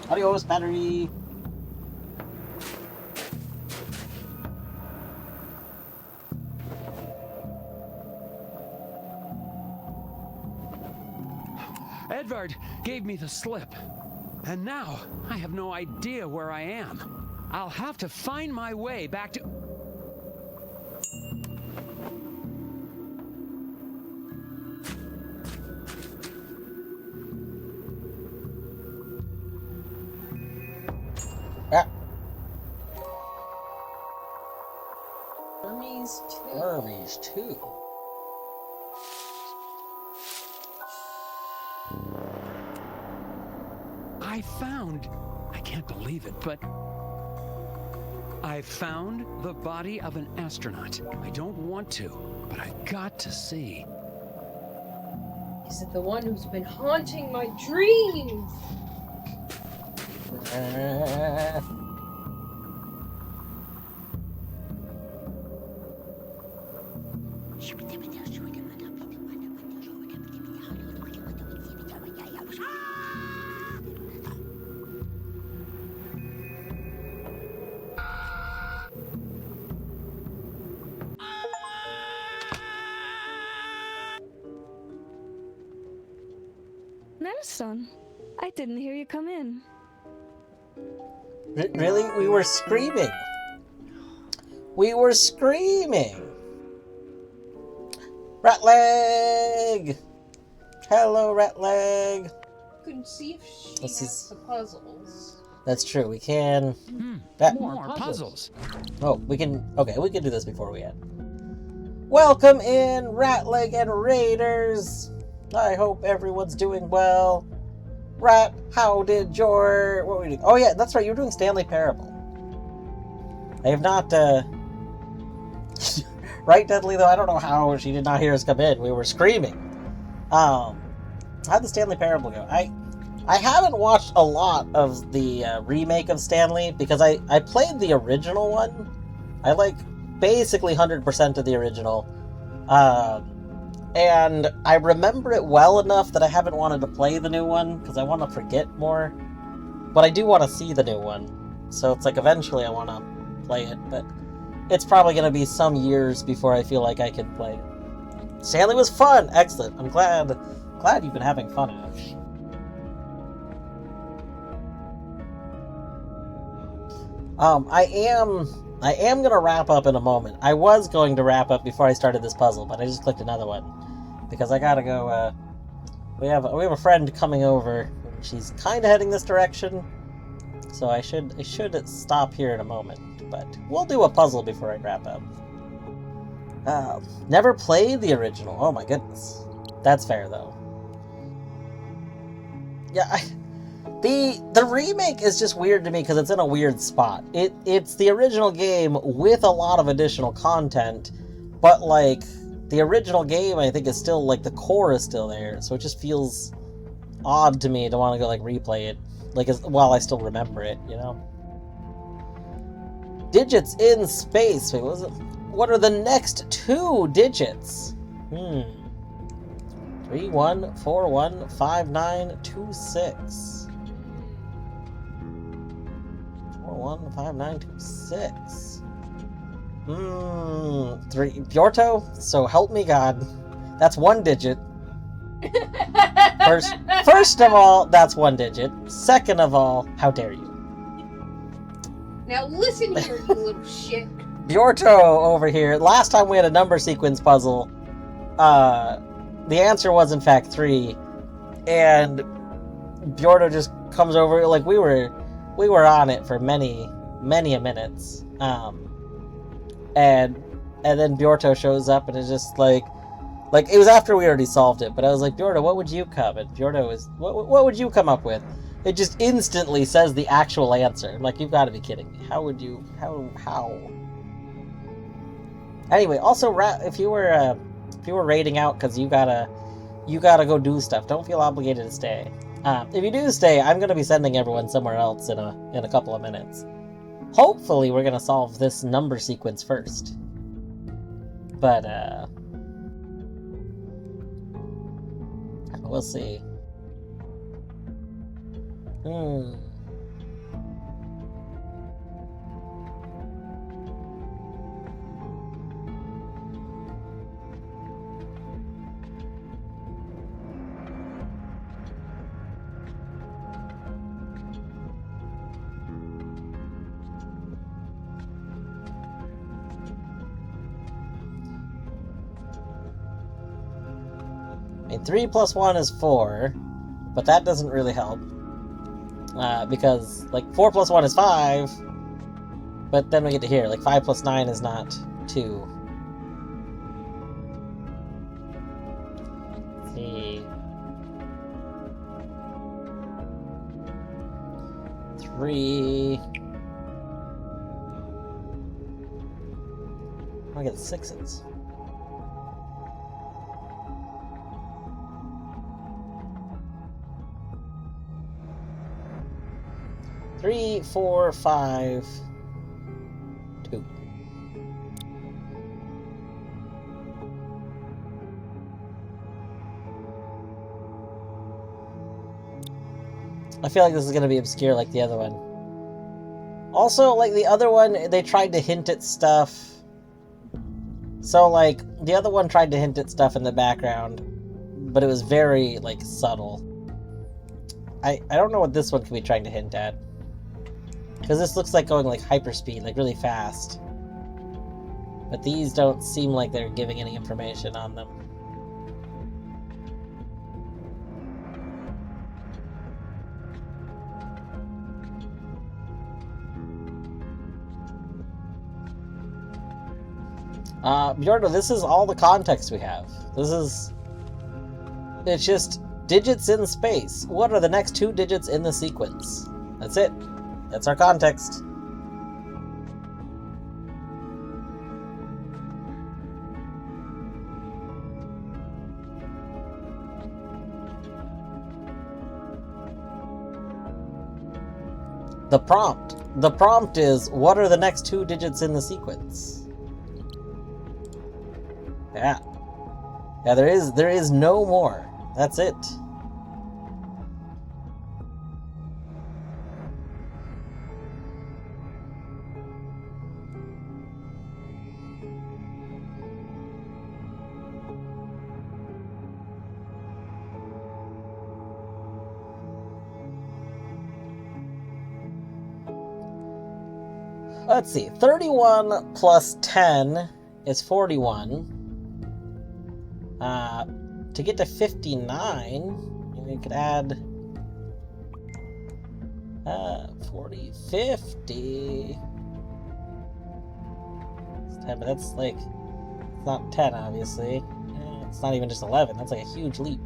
Adios, battery! Edvard gave me the slip. And now, I have no idea where I am. I'll have to find my way back to... Ah. Hermes 2. Hermes 2. I can't believe it, but I found the body of an astronaut. I don't want to, but I've got to see. Is it the one who's been haunting my dreams? Nelson, I didn't hear you come in. Really? We were screaming. We were screaming. Ratleg! Hello, Ratleg. Couldn't see if she This has is- the puzzles. That's true. We can. More puzzles. Oh, we can. Okay, we can do this before we end. Welcome in, Ratleg and Raiders. I hope everyone's doing well. Rat, how did your... What were you doing? Oh yeah, that's right, you were doing Stanley Parable. I have not, Right, Deadly, though? I don't know how she did not hear us come in. We were screaming. How'd the Stanley Parable go? I haven't watched a lot of the remake of Stanley, because I played the original one. I like basically 100% of the original. And I remember it well enough that I haven't wanted to play the new one, because I want to forget more. But I do want to see the new one. So it's like eventually I want to play it, but it's probably going to be some years before I feel like I can play it. Stanley was fun! Excellent. I'm glad you've been having fun in it. I am gonna wrap up in a moment. I was going to wrap up before I started this puzzle, but I just clicked another one. Because I gotta go, we have a friend coming over. She's kinda heading this direction. So I should stop here in a moment. But we'll do a puzzle before I wrap up. Never played the original. Oh my goodness. That's fair, though. Yeah, The remake is just weird to me because it's in a weird spot. It's the original game with a lot of additional content, but like the original game I think is still like the core is still there, so it just feels odd to me to want to go like replay it like while I still remember it, you know? Digits in space. Wait, what are the next two digits? 31415926. 415926. Bjorto? So help me God. That's one digit. First of all, that's one digit. Second of all, how dare you? Now listen here, you little shit. Bjorto over here. Last time we had a number sequence puzzle, the answer was in fact 3, and Bjorto just comes over like we were on it for many minutes, and then Bjorto shows up and is just like it was after we already solved it, but I was like, Bjorto, what would you come? And Bjorto was, what would you come up with? It just instantly says the actual answer. Like, you've got to be kidding me. How would you... How? Anyway, also, if you were raiding out because you gotta go do stuff, don't feel obligated to stay. If you do stay, I'm gonna be sending everyone somewhere else in a couple of minutes. Hopefully, we're gonna solve this number sequence first. But, we'll see. I mean, 3 plus 1 is 4, but that doesn't really help. Because, like, 4 plus 1 is 5, but then we get to here, like, 5 plus 9 is not 2. Let's see. 3. I get 6s. Three, 4, 5, 2. I feel like this is going to be obscure like the other one. Also, like the other one, they tried to hint at stuff. So, like, the other one tried to hint at stuff in the background, but it was very, like, subtle. I don't know what this one could be trying to hint at. Because this looks like going, like, hyperspeed, like, really fast. But these don't seem like they're giving any information on them. Bjorno, this is all the context we have. It's just digits in space. What are the next 2 digits in the sequence? That's it. That's our context. The prompt is, what are the next 2 digits in the sequence? Yeah. Yeah, there is no more. That's it. Let's see, 31 plus 10 is 41. To get to 59, we could add 40, 50. It's 10, but that's like, it's not 10, obviously. It's not even just 11, that's like a huge leap.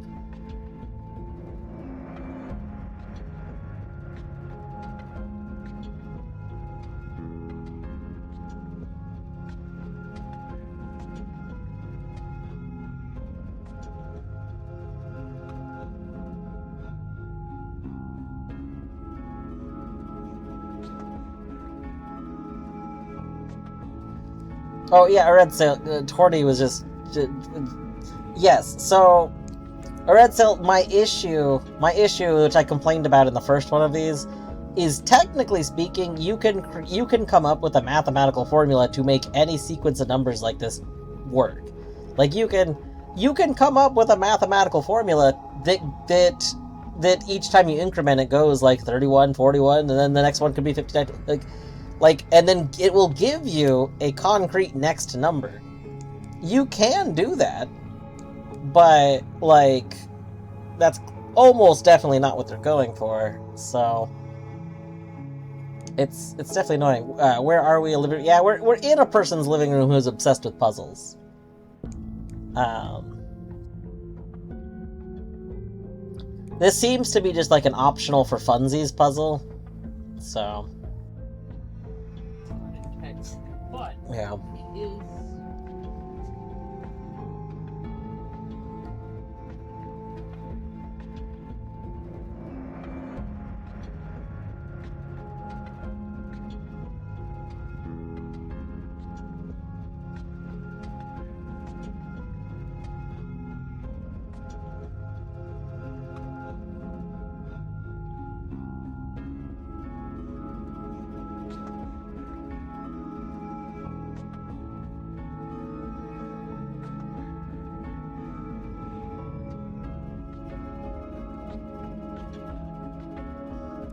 Oh yeah, Red Sail. Torty was just yes. So, Red Sail. My issue, which I complained about in the first one of these, is technically speaking, you can come up with a mathematical formula to make any sequence of numbers like this work. Like you can come up with a mathematical formula that each time you increment it goes like 31, 41, and then the next one could be 59. Like, and then it will give you a concrete next number. You can do that, but, like, that's almost definitely not what they're going for, so... It's definitely annoying. Where are we? Yeah, we're in a person's living room who's obsessed with puzzles. This seems to be just like an optional for funsies puzzle. So. Intense, but Yeah. it is.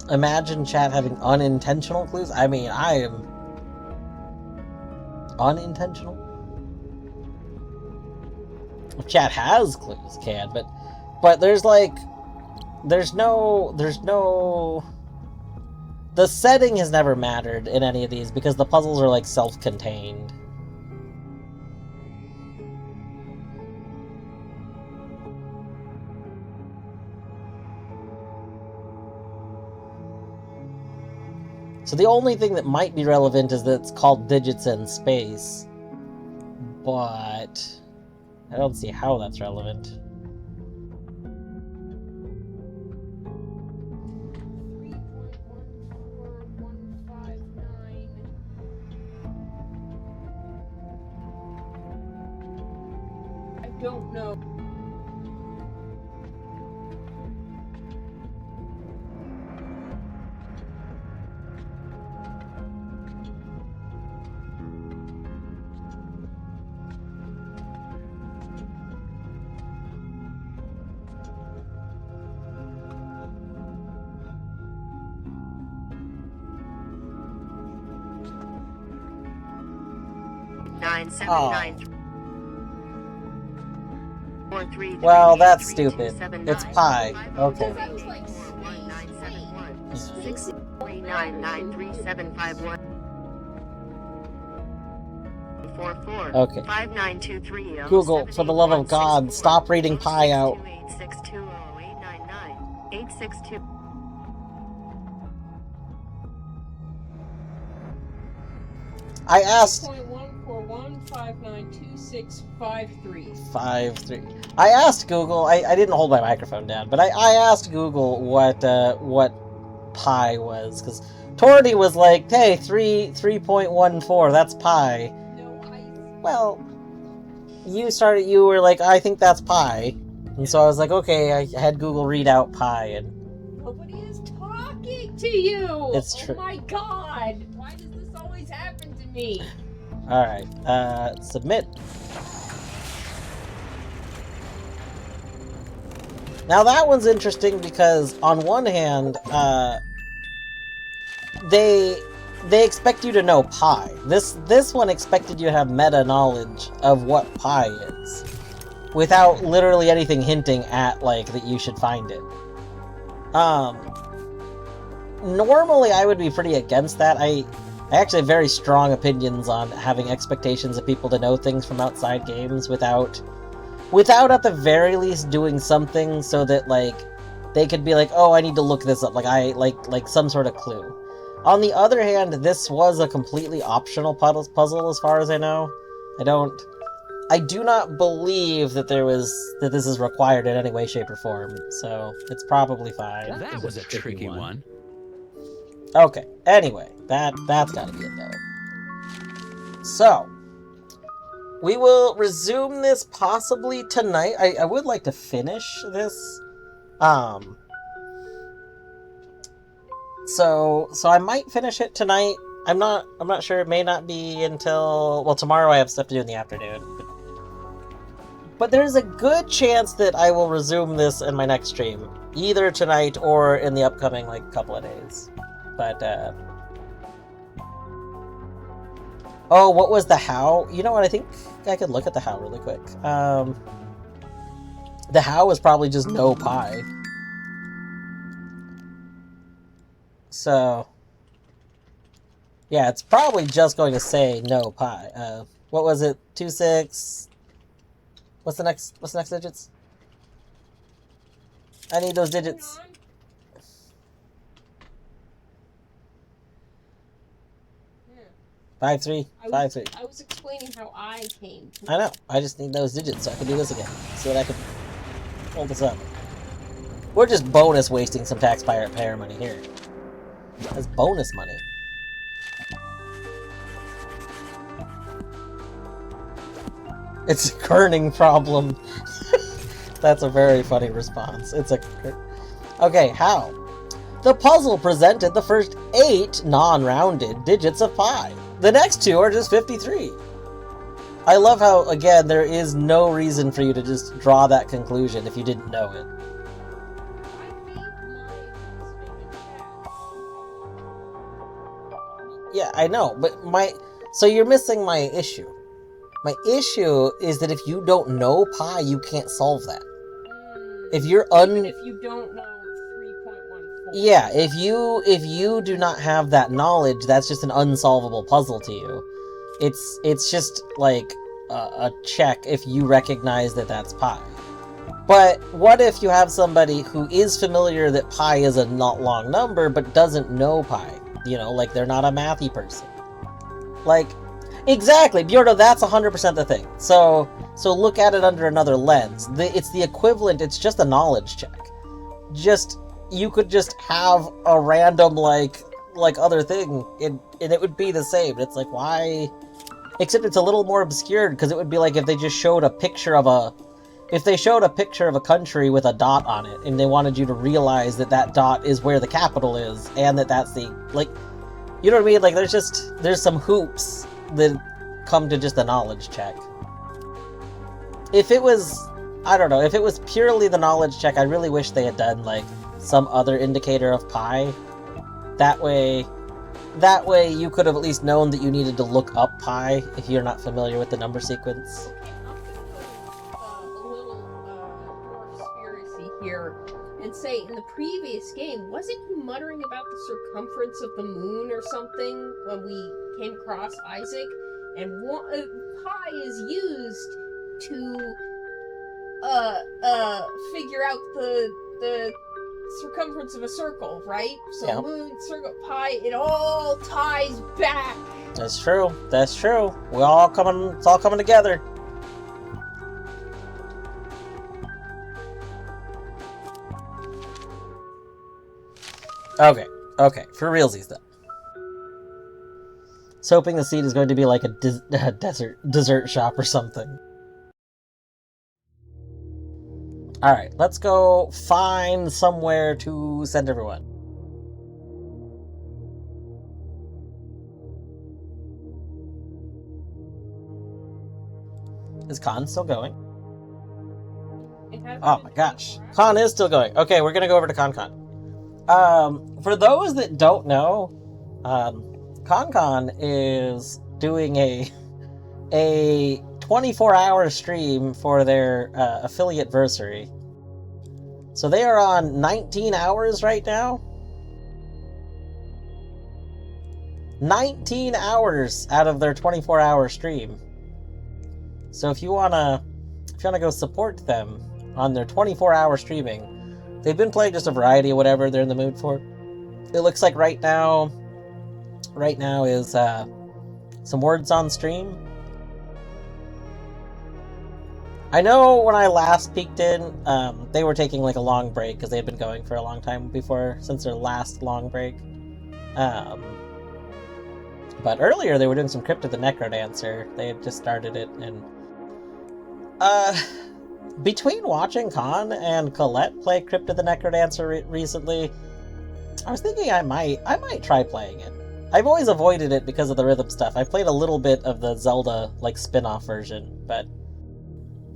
Imagine chat having unintentional clues. I mean, I am unintentional. If chat has clues, can, but there's like, there's no. The setting has never mattered in any of these because the puzzles are like self-contained. So the only thing that might be relevant is that it's called Digits in Space. But I don't see how that's relevant. I don't know. Well, that's stupid. It's pi. Okay. Sounds like Okay. Google, for the love of God, stop reading pi out. I asked 5.141592653. I asked Google. I didn't hold my microphone down, but I asked Google what pi was, because Tordy was like, "Hey, 3.14. That's pi." Well, you were like, "I think that's pi," and so I was like, "Okay." I had Google read out pi, and Nobody is talking to you. It's true. Oh my God! Why does this always happen to me? all right, submit. Now that one's interesting because on one hand, they expect you to know pi. This one expected you to have meta knowledge of what pi is, without literally anything hinting at like that you should find it. Normally I would be pretty against that. I actually have very strong opinions on having expectations of people to know things from outside games without at the very least doing something so that like they could be like, oh, I need to look this up, like some sort of clue. On the other hand, this was a completely optional puzzle as far as I know. I do not believe that this is required in any way, shape, or form, so it's probably fine. That was a tricky one. Okay, anyway, that's gotta be it though. So, we will resume this possibly tonight. I would like to finish this. So I might finish it tonight. I'm not sure. It may not be until, well, tomorrow I have stuff to do in the afternoon. But there's a good chance that I will resume this in my next stream, either tonight or in the upcoming like couple of days. But oh, what was the how? You know what? I think I could look at the how really quick. The how is probably just no pi. So yeah, it's probably just going to say no pi. What was it? 26. What's the next digits? I need those digits. Yeah. 5353. I was explaining how I came to I know. I just need those digits so I can do this again. So that I can hold this up. We're just bonus wasting some taxpayer money here. That's bonus money. It's a kerning problem. That's a very funny response. It's a... Okay, how? The puzzle presented the first 8 non-rounded digits of pi. The next 2 are just 53. I love how, again, there is no reason for you to just draw that conclusion if you didn't know it. Yeah, I know, but so you're missing my issue. My issue is that if you don't know pi, you can't solve that. If you're Even if you don't know 3.14. Yeah, if you do not have that knowledge, that's just an unsolvable puzzle to you. It's just like a check if you recognize that that's pi. But what if you have somebody who is familiar that pi is a not long number but doesn't know pi? You know, like they're not a mathy person. Like, exactly, Bjordo, that's 100% the thing. So look at it under another lens. It's the equivalent, it's just a knowledge check. You could just have a random, like other thing, and it would be the same. It's like, why? Except it's a little more obscured, because it would be like if they just showed a picture of a... If they showed a picture of a country with a dot on it, and they wanted you to realize that that dot is where the capital is, and that's the... Like, you know what I mean? Like, there's some hoops that come to just a knowledge check. If it was... I don't know, if it was purely the knowledge check, I really wish they had done, like, some other indicator of pi. That way you could have at least known that you needed to look up pi if you're not familiar with the number sequence. Here and say, in the previous game, wasn't you muttering about the circumference of the moon or something when we came across Isaac? And pi is used to figure out the circumference of a circle, right? So yeah. Moon, circle, pi, it all ties back. That's true. That's true. It's all coming together. Okay, for realsies then. So hoping the seed is going to be like a dessert shop or something. Alright, let's go find somewhere to send everyone. Is Con still going? Oh my gosh. Con is still going. Okay, we're gonna go over to ConCon. For those that don't know, ConCon is doing a 24-hour stream for their affiliate-versary. So they are on 19 hours right now. 19 hours out of their 24-hour stream. So if you wanna go support them on their 24-hour streaming, they've been playing just a variety of whatever they're in the mood for. It looks like right now is some words on stream. I know when I last peeked in, they were taking like a long break because they had been going for a long time since their last long break. But earlier they were doing some Crypt of the Necrodancer. They had just started it, and between watching Con and Colette play Crypt of the Necrodancer recently, I was thinking I might try playing it. I've always avoided it because of the rhythm stuff. I played a little bit of the Zelda like spin-off version, but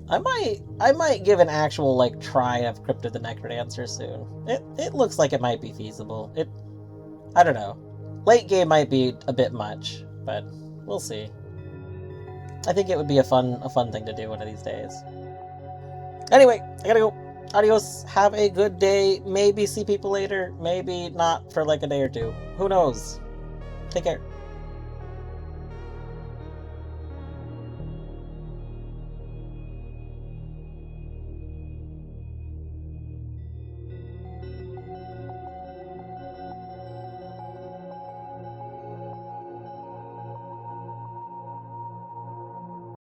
I might give an actual like try of Crypt of the Necrodancer soon. It looks like it might be feasible. I don't know. Late game might be a bit much, but we'll see. I think it would be a fun thing to do one of these days. Anyway, I gotta go. Adios. Have a good day. Maybe see people later. Maybe not for like a day or two. Who knows? Take care.